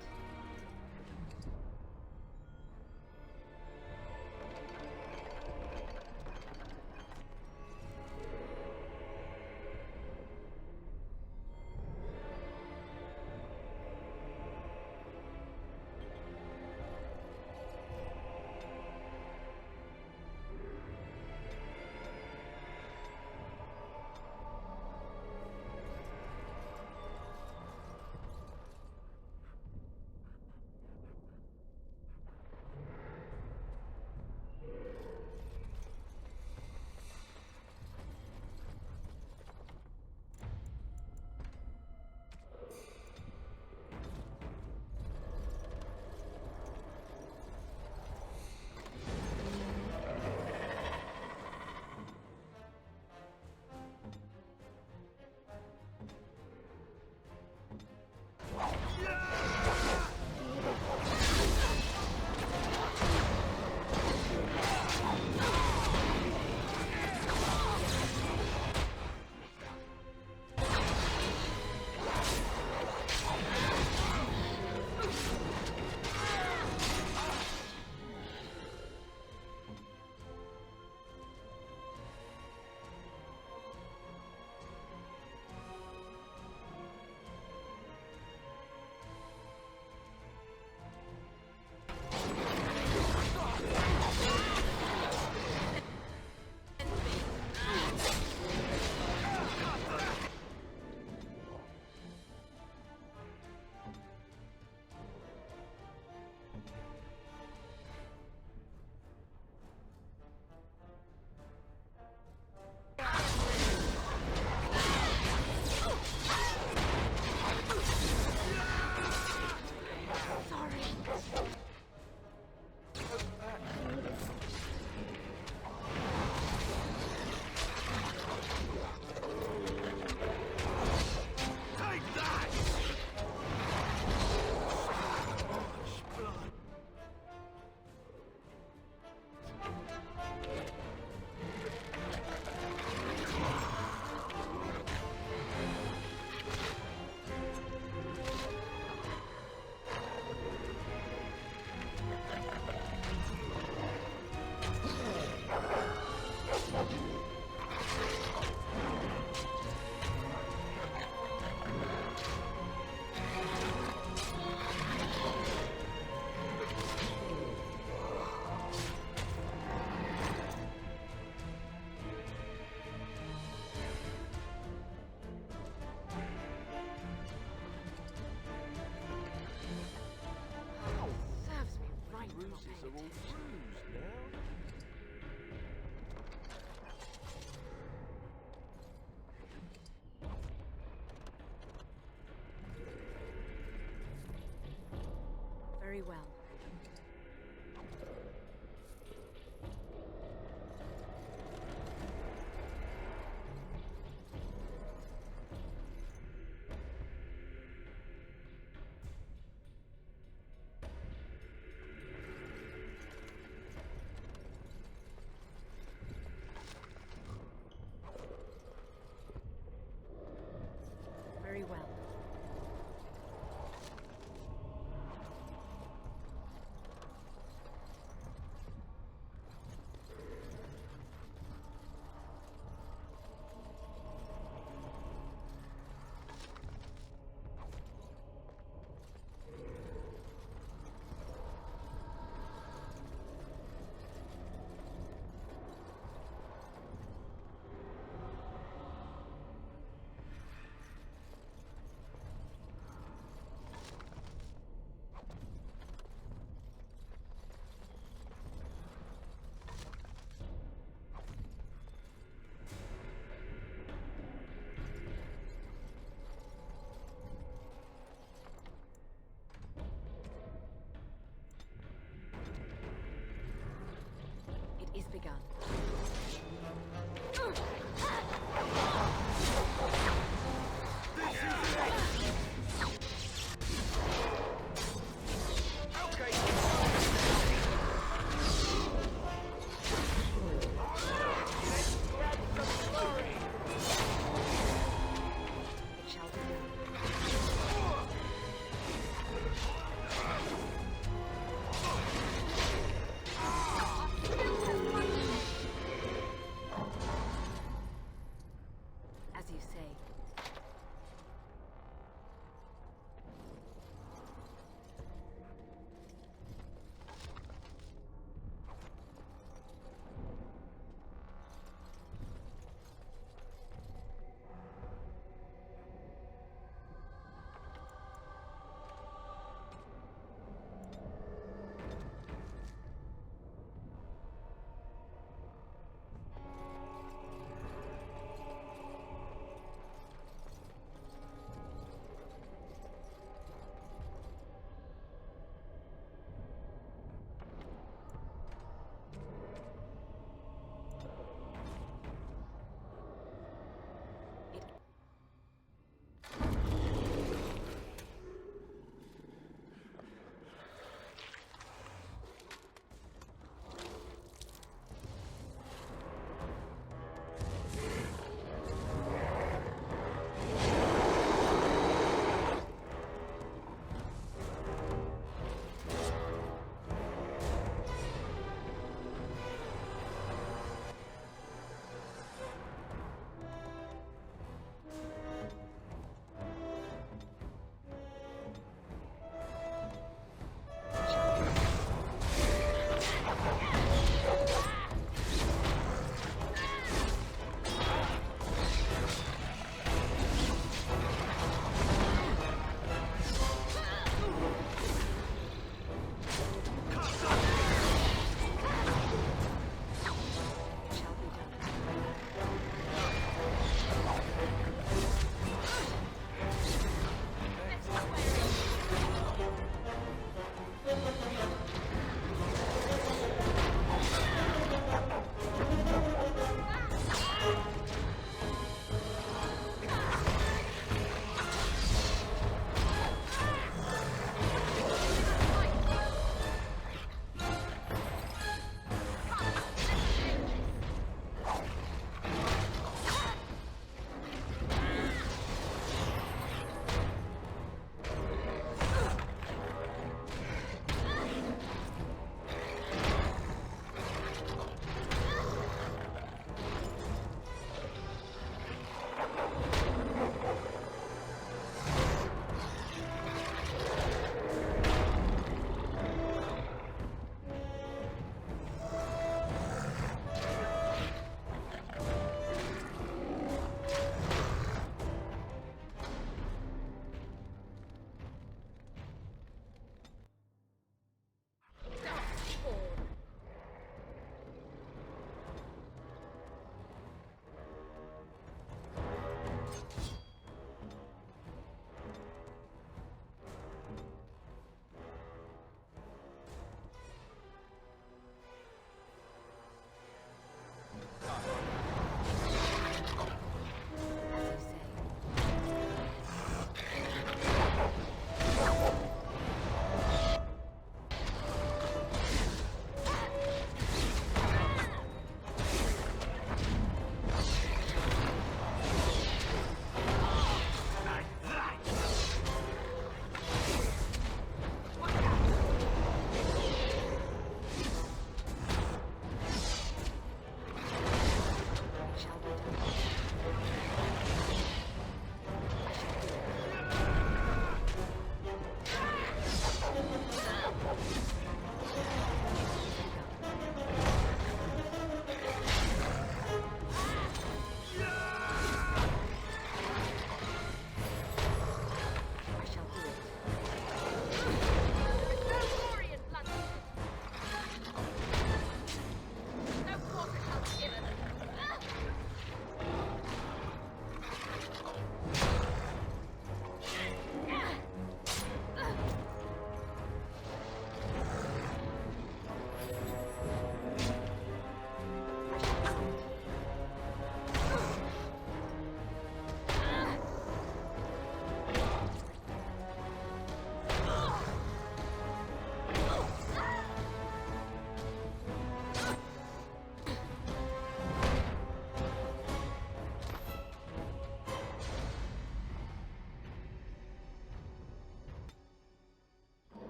well.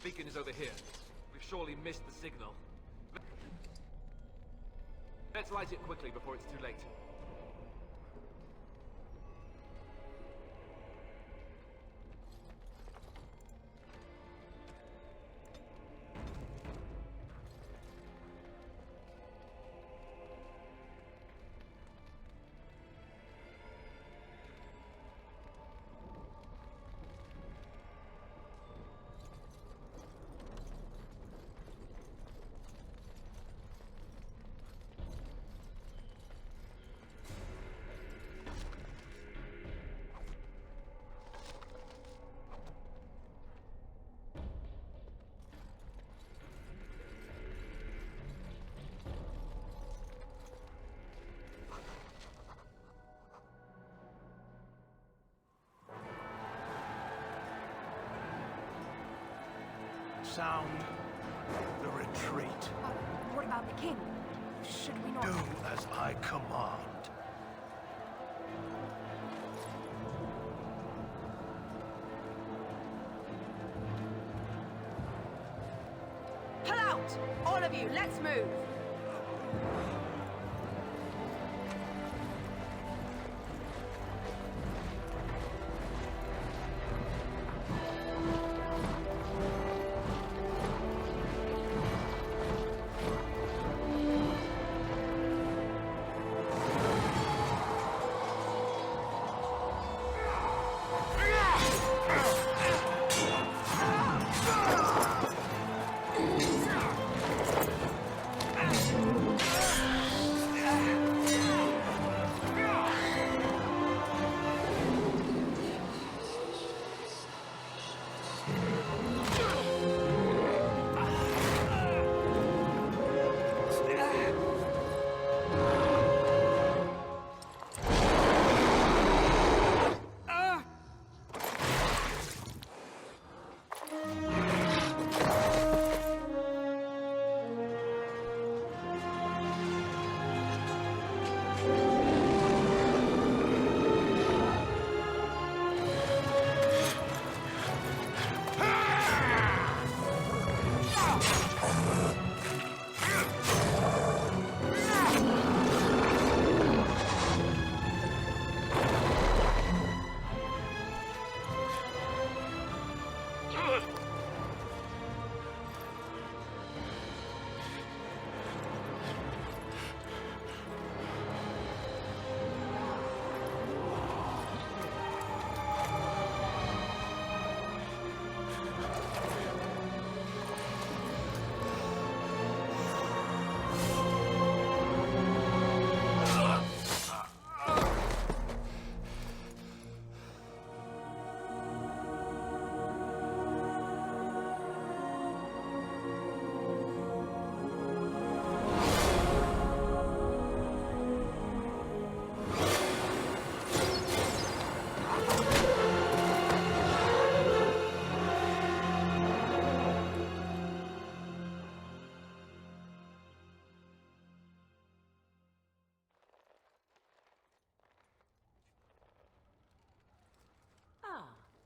beacon is over here. We've surely missed the signal. Let's light it quickly before it's too late. Sound the retreat. What about the king? Should we not... Do as I command. Pull out! All of you, let's move!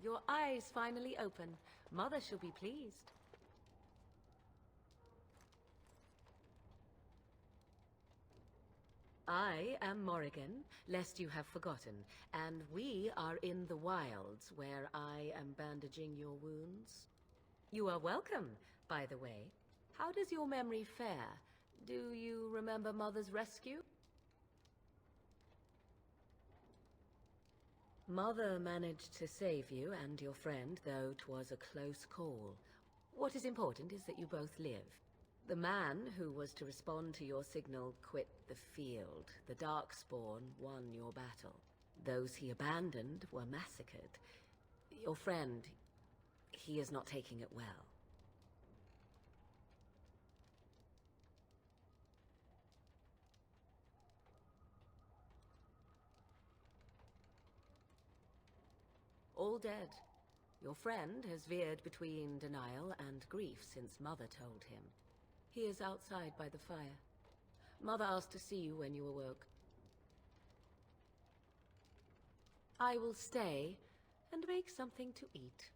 Your eyes finally open. Mother shall be pleased. I am Morrigan, lest you have forgotten, and we are in the wilds where I am bandaging your wounds. You are welcome, by the way. How does your memory fare? Do you remember Mother's rescue? Mother managed to save you and your friend, though 'twas a close call. What is important is that you both live. The man who was to respond to your signal quit the field. The Darkspawn won your battle. Those he abandoned were massacred. Your friend, he is not taking it well. All dead. Your friend has veered between denial and grief since Mother told him. He is outside by the fire. Mother asked to see you when you awoke. I will stay and make something to eat.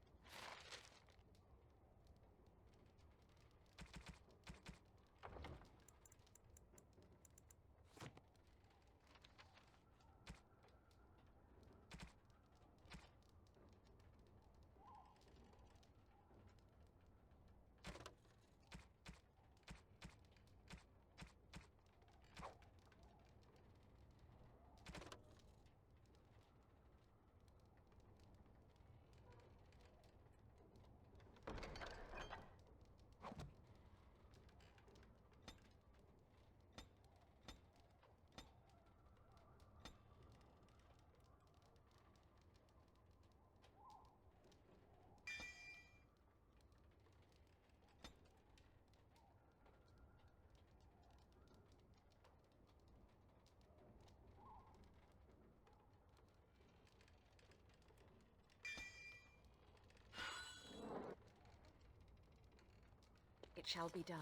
It shall be done.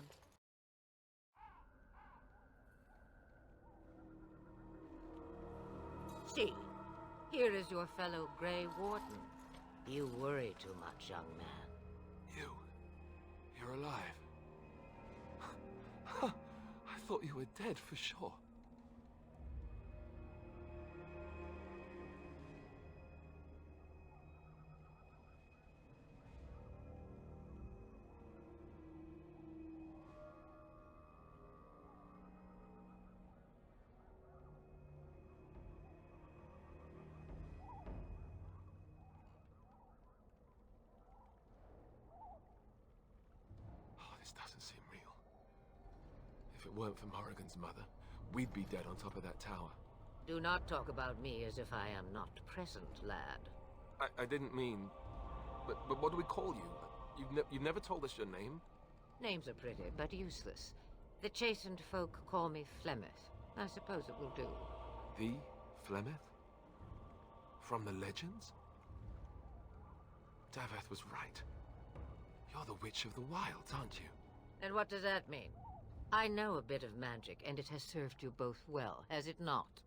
See, here is your fellow Grey Warden. You worry too much, young man. You're alive. I thought you were dead for sure. This doesn't seem real. If it weren't for Morrigan's mother, we'd be dead on top of that tower. Do not talk about me as if I am not present, lad. I didn't mean... But what do we call you? You've never told us your name? Names are pretty, but useless. The chastened folk call me Flemeth. I suppose it will do. The Flemeth? From the legends? Daveth was right. You're the Witch of the Wilds, aren't you? And what does that mean? I know a bit of magic, and it has served you both well, has it not?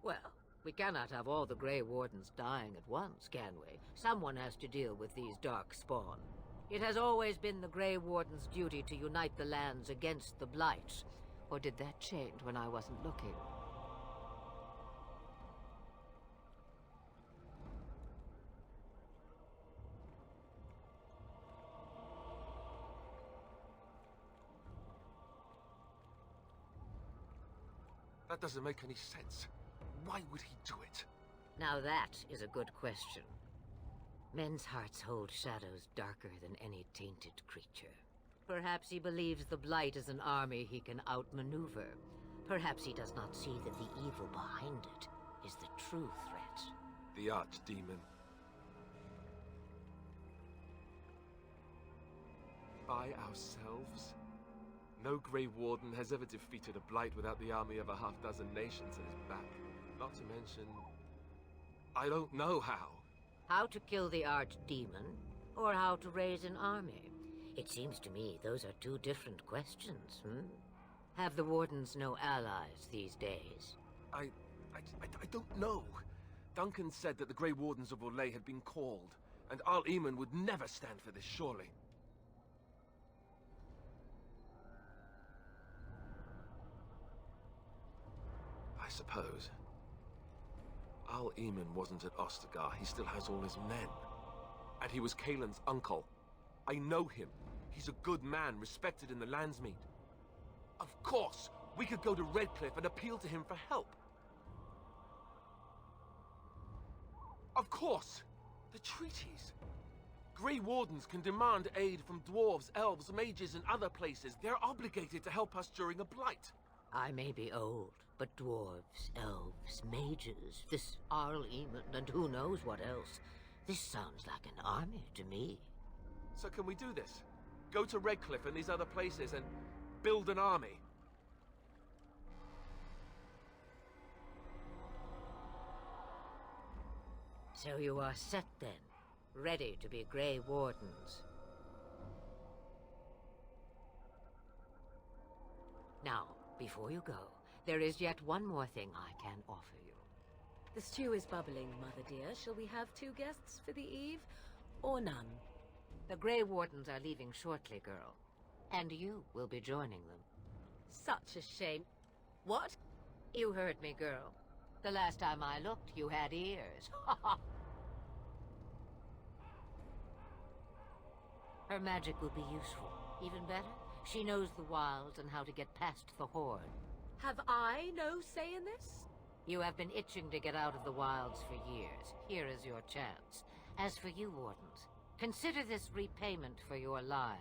Well, we cannot have all the Grey Wardens dying at once, can we? Someone has to deal with these dark spawn. It has always been the Grey Warden's duty to unite the lands against the Blight. Or did that change when I wasn't looking? That doesn't make any sense. Why would he do it? Now that is a good question. Men's hearts hold shadows darker than any tainted creature. Perhaps he believes the Blight is an army he can outmaneuver. Perhaps he does not see that the evil behind it is the true threat. The Archdemon. By ourselves? No Grey Warden has ever defeated a Blight without the army of a half-dozen nations at his back. Not to mention... I don't know how. How to kill the Archdemon, or how to raise an army? It seems to me those are two different questions, Have the Wardens no allies these days? I don't know. Duncan said that the Grey Wardens of Orlais had been called, and Arl Eamon would never stand for this, surely. I suppose. Arl Eamon wasn't at Ostagar. He still has all his men. And he was Kaelin's uncle. I know him. He's a good man, respected in the Landsmeet. Of course, we could go to Redcliffe and appeal to him for help. Of course! The treaties! Grey Wardens can demand aid from dwarves, elves, mages, and other places. They're obligated to help us during a blight. I may be old, but dwarves, elves, mages, this Arl Eamon, and who knows what else. This sounds like an army to me. So can we do this? Go to Redcliffe and these other places and build an army? So you are set then, ready to be Grey Wardens. Now, before you go, there is yet one more thing I can offer you. The stew is bubbling, Mother dear. Shall we have 2 guests for the eve, or none? The Grey Wardens are leaving shortly, girl. And you will be joining them. Such a shame. What? You heard me, girl. The last time I looked, you had ears. Her magic will be useful. Even better, she knows the wilds and how to get past the Horde. Have I no say in this? You have been itching to get out of the wilds for years. Here is your chance. As for you, Wardens, consider this repayment for your lives.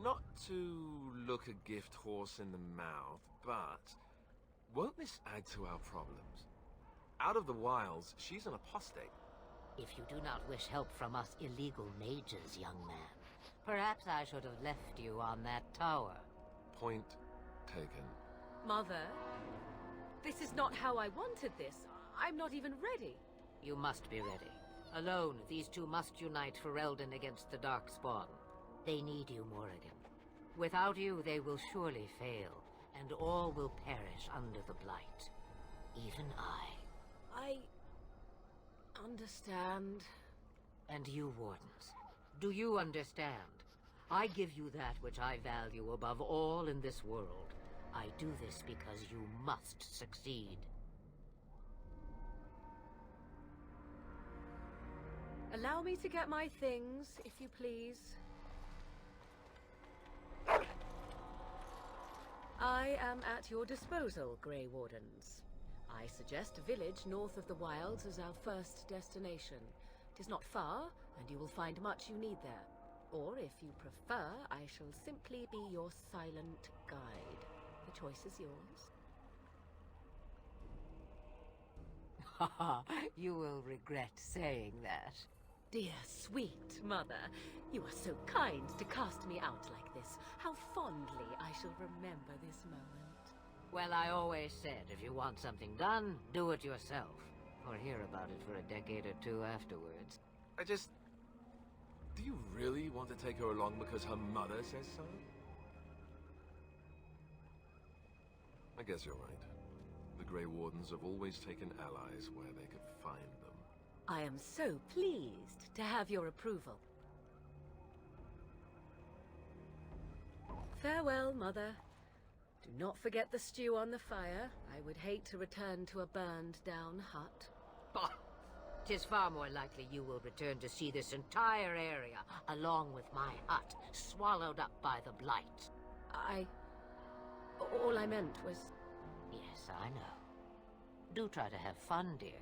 Not to look a gift horse in the mouth, but won't this add to our problems? Out of the wilds, she's an apostate. If you do not wish help from us illegal mages, young man, perhaps I should have left you on that tower. Point taken. Mother, this is not how I wanted this. I'm not even ready. You must be ready. Alone, these two must unite Ferelden against the Darkspawn. They need you, Morrigan. Without you, they will surely fail, and all will perish under the Blight. Even I understand. And you, Wardens, do you understand? I give you that which I value above all in this world. I do this because you must succeed. Allow me to get my things, if you please. I am at your disposal, Grey Wardens. I suggest a village north of the wilds as our first destination. It is not far, and you will find much you need there. Or, if you prefer, I shall simply be your silent guide. The choice is yours. Haha, you will regret saying that. Dear, sweet mother, you are so kind to cast me out like this. How fondly I shall remember this moment. Well, I always said, if you want something done, do it yourself. Or hear about it for a decade or two afterwards. Do you really want to take her along because her mother says so? I guess you're right. The Grey Wardens have always taken allies where they could find them. I am so pleased to have your approval. Farewell, Mother. Do not forget the stew on the fire. I would hate to return to a burned-down hut. Bah! 'Tis far more likely you will return to see this entire area, along with my hut, swallowed up by the Blight. All I meant was... Yes, I know. Do try to have fun, dear.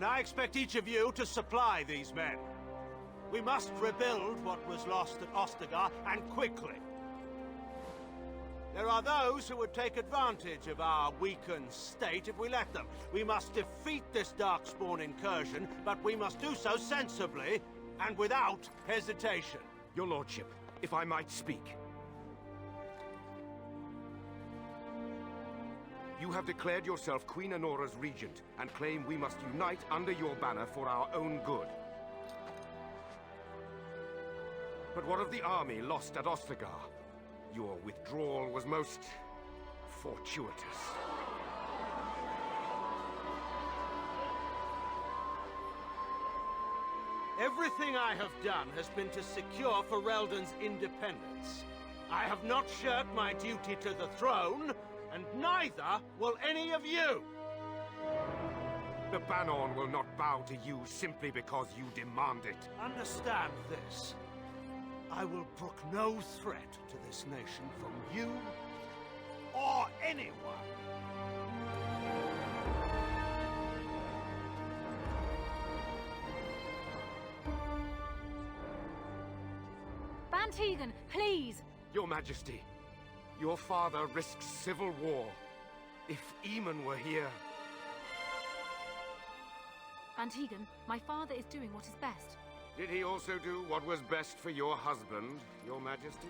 And I expect each of you to supply these men. We must rebuild what was lost at Ostagar, and quickly. There are those who would take advantage of our weakened state if we let them. We must defeat this Darkspawn incursion, but we must do so sensibly and without hesitation. Your lordship, if I might speak. You have declared yourself Queen Honora's regent, and claim we must unite under your banner for our own good. But what of the army lost at Ostagar? Your withdrawal was most fortuitous. Everything I have done has been to secure Ferelden's independence. I have not shirked my duty to the throne, and neither will any of you! The Banon will not bow to you simply because you demand it. Understand this. I will brook no threat to this nation from you or anyone. Van Tegan, please! Your Majesty, your father risks civil war. If Eamon were here... Van Tegan, my father is doing what is best. Did he also do what was best for your husband, Your Majesty?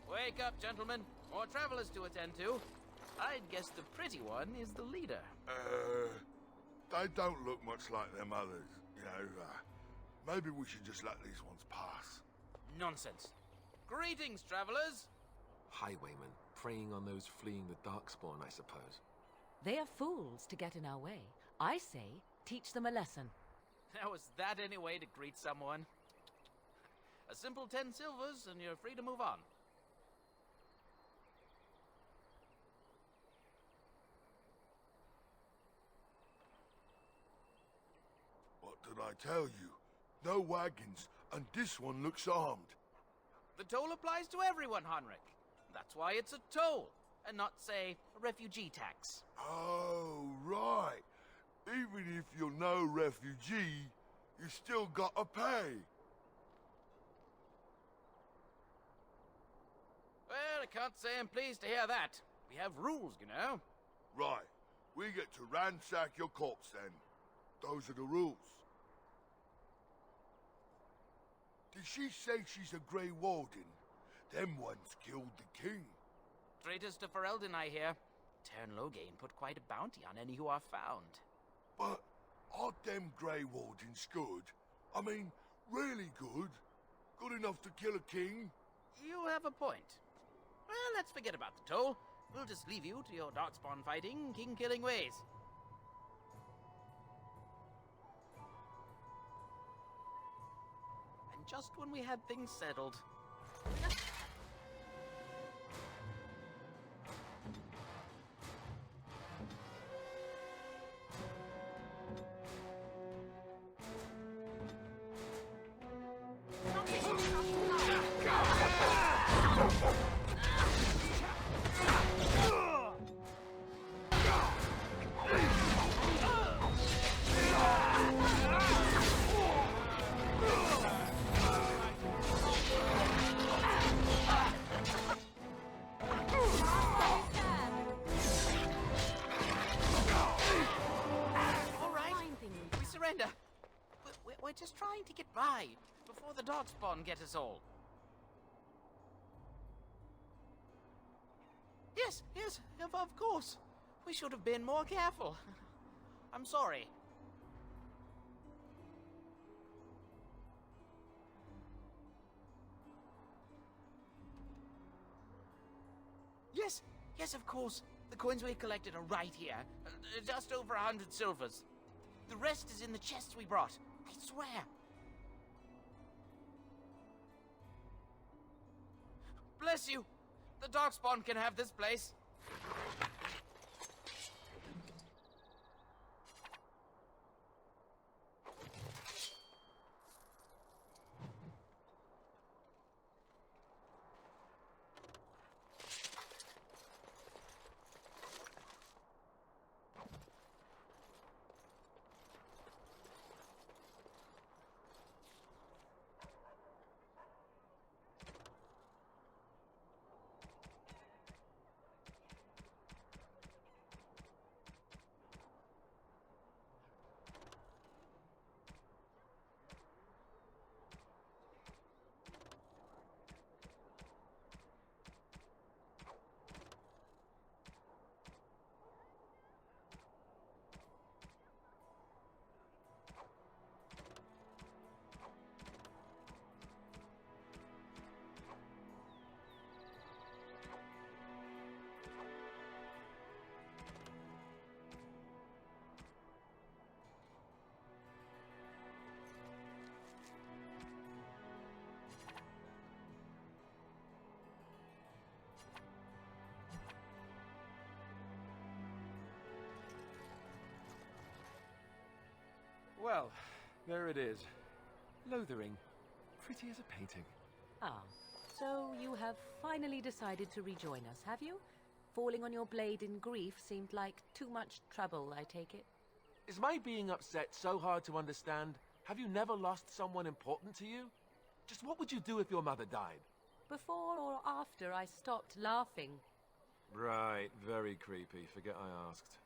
Wake up, gentlemen. More travelers to attend to. I'd guess the pretty one is the leader. They don't look much like them others, you know. Maybe we should just let these ones pass. Nonsense. Greetings, travelers. Highwaymen, preying on those fleeing the Darkspawn, I suppose. They are fools to get in our way. I say, teach them a lesson. Now, is that any way to greet someone? A simple 10 silvers, and you're free to move on. What did I tell you? No wagons, and this one looks armed. The toll applies to everyone, Heinrich. That's why it's a toll, and not, say, a refugee tax. Oh, right. Even if you're no refugee, you still gotta pay. Well, I can't say I'm pleased to hear that. We have rules, you know. Right. We get to ransack your corpse then. Those are the rules. Did she say she's a Grey Warden? Them ones killed the king. Traitors to Ferelden, I hear. Tern Loghain put quite a bounty on any who are found. But aren't them Grey Wardens good? I mean, really good? Good enough to kill a king? You have a point. Well, let's forget about the toll. We'll just leave you to your Darkspawn fighting, king-killing ways. And just when we had things settled... We're just trying to get by before the Darkspawn get us all. Yes, of course. We should have been more careful. I'm sorry. Yes, of course. The coins we collected are right here. Just over 100 silvers. The rest is in the chests we brought. I swear. Bless you. The Darkspawn can have this place. Well, there it is. Lothering. Pretty as a painting. Ah, so you have finally decided to rejoin us, have you? Falling on your blade in grief seemed like too much trouble, I take it. Is my being upset so hard to understand? Have you never lost someone important to you? Just what would you do if your mother died? Before or after I stopped laughing? Right, very creepy. Forget I asked.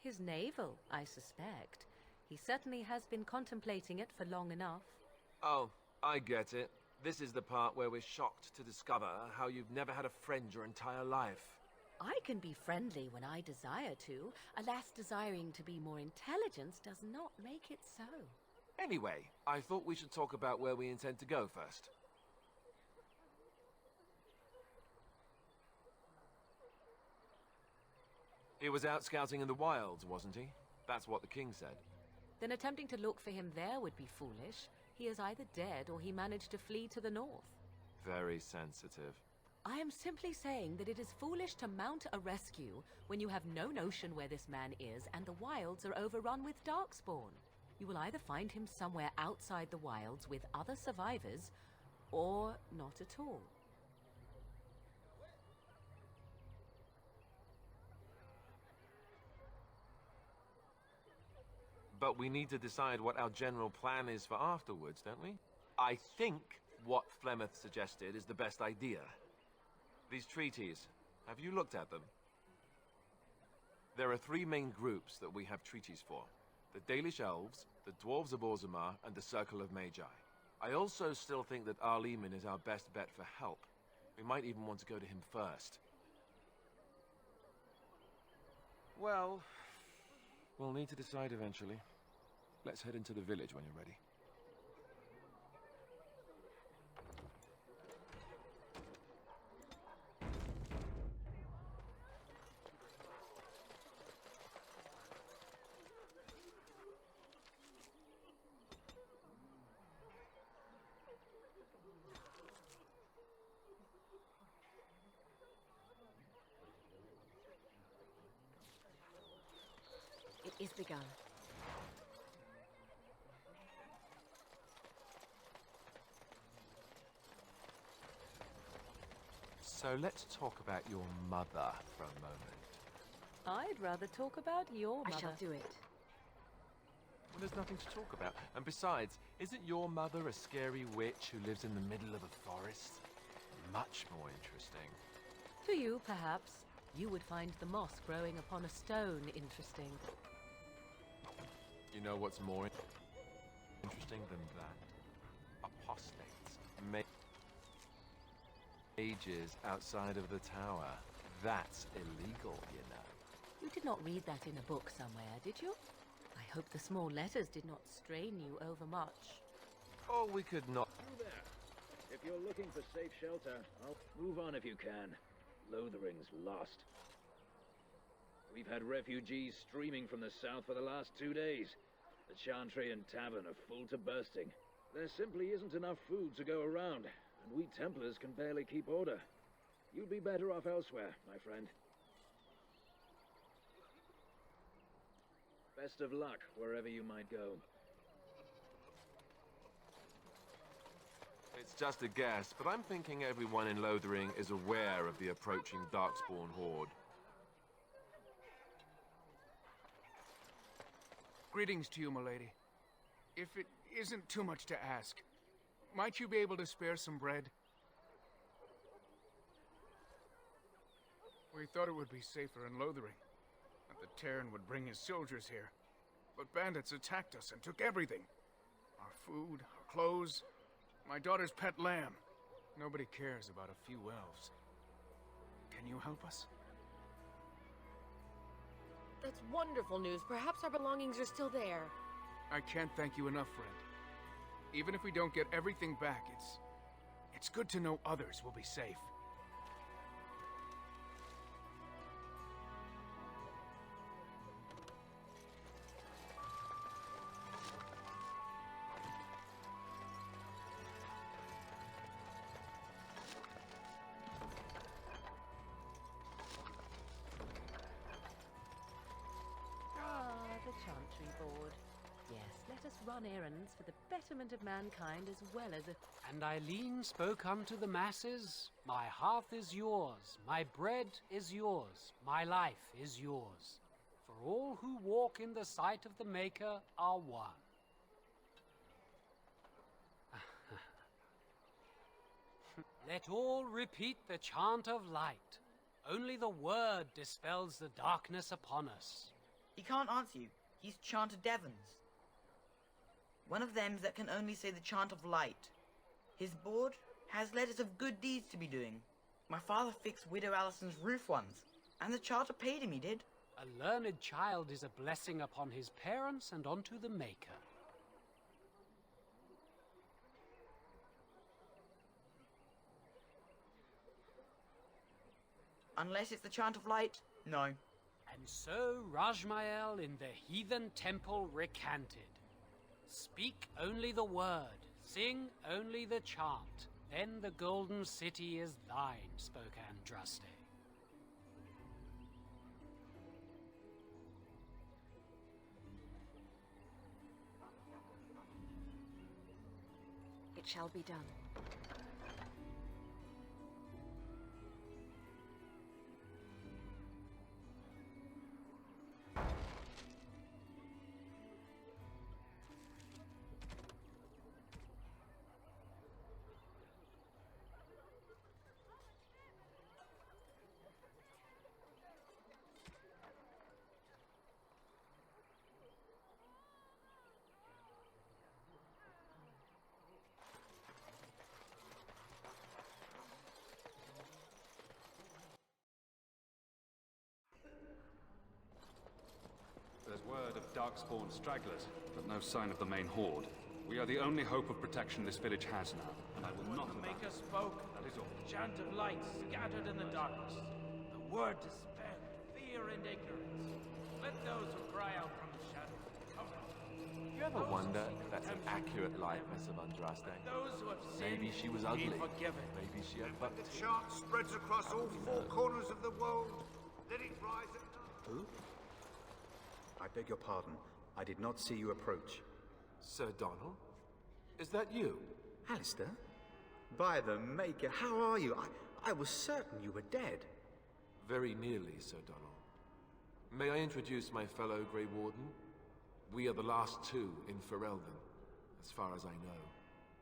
His navel, I suspect. He certainly has been contemplating it for long enough. Oh, I get it. This is the part where we're shocked to discover how you've never had a friend your entire life. I can be friendly when I desire to. Alas, desiring to be more intelligent does not make it so. Anyway, I thought we should talk about where we intend to go first. He was out scouting in the wilds, wasn't he? That's what the king said. Then attempting to look for him there would be foolish. He is either dead or he managed to flee to the north. Very sensitive. I am simply saying that it is foolish to mount a rescue when you have no notion where this man is and the wilds are overrun with darkspawn. You will either find him somewhere outside the wilds with other survivors, or not at all. But we need to decide what our general plan is for afterwards, don't we? I think what Flemeth suggested is the best idea. These treaties, have you looked at them? There are three main groups that we have treaties for. The Dalish Elves, the Dwarves of Orzammar, and the Circle of Magi. I also still think that Arleman is our best bet for help. We might even want to go to him first. Well, we'll need to decide eventually. Let's head into the village when you're ready. It is begun. So let's talk about your mother for a moment. I'd rather talk about your mother. I shall do it. Well, there's nothing to talk about. And besides, isn't your mother a scary witch who lives in the middle of a forest? Much more interesting. To you, perhaps. You would find the moss growing upon a stone interesting. You know what's more interesting than that? Apostates. Mages outside of the tower. That's illegal, you know. You did not read that in a book somewhere, did you? I hope the small letters did not strain you overmuch. Oh, we could not... You there. If you're looking for safe shelter, I'll move on if you can. Lothering's lost. We've had refugees streaming from the south for the last 2 days. The Chantry and Tavern are full to bursting. There simply isn't enough food to go around, and we Templars can barely keep order. You'd be better off elsewhere, my friend. Best of luck wherever you might go. It's just a guess, but I'm thinking everyone in Lothering is aware of the approaching Darkspawn horde. Greetings to you, milady. If it isn't too much to ask, might you be able to spare some bread? We thought it would be safer in Lothering, that the Terran would bring his soldiers here. But bandits attacked us and took everything. Our food, our clothes, my daughter's pet lamb. Nobody cares about a few elves. Can you help us? That's wonderful news. Perhaps our belongings are still there. I can't thank you enough, friend. Even if we don't get everything back, it's good to know others will be safe. run errands for the betterment of mankind as well as a... And Eileen spoke unto the masses, "My hearth is yours, my bread is yours, my life is yours. For all who walk in the sight of the Maker are one." Let all repeat the chant of light. Only the word dispels the darkness upon us. He can't answer you. He's Chanter Devons. One of them that can only say the chant of light. His board has letters of good deeds to be doing. My father fixed Widow Allison's roof once, and the charter paid him, he did. A learned child is a blessing upon his parents and onto the Maker. Unless it's the chant of light, no. And so Rajmael in the heathen temple recanted. Speak only the word, sing only the chant, then the golden city is thine, spoke Andraste. It shall be done. There's word of Darkspawn stragglers, but no sign of the main horde. We are the only hope of protection this village has now, and I will not... The Maker spoke. That is all. Chant of light scattered in the darkness. The word dispelled fear and ignorance. Let those who cry out from the shadows come out. You ever wonder if that's an accurate likeness of Andraste? Those who have sinned, Maybe she was ugly. be forgiven. Maybe she had but The chant spreads across all four corners of the world. Let it rise at night. Who? I beg your pardon. I did not see you approach. Sir Donald? Is that you? Alistair? By the Maker, how are you? I was certain you were dead. Very nearly, Sir Donald. May I introduce my fellow Grey Warden? We are the last two in Ferelden, as far as I know.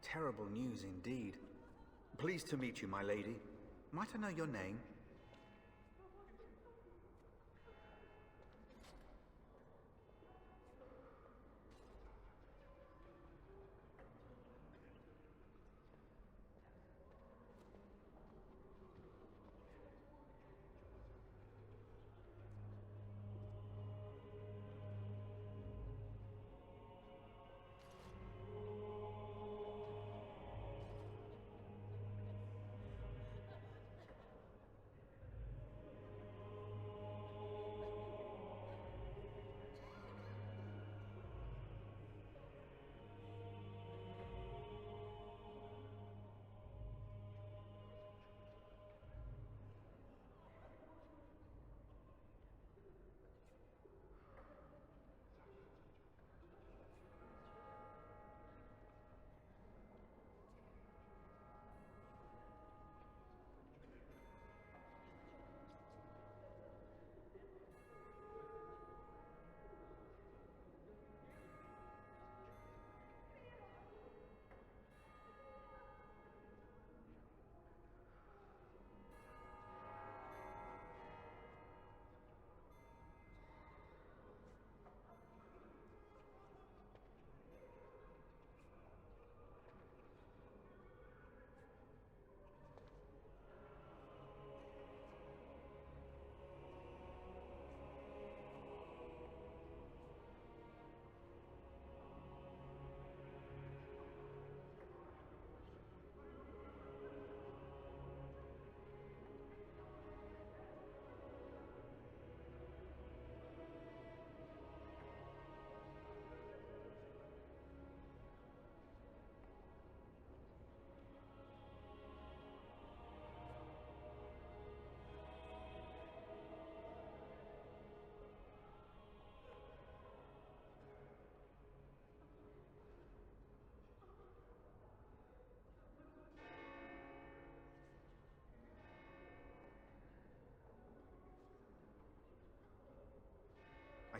Terrible news indeed. Pleased to meet you, my lady. Might I know your name?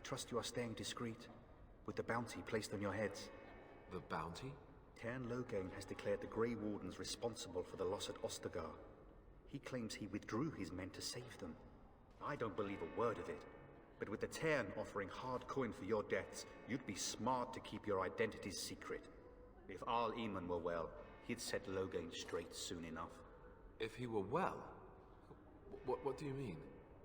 trust you are staying discreet, with the bounty placed on your heads. The bounty? Cairn Loghain has declared the Grey Wardens responsible for the loss at Ostagar. He claims he withdrew his men to save them. I don't believe a word of it. But with the Cairn offering hard coin for your deaths, you'd be smart to keep your identities secret. If Arl Eamon were well, he'd set Loghain straight soon enough. If he were well? What do you mean?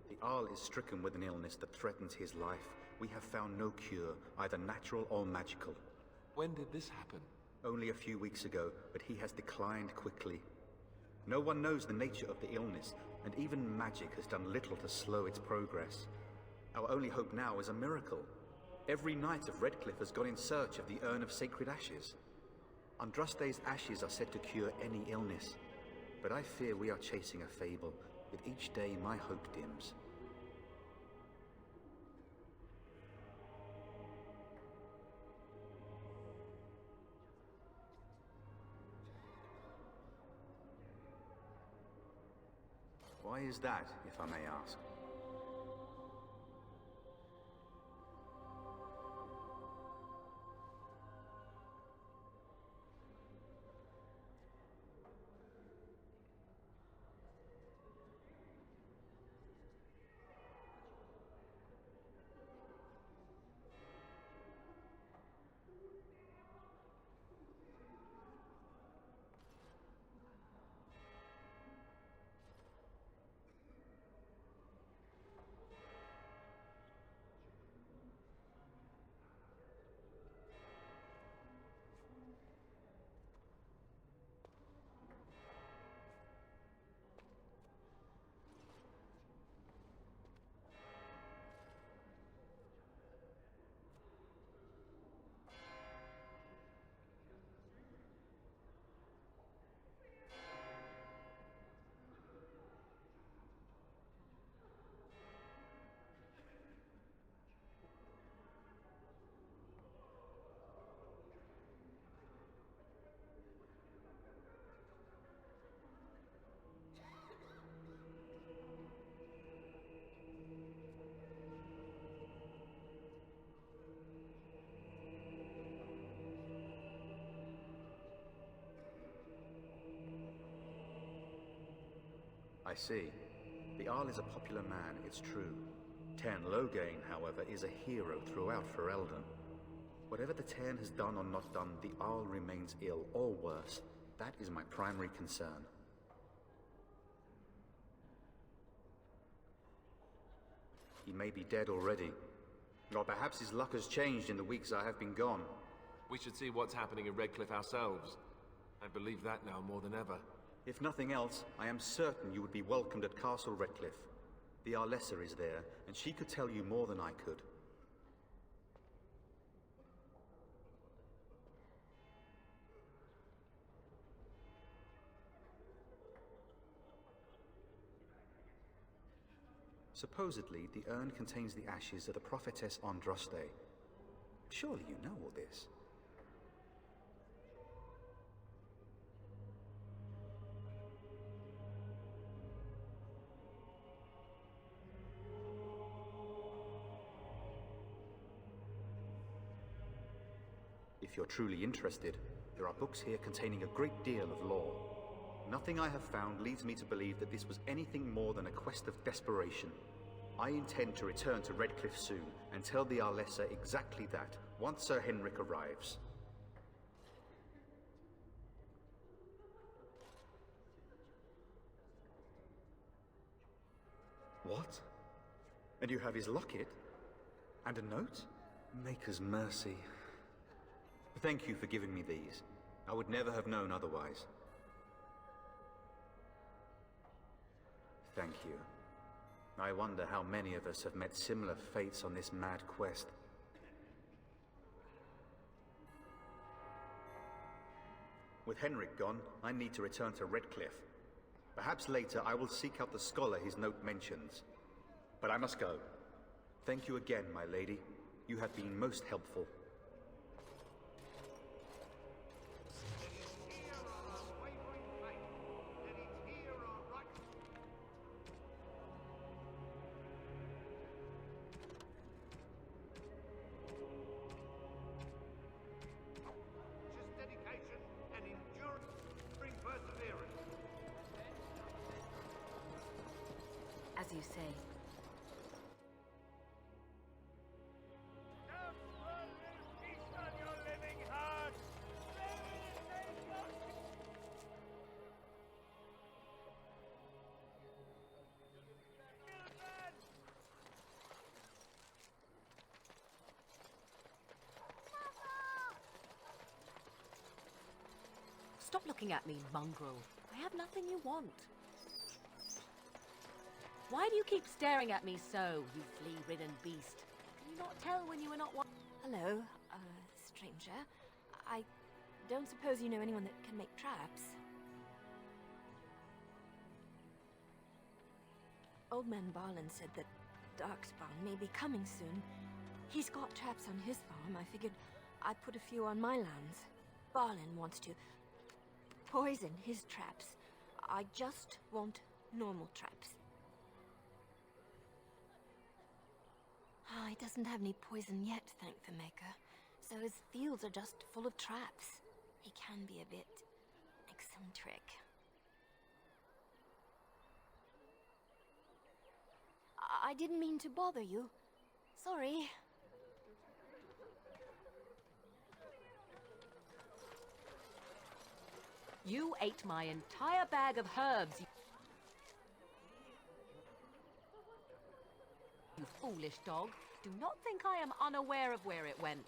The Arl is stricken with an illness that threatens his life. We have found no cure, either natural or magical. When did this happen? Only a few weeks ago, but he has declined quickly. No one knows the nature of the illness, and even magic has done little to slow its progress. Our only hope now is a miracle. Every knight of Redcliffe has gone in search of the Urn of Sacred Ashes. Andraste's ashes are said to cure any illness, but I fear we are chasing a fable. With each day, my hope dims. Why is that, if I may ask? I see. The Arl is a popular man, it's true. Cairn Loghain, however, is a hero throughout Ferelden. Whatever the Cairn has done or not done, the Arl remains ill, or worse. That is my primary concern. He may be dead already. Or perhaps his luck has changed in the weeks I have been gone. We should see what's happening in Redcliffe ourselves. I believe that now more than ever. If nothing else, I am certain you would be welcomed at Castle Redcliffe. The Arlessa is there, and she could tell you more than I could. Supposedly, the urn contains the ashes of the prophetess Andraste. Surely you know all this. If you're truly interested, there are books here containing a great deal of lore. Nothing I have found leads me to believe that this was anything more than a quest of desperation. I intend to return to Redcliffe soon and tell the Arlessa exactly that, once Sir Henrik arrives. What? And you have his locket? And a note? Maker's mercy. Thank you for giving me these. I would never have known otherwise. Thank you. I wonder how many of us have met similar fates on this mad quest. With Henrik gone, I need to return to Redcliffe. Perhaps later I will seek out the scholar his note mentions. But I must go. Thank you again, my lady. You have been most helpful. As you say. Stop looking at me, mongrel. I have nothing you want. Why do you keep staring at me so, you flea-ridden beast? Can you not tell when you are not one? Hello, stranger. I don't suppose you know anyone that can make traps? Old man Barlin said that Darkspawn may be coming soon. He's got traps on his farm. I figured I'd put a few on my lands. Barlin wants to poison his traps. I just want normal traps. He doesn't have any poison yet, thank the Maker. So his fields are just full of traps. He can be a bit eccentric. I didn't mean to bother you. Sorry. You ate my entire bag of herbs. You foolish dog. Do not think I am unaware of where it went.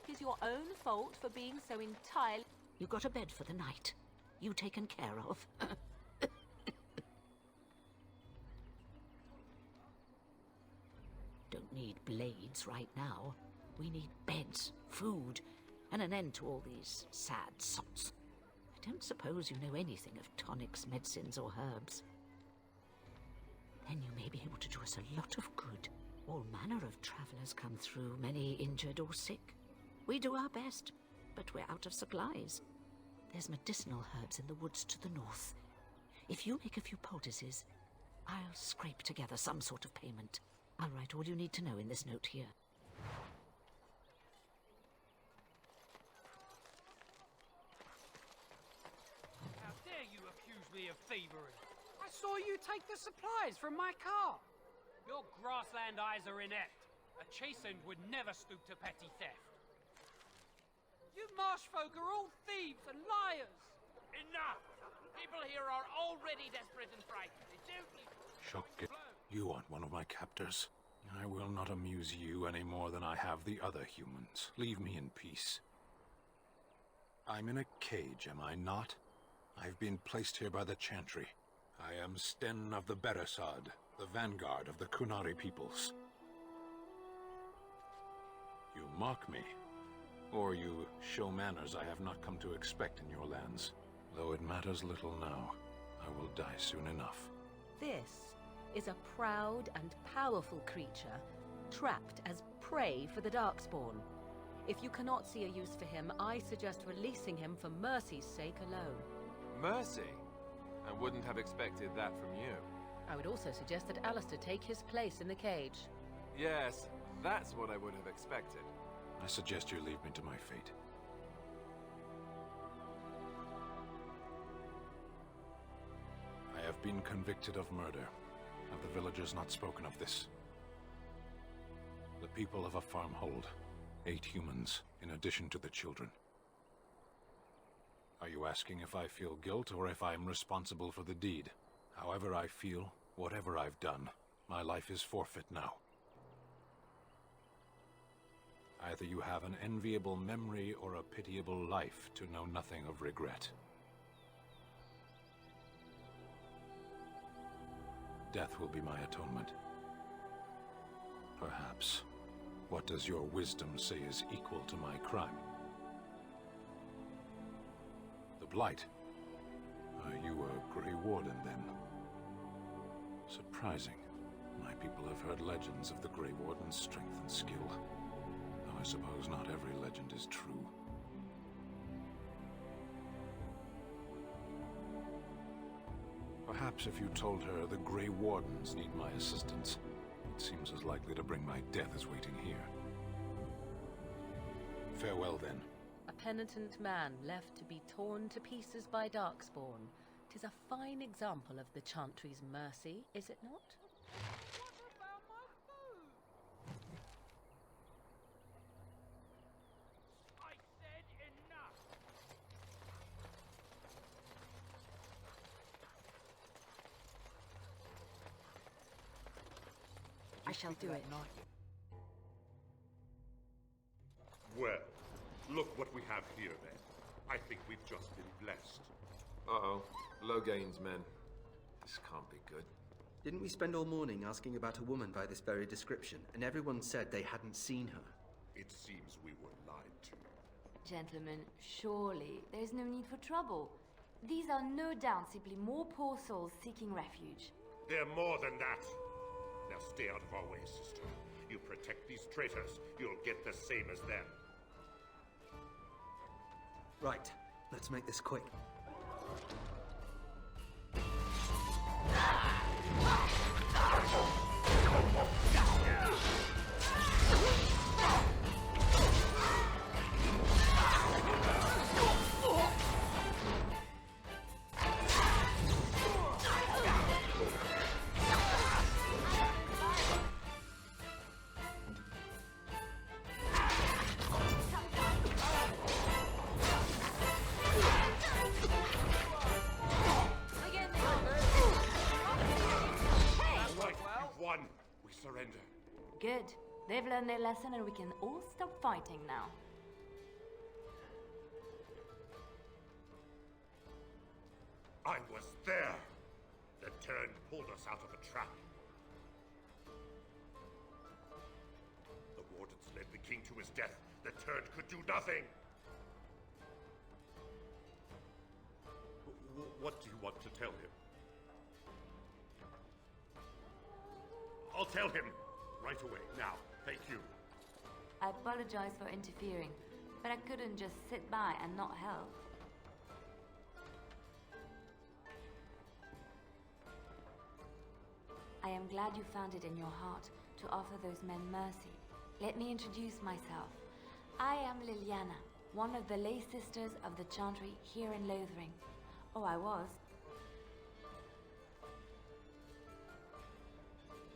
It is your own fault for being so entirely... You got a bed for the night. You taken care of. Don't need blades right now. We need beds, food, and an end to all these sad sots. I don't suppose you know anything of tonics, medicines, or herbs. Then you may be able to do us a lot of good. All manner of travelers come through, many injured or sick. We do our best, but we're out of supplies. There's medicinal herbs in the woods to the north. If you make a few poultices, I'll scrape together some sort of payment. I'll write all you need to know in this note here. How dare you accuse me of thievery? I saw you take the supplies from my car. Your grassland eyes are inept. A chastened would never stoop to petty theft. You marsh folk are all thieves and liars. Enough! People here are already desperate and frightened. It's only... Shotgun, you aren't one of my captors. I will not amuse you any more than I have the other humans. Leave me in peace. I'm in a cage, am I not? I've been placed here by the Chantry. I am Sten of the Beresad, the vanguard of the Kunari peoples. You mock me, or you show manners I have not come to expect in your lands. Though it matters little now, I will die soon enough. This is a proud and powerful creature, trapped as prey for the Darkspawn. If you cannot see a use for him, I suggest releasing him for mercy's sake alone. Mercy? I wouldn't have expected that from you. I would also suggest that Alistair take his place in the cage. Yes, that's what I would have expected. I suggest you leave me to my fate. I have been convicted of murder. Have the villagers not spoken of this? The people of a farm hold 8 humans, in addition to the children. Are you asking if I feel guilt or if I am responsible for the deed? However I feel, whatever I've done, my life is forfeit now. Either you have an enviable memory or a pitiable life to know nothing of regret. Death will be my atonement. Perhaps. What does your wisdom say is equal to my crime? The Blight? Are you a Grey Warden, then? Surprising. My people have heard legends of the Grey Warden's strength and skill. Though I suppose not every legend is true. Perhaps if you told her the Grey Wardens need my assistance, it seems as likely to bring my death as waiting here. Farewell, then. A penitent man left to be torn to pieces by Darkspawn. 'Tis a fine example of the Chantry's mercy, is it not? I said enough! I shall do it. Well, look what we have here then. I think we've just been blessed. Uh-oh. Logain's men. This can't be good. Didn't we spend all morning asking about a woman by this very description, and everyone said they hadn't seen her? It seems we were lied to. Gentlemen, surely there's no need for trouble. These are no doubt simply more poor souls seeking refuge. They're more than that. Now stay out of our way, sister. You protect these traitors, you'll get the same as them. Right, let's make this quick. Surrender. Good. They've learned their lesson and we can all stop fighting now. I was there. The turn pulled us out of a trap. The wardens led the king to his death. The turn could do nothing. What do you want to tell him? I'll tell him right away, now. Thank you. I apologize for interfering, but I couldn't just sit by and not help. I am glad you found it in your heart to offer those men mercy. Let me introduce myself. I am Liliana, one of the lay sisters of the Chantry here in Lothering. Oh, I was.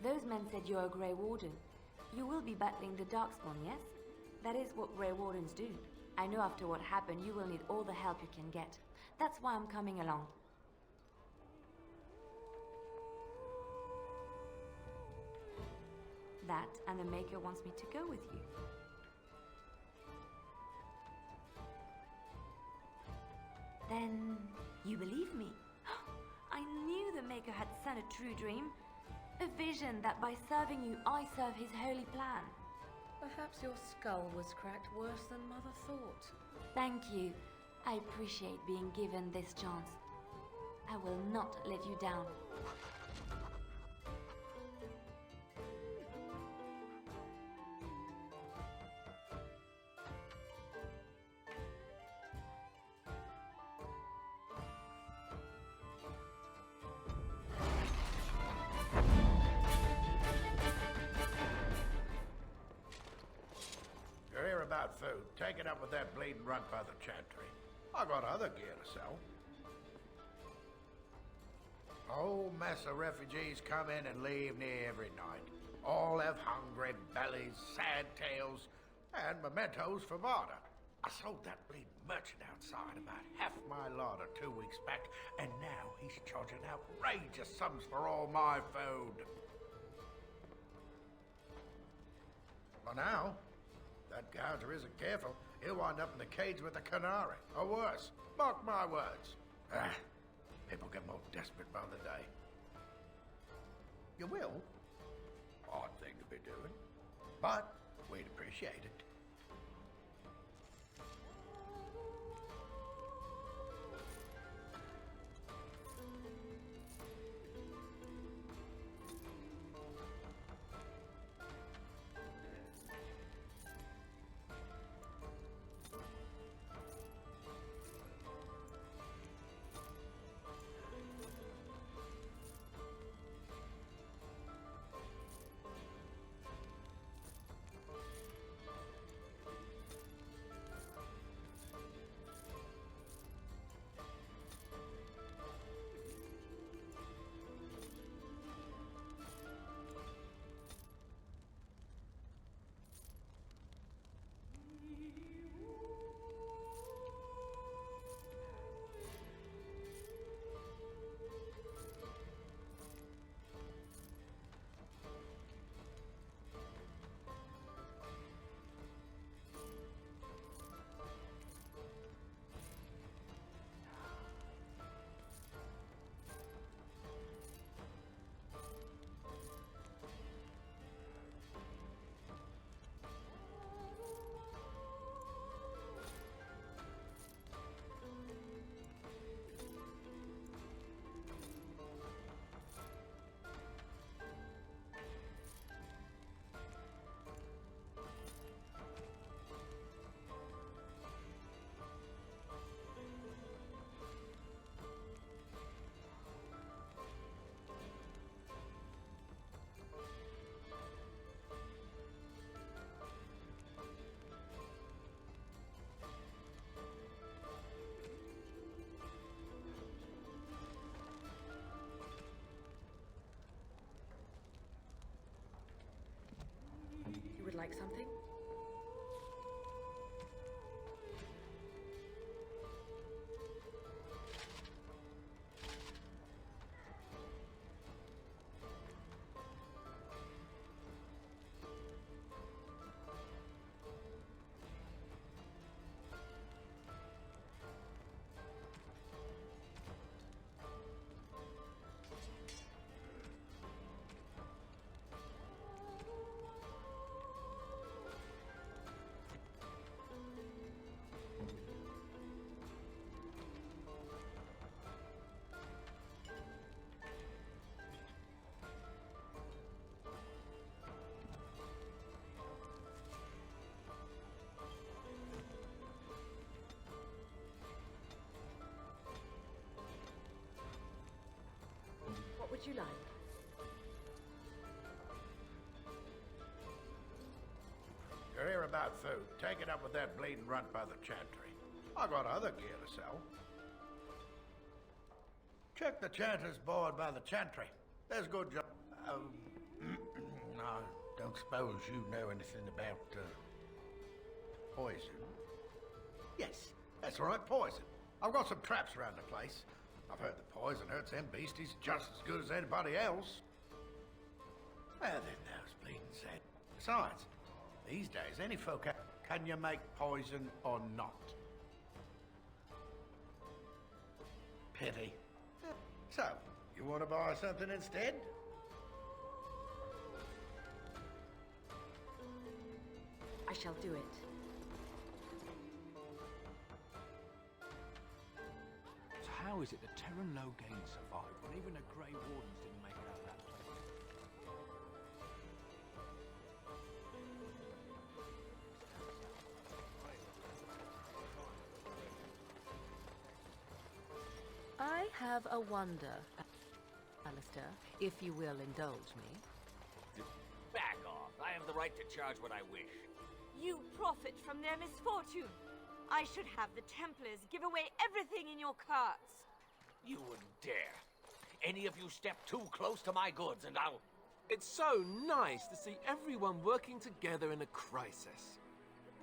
Those men said you're a Grey Warden. You will be battling the Darkspawn, yes? That is what Grey Wardens do. I know after what happened, you will need all the help you can get. That's why I'm coming along. That, and the Maker wants me to go with you. Then, you believe me? I knew the Maker had sent a true dream. A vision that by serving you, I serve his holy plan. Perhaps your skull was cracked worse than Mother thought. Thank you. I appreciate being given this chance. I will not let you down. About food, take it up with that bleeding runt by the Chantry. I got other gear to sell. A whole mess of refugees come in and leave near every night. All have hungry bellies, sad tales, and mementos for barter. I sold that bleeding merchant outside about half my larder 2 weeks back, and now he's charging outrageous sums for all my food. Well, now, that gouger isn't careful, he'll wind up in the cage with the canary, or worse. Mark my words. People get more desperate by the day. You will. Odd thing to be doing. But we'd appreciate it. like something? What would you like? You're here about food. Take it up with that bleeding runt by the chantry. I got other gear to sell. Check the chanter's board by the chantry. There's good job. I don't suppose you know anything about poison. Yes, that's right, poison. I've got some traps around the place. I've heard the poison hurts them beasties just as good as anybody else. Well, then those bleeding said. Besides, these days, any folk can you make poison or not? Pity. So, you want to buy something instead? I shall do it. So how is it that Terran Logain survived when even the Grey Wardens didn't make it out of that place? I have a wonder, Alistair, if you will indulge me. Back off. I have the right to charge what I wish. You profit from their misfortune. I should have the Templars give away everything in your carts. You wouldn't dare. Any of you step too close to my goods and I'll... It's so nice to see everyone working together in a crisis.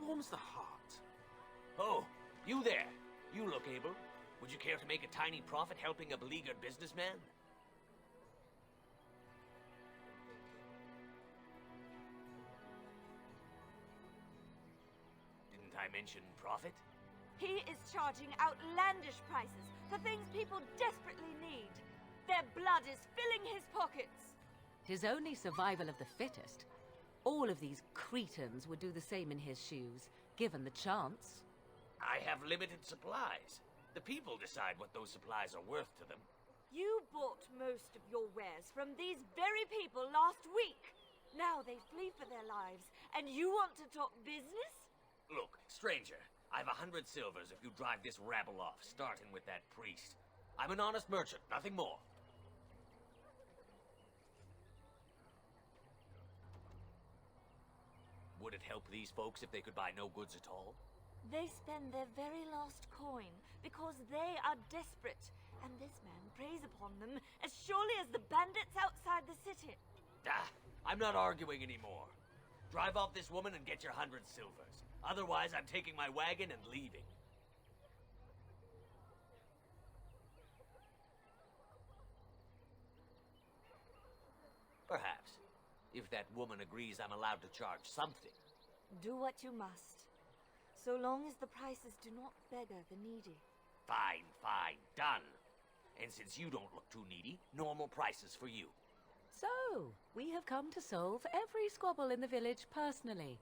Warms the heart. Oh, you there. You look able. Would you care to make a tiny profit helping a beleaguered businessman? Didn't I mention profit? He is charging outlandish prices for things people desperately need. Their blood is filling his pockets. 'Tis only survival of the fittest. All of these cretins would do the same in his shoes, given the chance. I have limited supplies. The people decide what those supplies are worth to them. You bought most of your wares from these very people last week. Now they flee for their lives, and you want to talk business? Look, stranger, I've 100 silvers if you drive this rabble off, starting with that priest. I'm an honest merchant, nothing more. Would it help these folks if they could buy no goods at all? They spend their very last coin because they are desperate, and this man preys upon them as surely as the bandits outside the city. Ah, I'm not arguing anymore. Drive off this woman and get your 100 silvers. Otherwise, I'm taking my wagon and leaving. Perhaps. If that woman agrees I'm allowed to charge something. Do what you must, so long as the prices do not beggar the needy. Fine, fine, done. And since you don't look too needy, normal prices for you. So, we have come to solve every squabble in the village personally.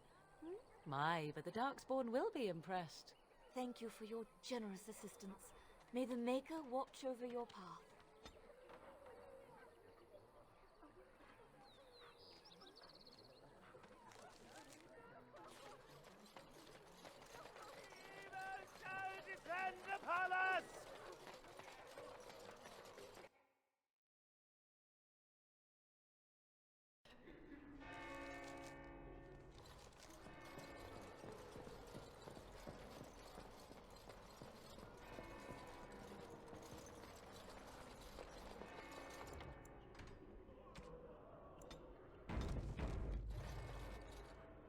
My, but the Darkspawn will be impressed. Thank you for your generous assistance. May the Maker watch over your path. Descend upon us!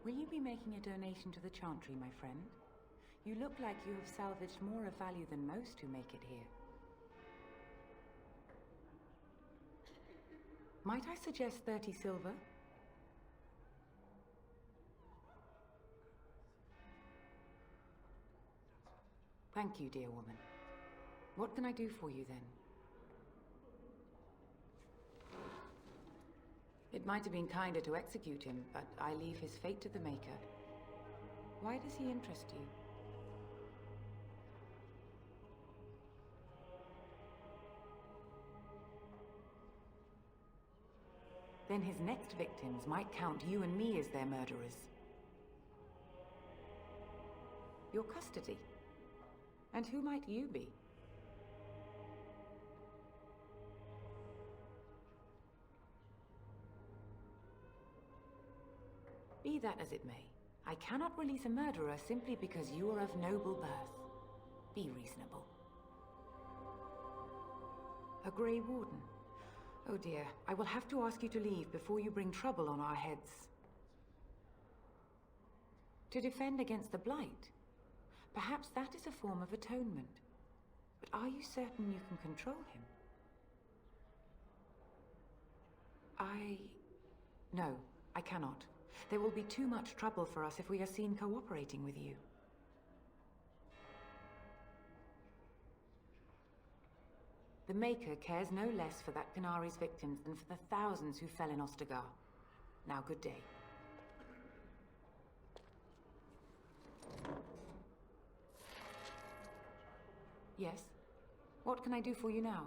Will you be making a donation to the Chantry, my friend? You look like you have salvaged more of value than most who make it here. Might I suggest 30 silver? Thank you, dear woman. What can I do for you then? It might have been kinder to execute him, but I leave his fate to the Maker. Why does he interest you? Then his next victims might count you and me as their murderers. Your custody. And who might you be? Be that as it may, I cannot release a murderer simply because you are of noble birth. Be reasonable. A Grey Warden. Oh dear, I will have to ask you to leave before you bring trouble on our heads. To defend against the Blight? Perhaps that is a form of atonement. But are you certain you can control him? No, I cannot. There will be too much trouble for us if we are seen cooperating with you. The Maker cares no less for that Canari's victims than for the thousands who fell in Ostagar. Now, good day. Yes? What can I do for you now?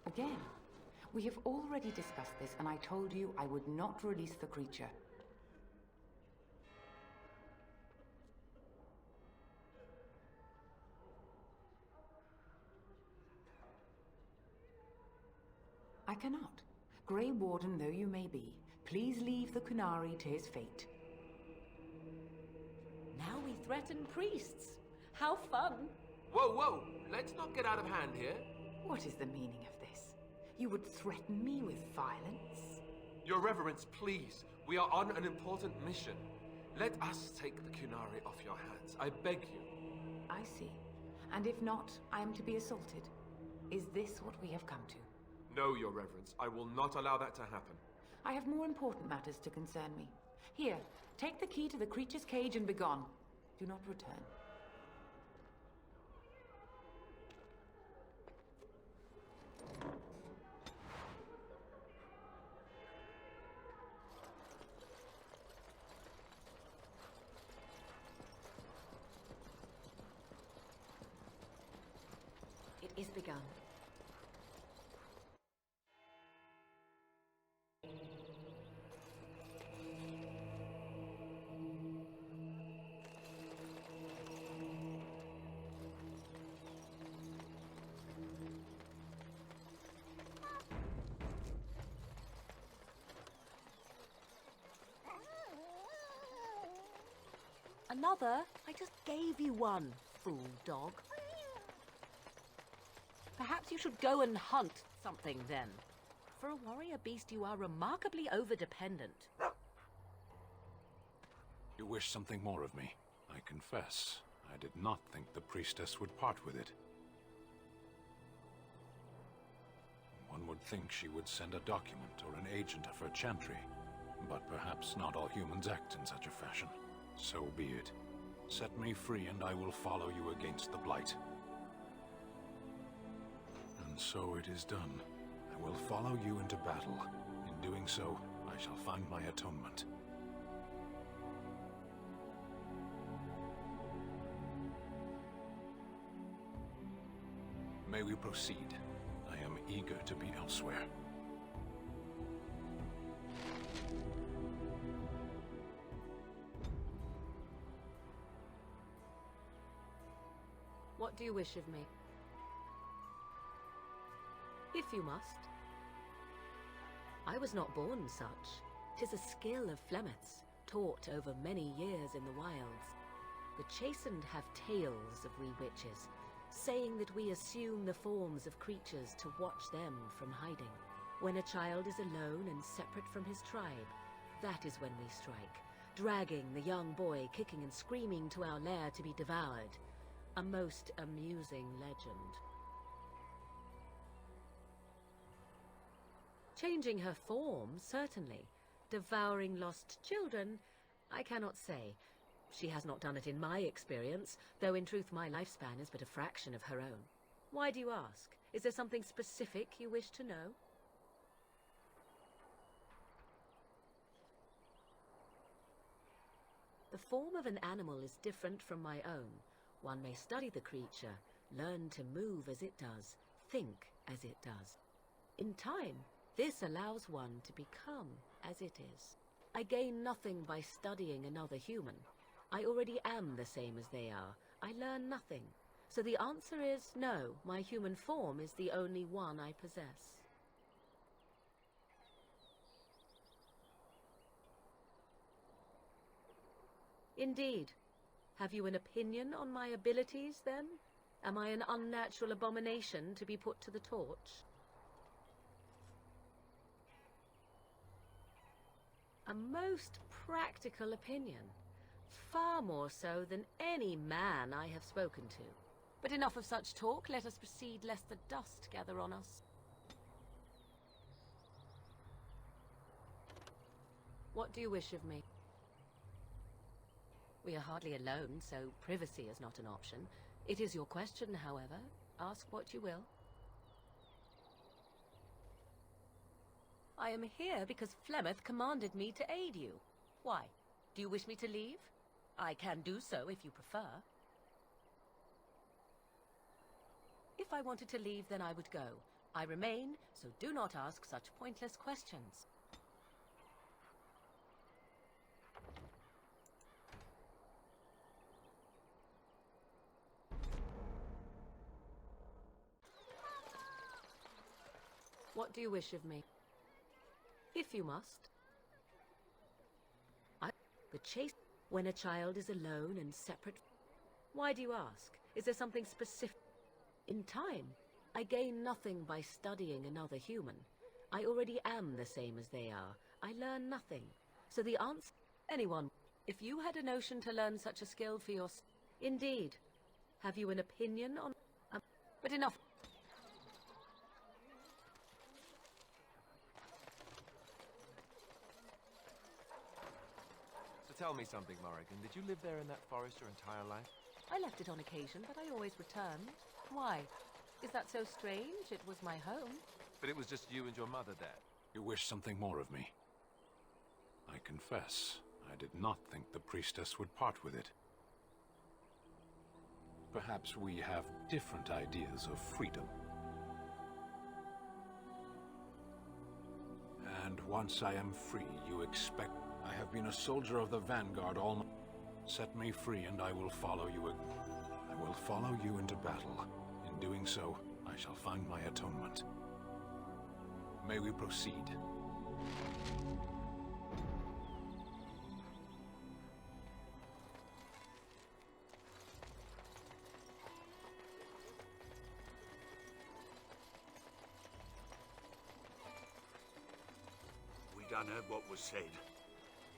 Again? We have already discussed this, and I told you I would not release the creature. I cannot. Grey Warden though you may be, please leave the Kunari to his fate. Now we threaten priests. How fun! Whoa, whoa! Let's not get out of hand here. What is the meaning of this? You would threaten me with violence? Your Reverence, please. We are on an important mission. Let us take the Kunari off your hands. I beg you. I see. And if not, I am to be assaulted. Is this what we have come to? No, Your Reverence. I will not allow that to happen. I have more important matters to concern me. Here, take the key to the creature's cage and begone. Do not return. It is begun. Another? I just gave you one, fool dog. Perhaps you should go and hunt something then. For a warrior beast, you are remarkably over-dependent. You wish something more of me. I confess, I did not think the priestess would part with it. One would think she would send a document or an agent of her chantry, but perhaps not all humans act in such a fashion. So be it. Set me free and I will follow you against the Blight. And so it is done. I will follow you into battle. In doing so, I shall find my atonement. May we proceed? I am eager to be elsewhere. What do you wish of me? If you must. I was not born such. 'Tis a skill of Flemeth's, taught over many years in the wilds. The chastened have tales of we witches, saying that we assume the forms of creatures to watch them from hiding. When a child is alone and separate from his tribe, that is when we strike, dragging the young boy kicking and screaming to our lair to be devoured. A most amusing legend. Changing her form, certainly. Devouring lost children, I cannot say. She has not done it in my experience, though in truth my lifespan is but a fraction of her own. Why do you ask? Is there something specific you wish to know? The form of an animal is different from my own. One may study the creature, learn to move as it does, think as it does. In time, this allows one to become as it is. I gain nothing by studying another human. I already am the same as they are. I learn nothing. So the answer is no, my human form is the only one I possess. Indeed. Have you an opinion on my abilities, then? Am I an unnatural abomination to be put to the torch? A most practical opinion. Far more so than any man I have spoken to. But enough of such talk, let us proceed lest the dust gather on us. What do you wish of me? We are hardly alone, so privacy is not an option. It is your question, however. Ask what you will. I am here because Flemeth commanded me to aid you. Why? Do you wish me to leave? I can do so if you prefer. If I wanted to leave, then I would go. I remain, so do not ask such pointless questions. What do you wish of me? If you must. The chase when a child is alone and separate. Why do you ask? Is there something specific? In time, I gain nothing by studying another human. I already am the same as they are. I learn nothing. So the answer, anyone, if you had a notion to learn such a skill for yourself. Indeed. Have you an opinion on... but enough. Tell me something, Morrigan. Did you live there in that forest your entire life? I left it on occasion, but I always returned. Why? Is that so strange? It was my home. But it was just you and your mother there. You wish something more of me. I confess, I did not think the priestess would part with it. Perhaps we have different ideas of freedom. And once I am free, you expect... I have been a soldier of the Vanguard all my... Set me free and I will follow you. I will follow you into battle. In doing so, I shall find my atonement. May we proceed? We done heard what was said.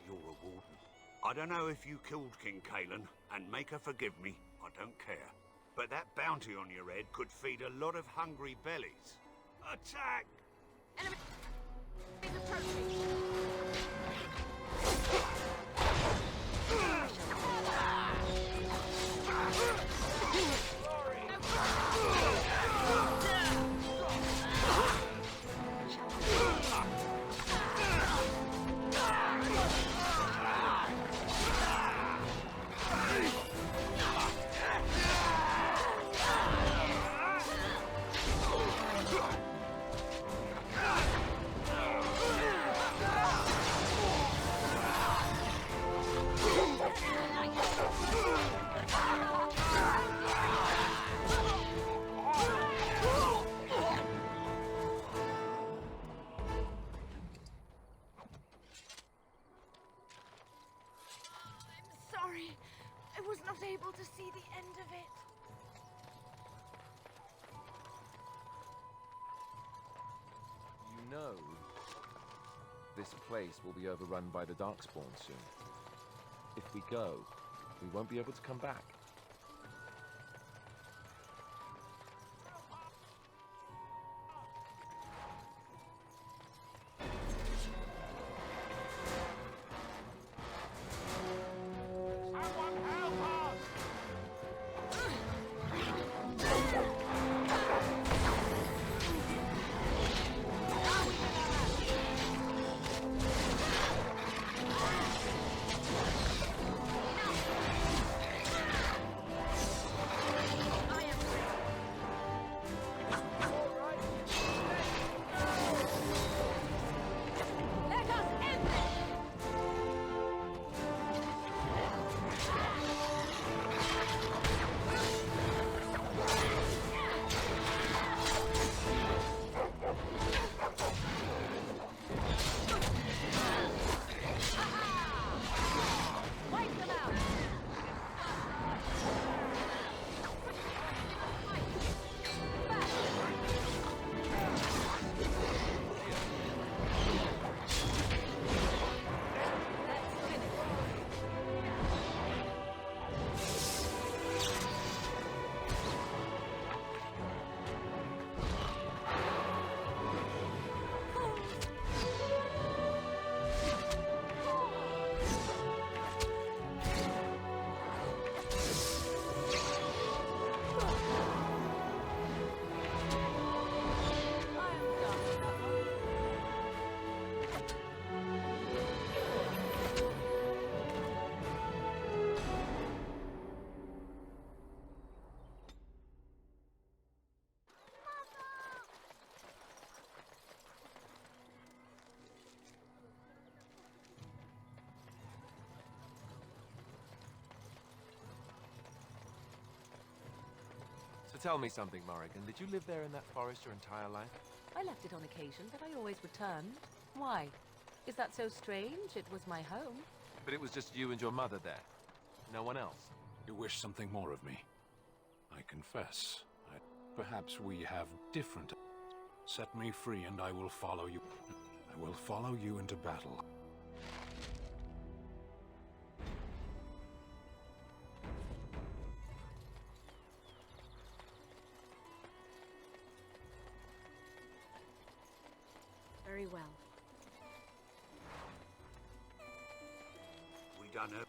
You're a warden. I don't know if you killed King Kalen, and make her forgive me, I don't care. But that bounty on your head could feed a lot of hungry bellies. Attack! Enemy is approaching! I was not able to see the end of it. You know this place will be overrun by the Darkspawn soon. If we go, we won't be able to come back. So tell me something, Morrigan. Did you live there in that forest your entire life? I left it on occasion, but I always returned. Why? Is that so strange? It was my home. But it was just you and your mother there. No one else. You wish something more of me. I confess. Perhaps we have different... Set me free and I will follow you. I will follow you into battle. Very well. We done it.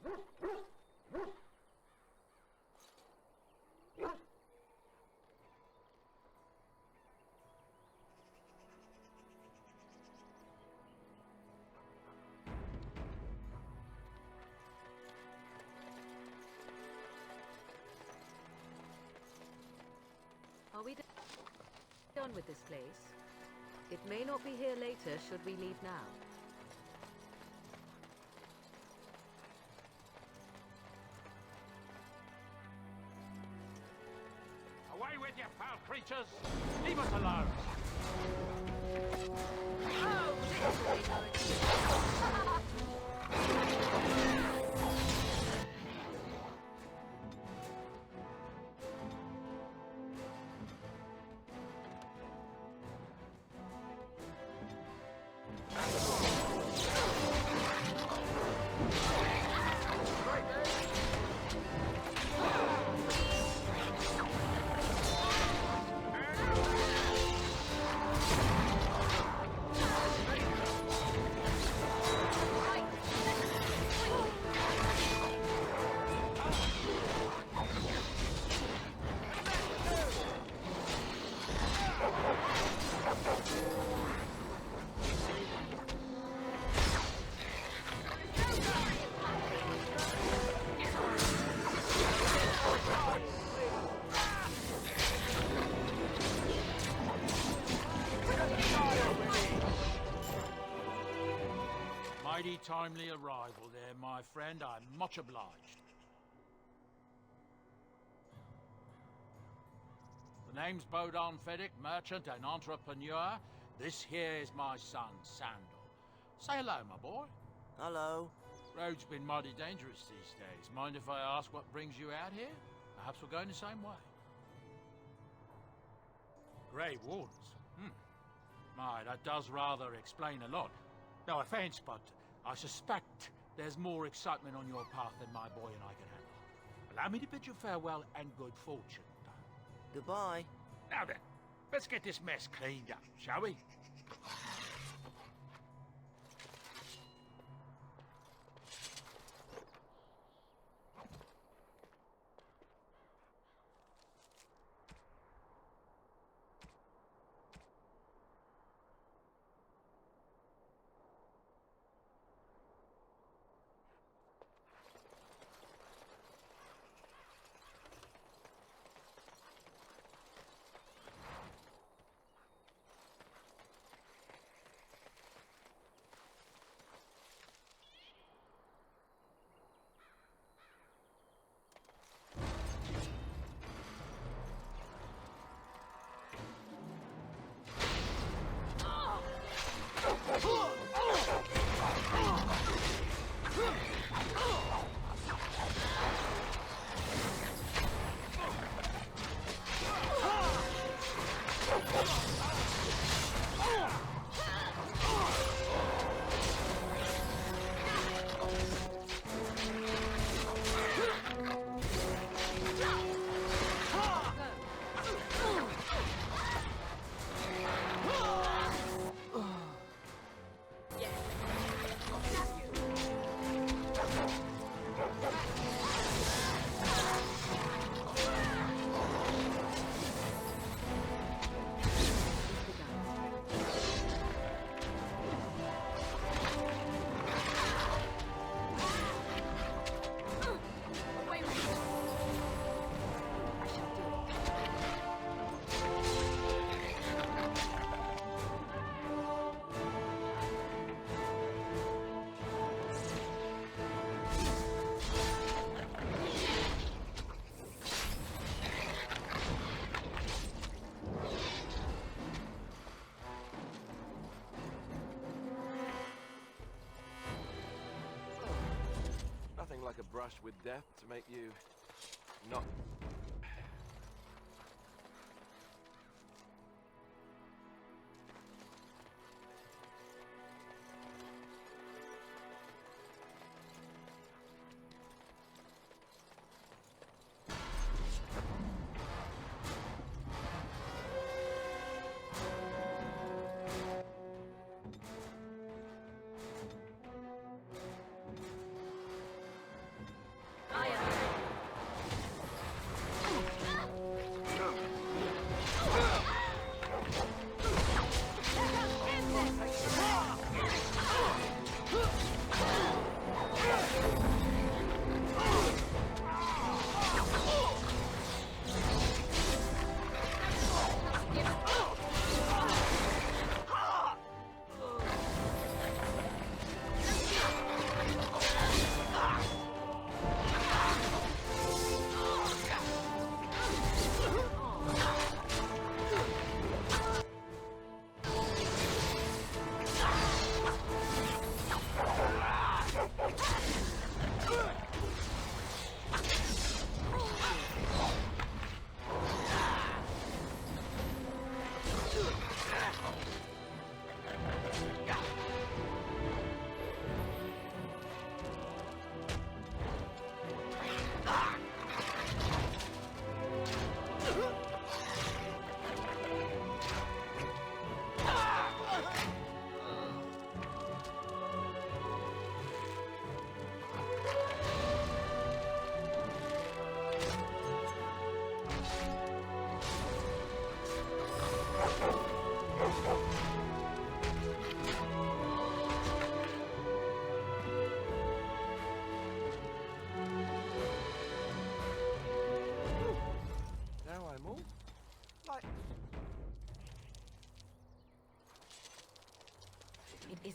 Are we done with this place? It may not be here later should we leave now. Away with you, foul creatures! Leave us alone! Mighty timely arrival there, my friend. I'm much obliged. The name's Bodon Feddick, merchant and entrepreneur. This here is my son, Sandal. Say hello, my boy. Hello. Road's been mighty dangerous these days. Mind if I ask what brings you out here? Perhaps we're going the same way. Grey Wardens. My, that does rather explain a lot. No offense, but I suspect there's more excitement on your path than my boy and I can handle. Allow me to bid you farewell and good fortune. Goodbye. Now then, let's get this mess cleaned up, shall we? Like a brush with death to make you not...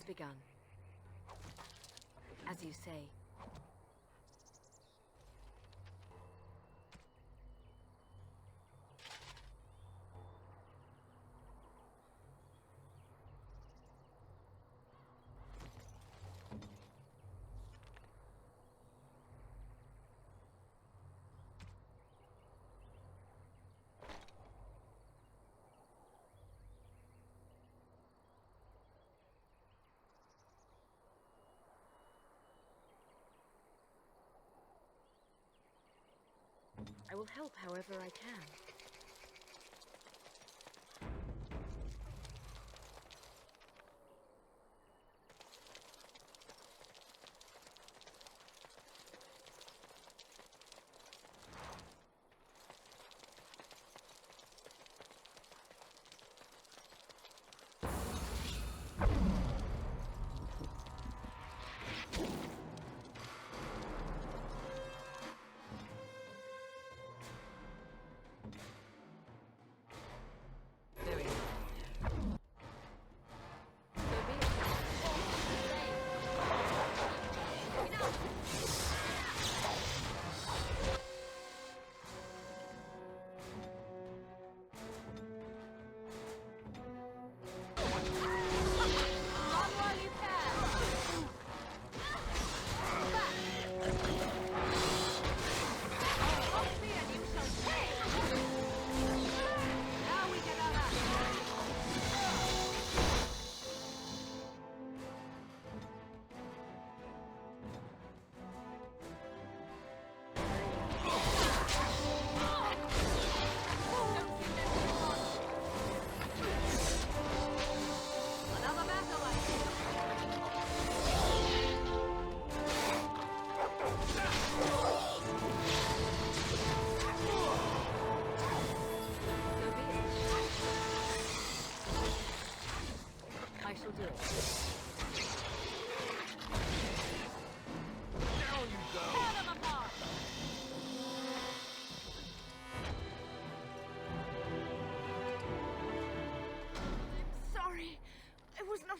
begun. As you say. I will help however I can.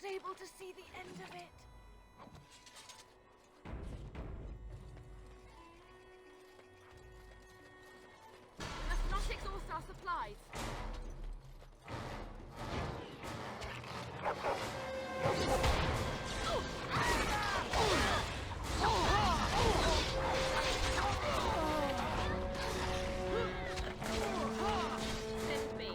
Able to see the end of it. We must not exhaust our supplies. Send me.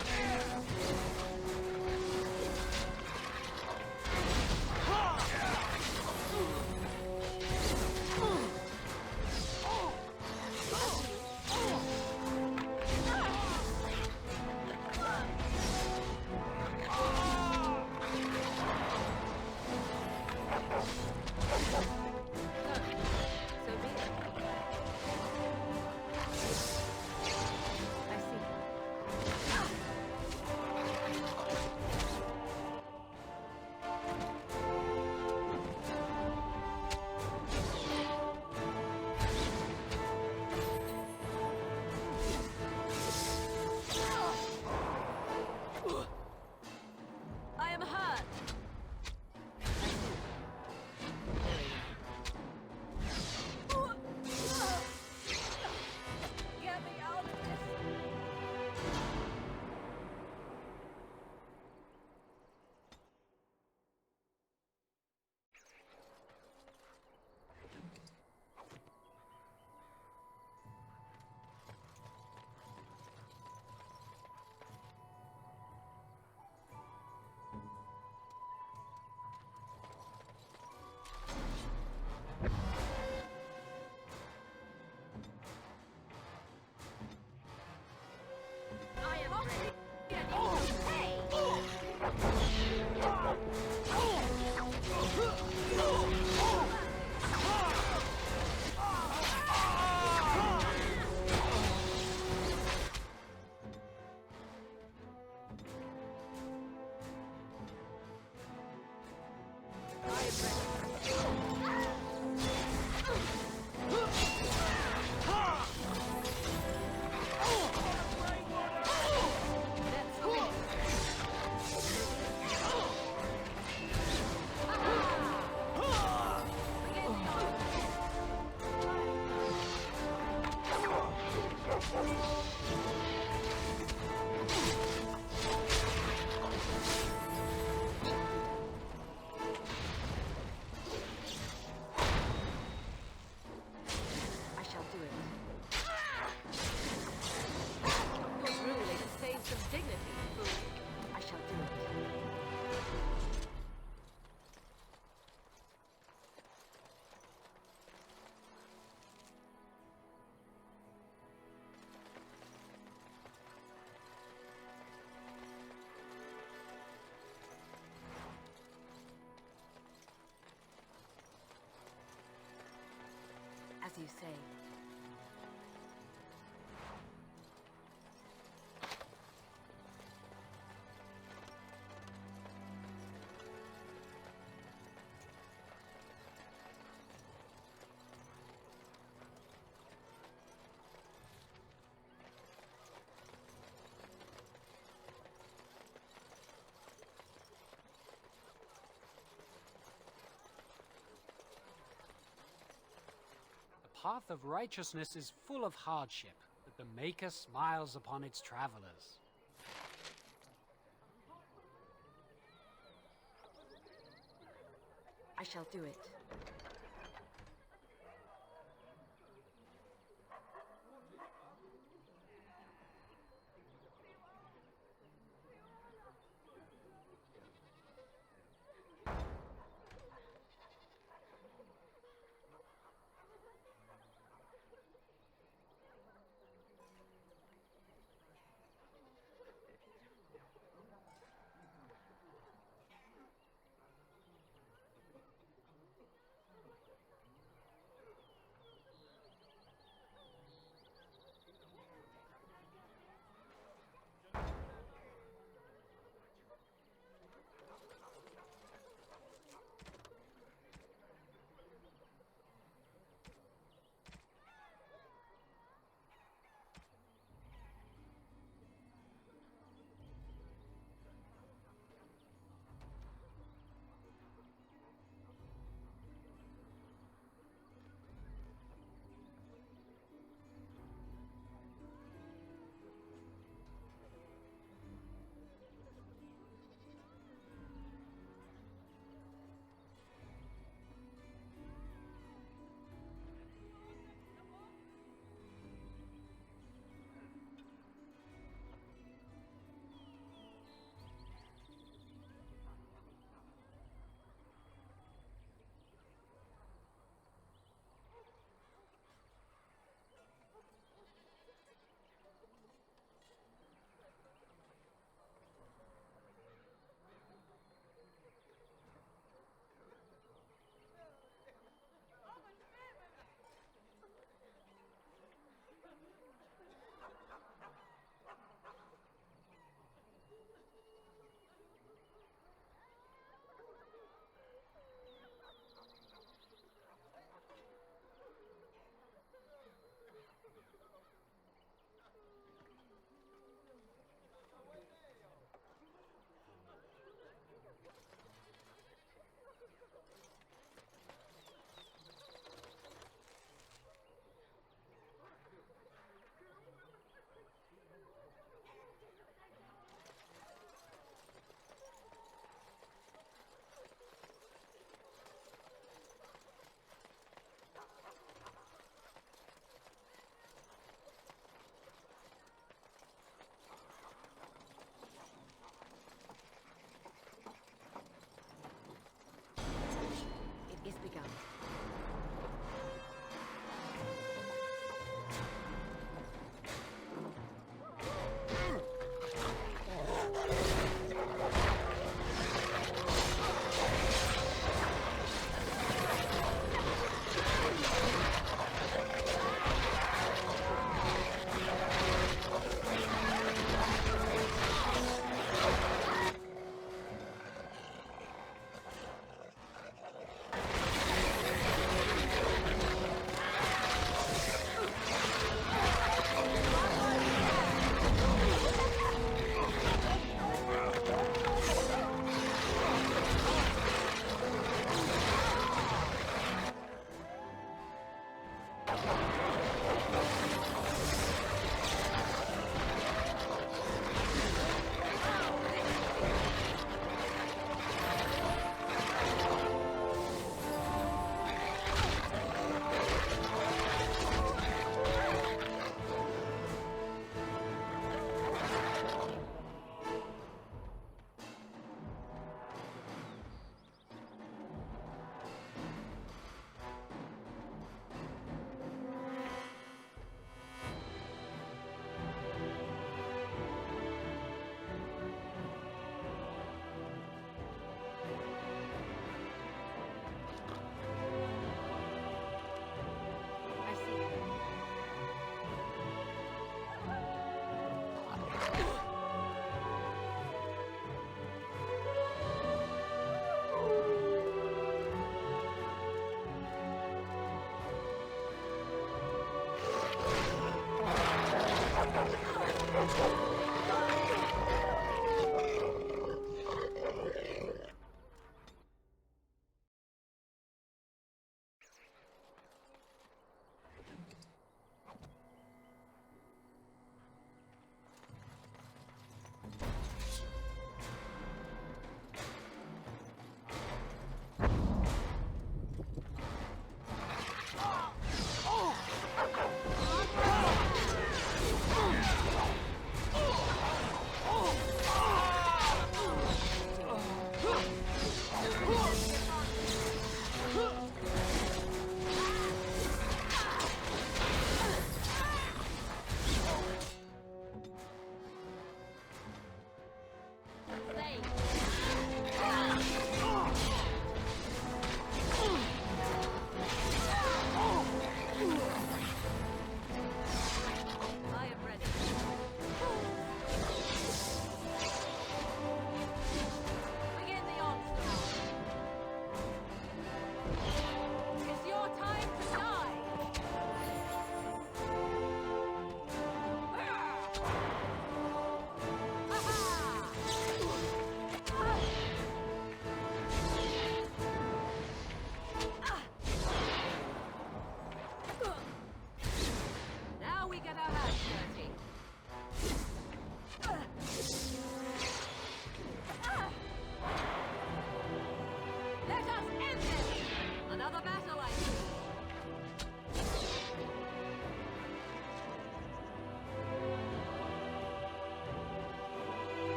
you say. The path of righteousness is full of hardship, but the Maker smiles upon its travelers. I shall do it.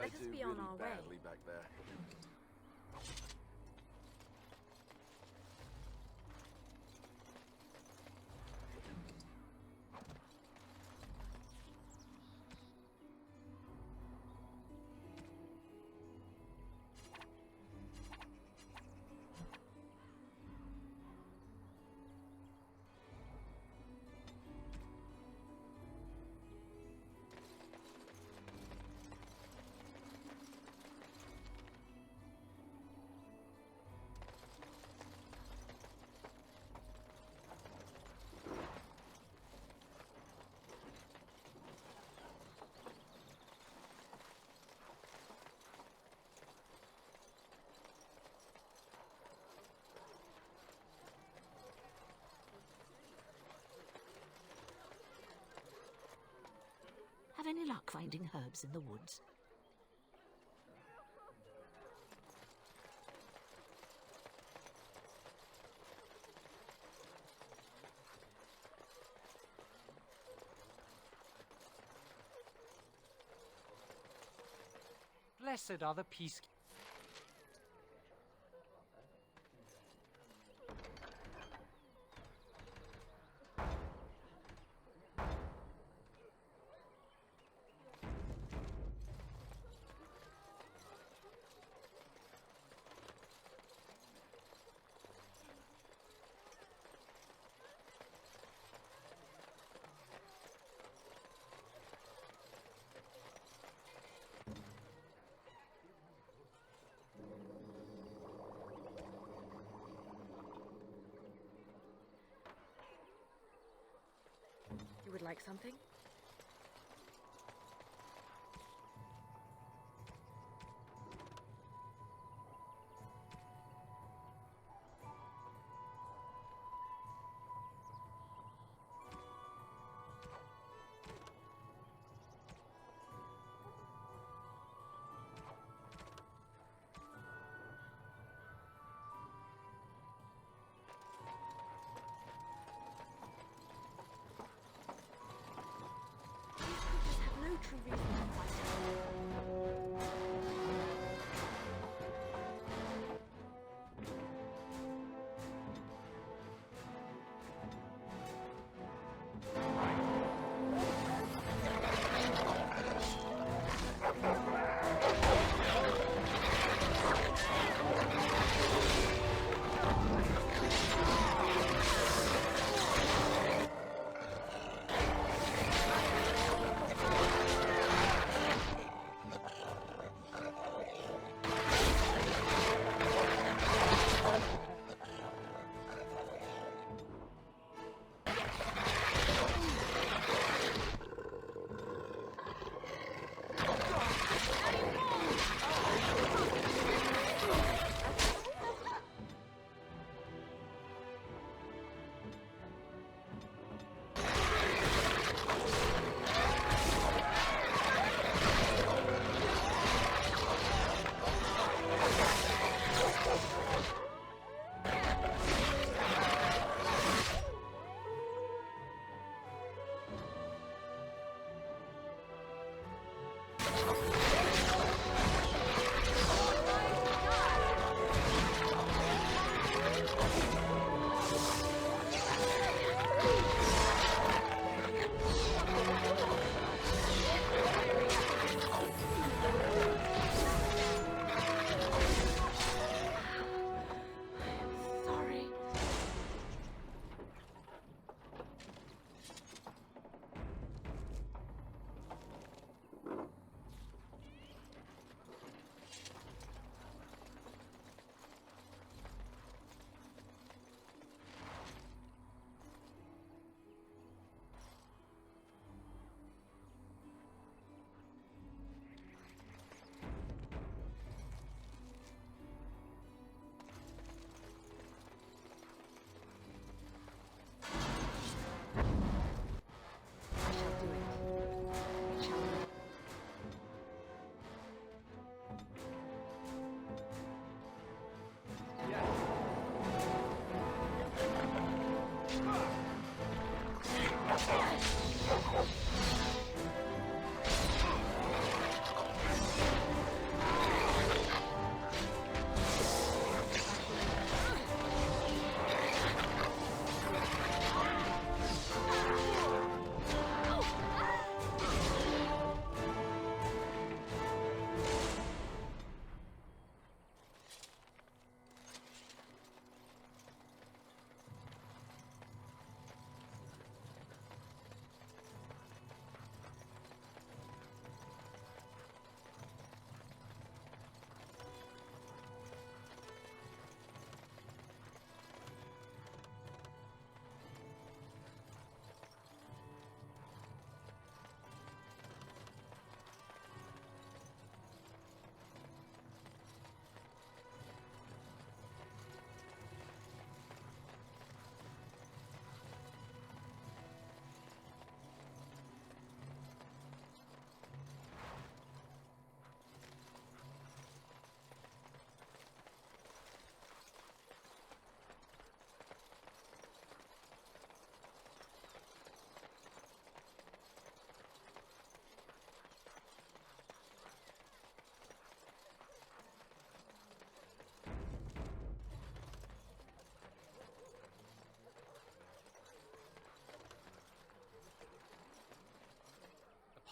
Let us be on our way. Badly back there. Have any luck finding herbs in the woods? Blessed are the peacekeepers. You would like something?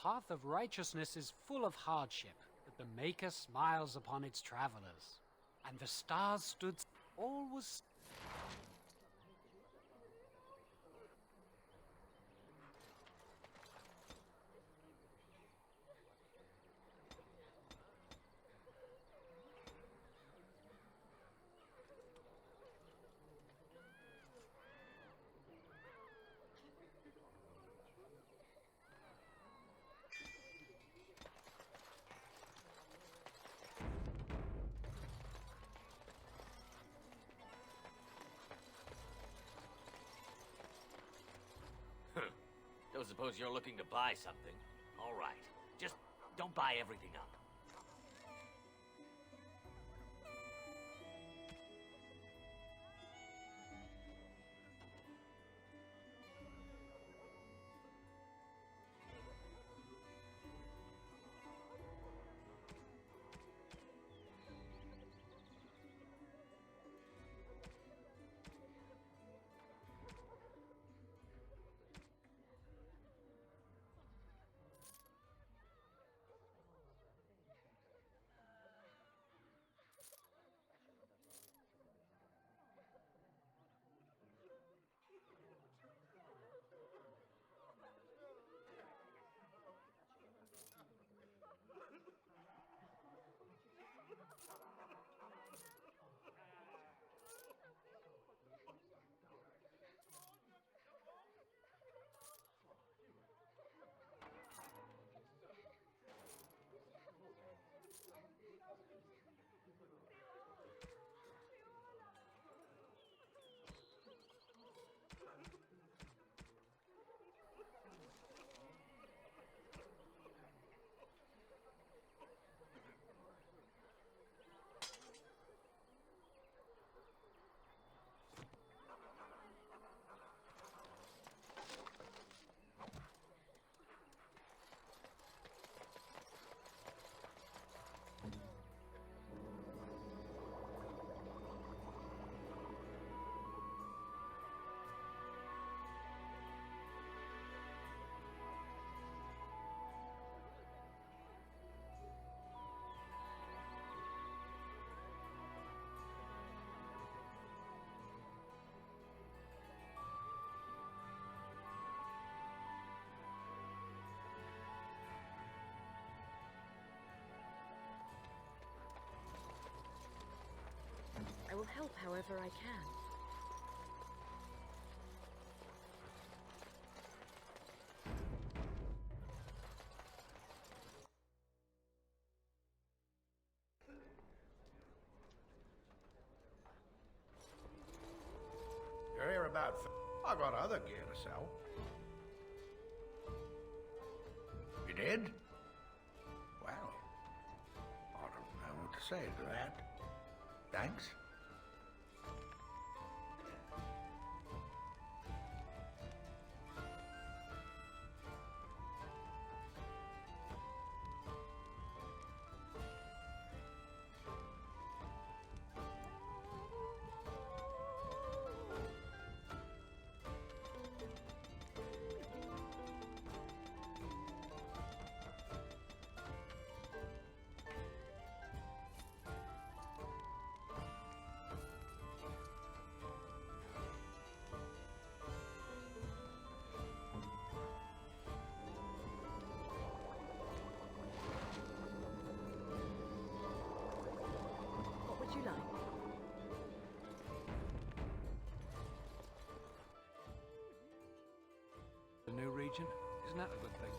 The path of righteousness is full of hardship, but the Maker smiles upon its travelers. And the stars stood... All was... Don't suppose you're looking to buy something. All right. Just don't buy everything up. I will help however I can. You hear about... I got other gear to sell. You did? Well, I don't know what to say to that. Thanks. A new region? Isn't that a good thing?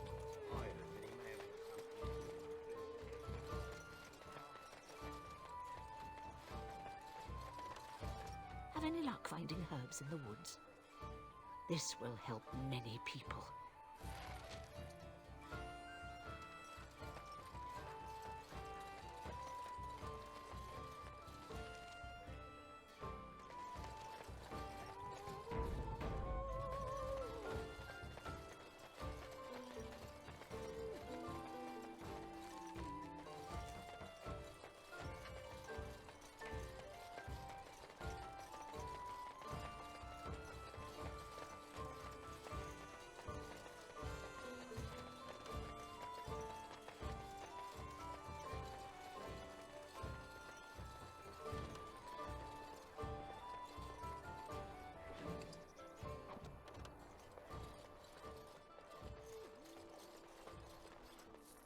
Have any luck finding herbs in the woods? This will help many people.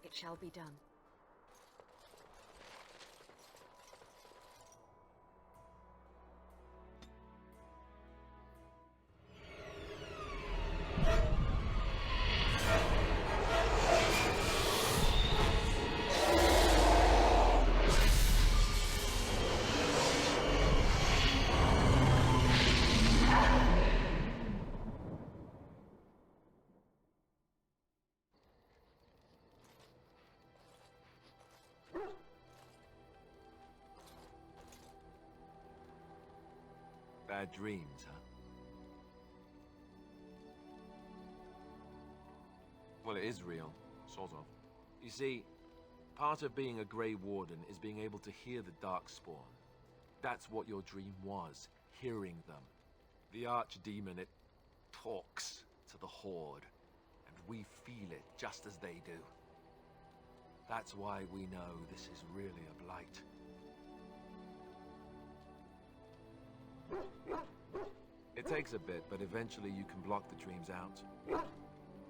It shall be done. Bad dreams, huh? Well, it is real, sort of. You see, part of being a Grey Warden is being able to hear the Darkspawn. That's what your dream was, hearing them. The Archdemon, it talks to the Horde, and we feel it just as they do. That's why we know this is really a blight. It takes a bit, but eventually you can block the dreams out.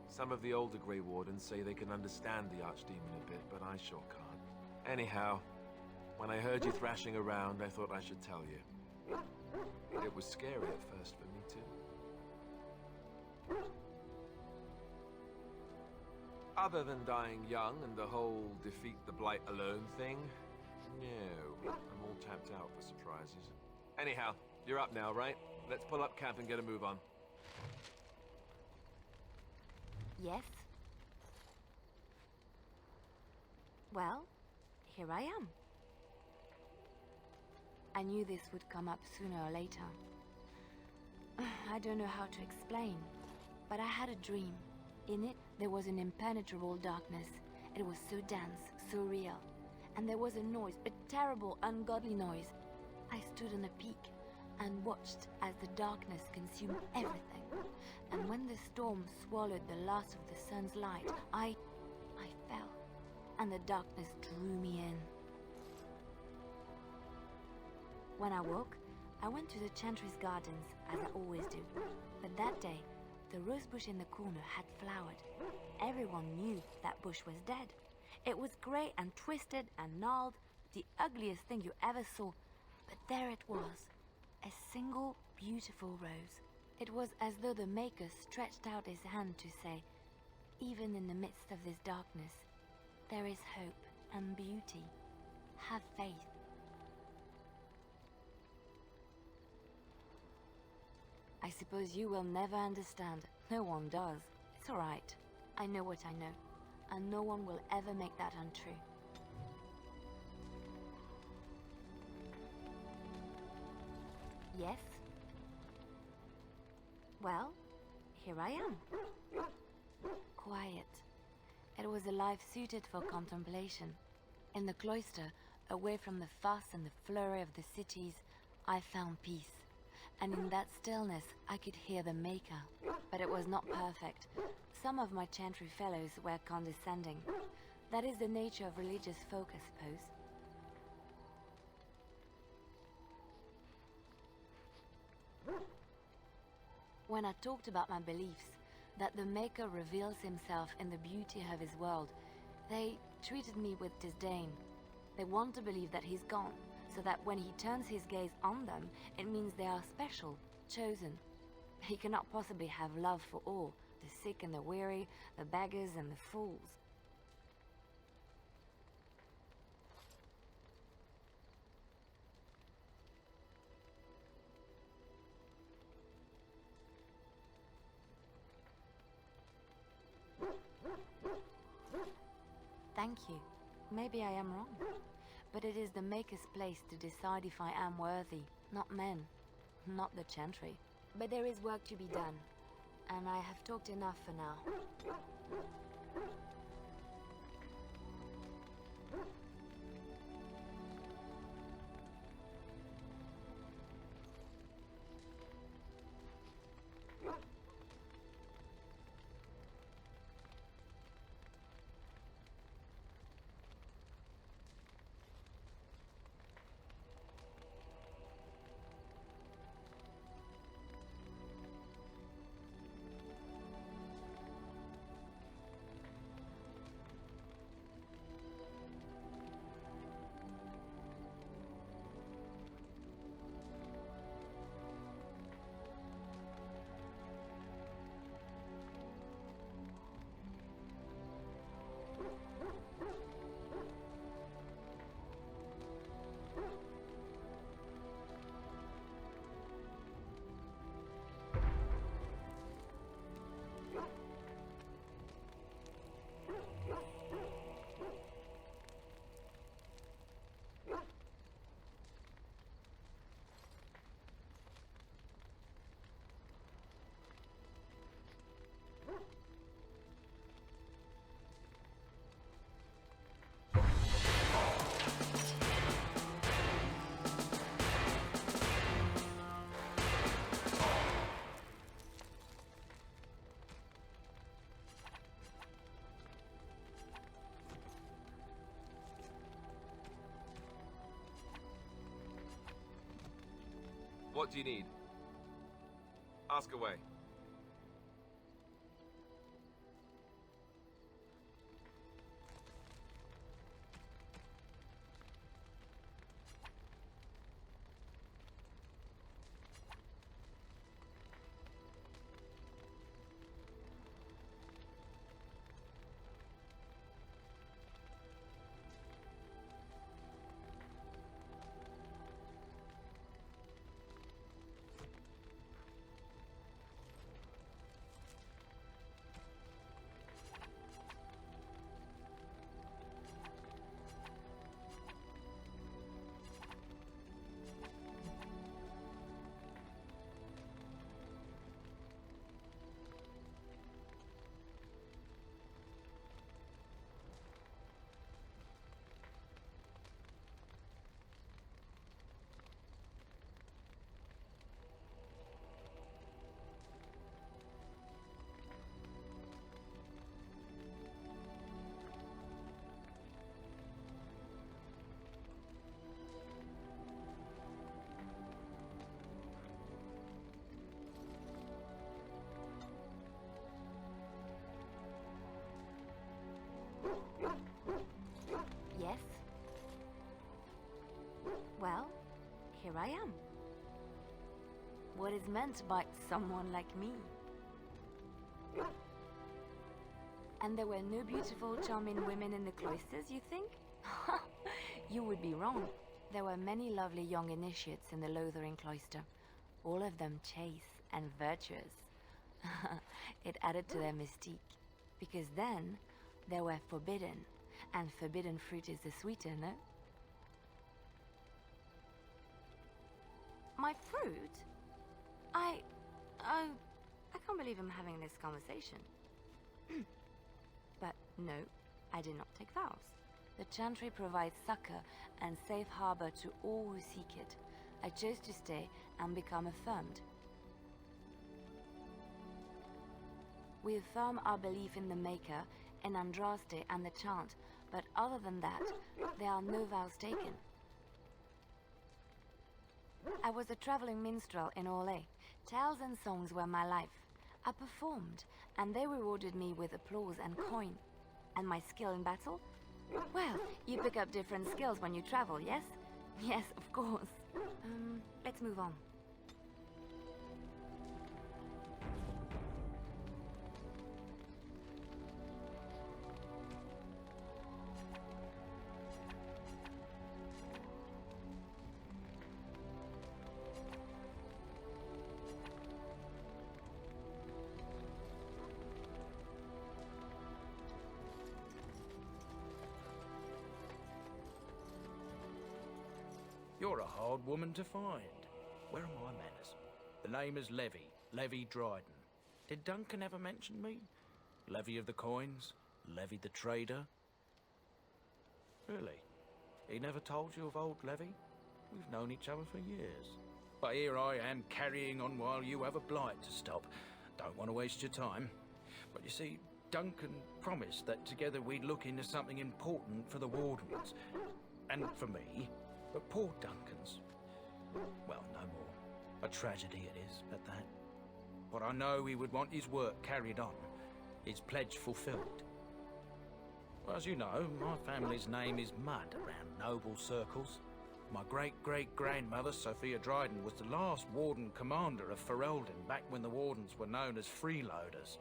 Some of the older Grey Wardens say they can understand the Archdemon a bit, but I sure can't. Anyhow, when I heard you thrashing around, I thought I should tell you. It was scary at first for me, too. Other than dying young and the whole defeat the Blight alone thing, no, I'm all tapped out for surprises. Anyhow, you're up now, right? Let's pull up camp and get a move on. Yes? Well, here I am. I knew this would come up sooner or later. I don't know how to explain, but I had a dream. In it, there was an impenetrable darkness. It was so dense, so real. And there was a noise, a terrible, ungodly noise. I stood on a peak and watched as the darkness consumed everything. And when the storm swallowed the last of the sun's light, I fell, and the darkness drew me in. When I woke, I went to the Chantry's gardens, as I always do. But that day, the rose bush in the corner had flowered. Everyone knew that bush was dead. It was grey and twisted and gnarled, the ugliest thing you ever saw. But there it was, a single beautiful rose. It was as though the Maker stretched out his hand to say, even in the midst of this darkness, there is hope and beauty. Have faith. I suppose you will never understand. No one does. It's all right. I know what I know, and no one will ever make that untrue. Yes? Well, here I am. Quiet. It was a life suited for contemplation. In the cloister, away from the fuss and the flurry of the cities, I found peace. And in that stillness, I could hear the Maker. But it was not perfect. Some of my Chantry fellows were condescending. That is the nature of religious folk, I suppose. When I talked about my beliefs, that the Maker reveals himself in the beauty of his world, they treated me with disdain. They want to believe that he's gone, so that when he turns his gaze on them, it means they are special, chosen. He cannot possibly have love for all, The sick and the weary, the beggars and the fools. Thank you. Maybe I am wrong. But it is the Maker's place to decide if I am worthy, not men, not the Chantry. But there is work to be done, and I have talked enough for now. What do you need? Ask away. Yes? Well, here I am. What is meant by someone like me? And there were no beautiful, charming women in the cloisters, you think? You would be wrong. There were many lovely young initiates in the Lothering cloister, all of them chaste and virtuous. It added to their mystique, because then they were forbidden, and forbidden fruit is the sweeter, no? My fruit? I can't believe I'm having this conversation. But no, I did not take vows. The Chantry provides succor and safe harbor to all who seek it. I chose to stay and become affirmed. We affirm our belief in the Maker, in Andraste and the Chant, but other than that, there are no vows taken. I was a traveling minstrel in Orlais. Tales and songs were my life. I performed, and they rewarded me with applause and coin. And my skill in battle? Well, you pick up different skills when you travel, yes? Yes, of course. Let's move on. a hard woman to find. Where are my manners? The name is Levy. Levy Dryden. Did Duncan ever mention me? Levy of the coins? Levy the trader? Really? He never told you of old Levy? We've known each other for years. But here I am carrying on while you have a blight to stop. Don't want to waste your time. But you see, Duncan promised that together we'd look into something important for the Wardens. And for me. But poor Duncan's... well, no more. A tragedy it is, at that. But I know he would want his work carried on. His pledge fulfilled. Well, as you know, my family's name is mud around noble circles. My great-great-grandmother, Sophia Dryden, was the last Warden commander of Ferelden back when the Wardens were known as freeloaders.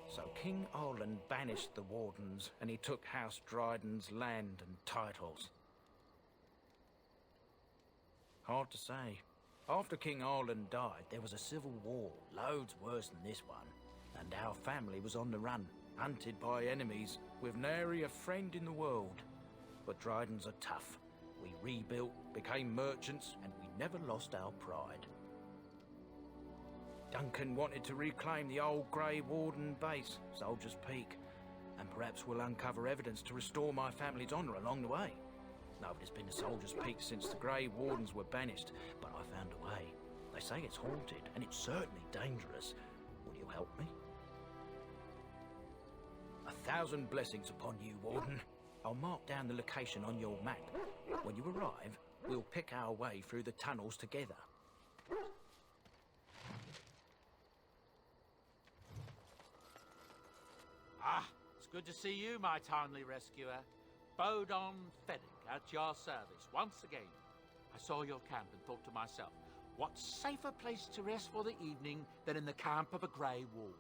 So King Olin banished the Wardens, and he took House Dryden's land and titles. Hard to say. After King Olin died, there was a civil war, loads worse than this one, and our family was on the run, hunted by enemies, with nary a friend in the world. But Drydens are tough. We rebuilt, became merchants, and we never lost our pride. Duncan wanted to reclaim the old Grey Warden base, Soldier's Peak, and perhaps we'll uncover evidence to restore my family's honour along the way. Nobody's been to Soldier's Peak since the Grey Wardens were banished, but I found a way. They say it's haunted, and it's certainly dangerous. Will you help me? 1,000 blessings upon you, Warden. I'll mark down the location on your map. When you arrive, we'll pick our way through the tunnels together. Ah, it's good to see you, my timely rescuer. Bodon Feddick, at your service, once again. I saw your camp and thought to myself, what safer place to rest for the evening than in the camp of a Grey Warden?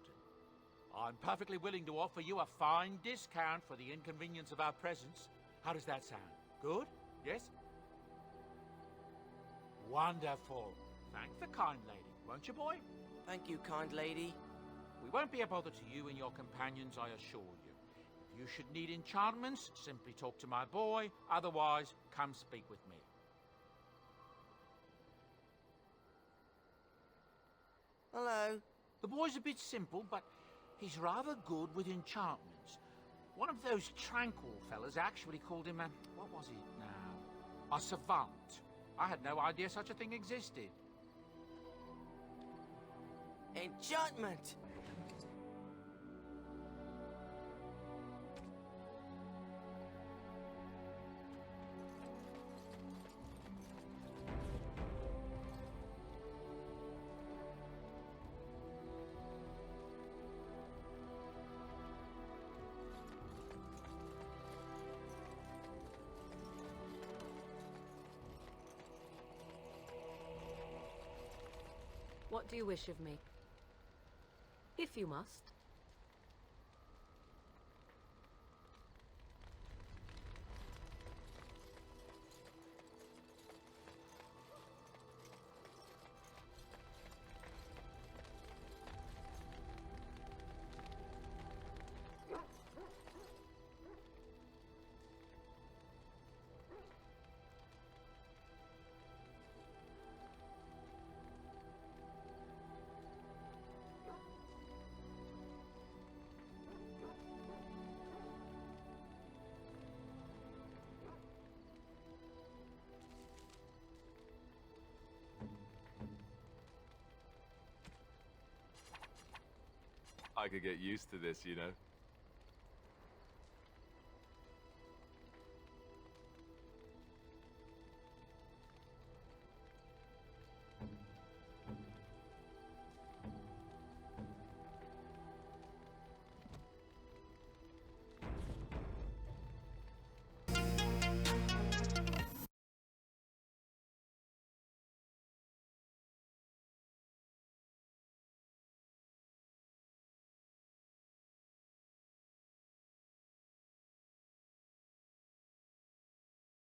I'm perfectly willing to offer you a fine discount for the inconvenience of our presence. How does that sound? Good? Yes? Wonderful. Thank the kind lady, won't you, boy? Thank you, kind lady. We won't be a bother to you and your companions, I assure you. If you should need enchantments, simply talk to my boy. Otherwise, come speak with me. Hello. The boy's a bit simple, but he's rather good with enchantments. One of those tranquil fellas actually called him a... what was it now? A savant. I had no idea such a thing existed. Enchantment! What do you wish of me? If you must. I could get used to this, you know.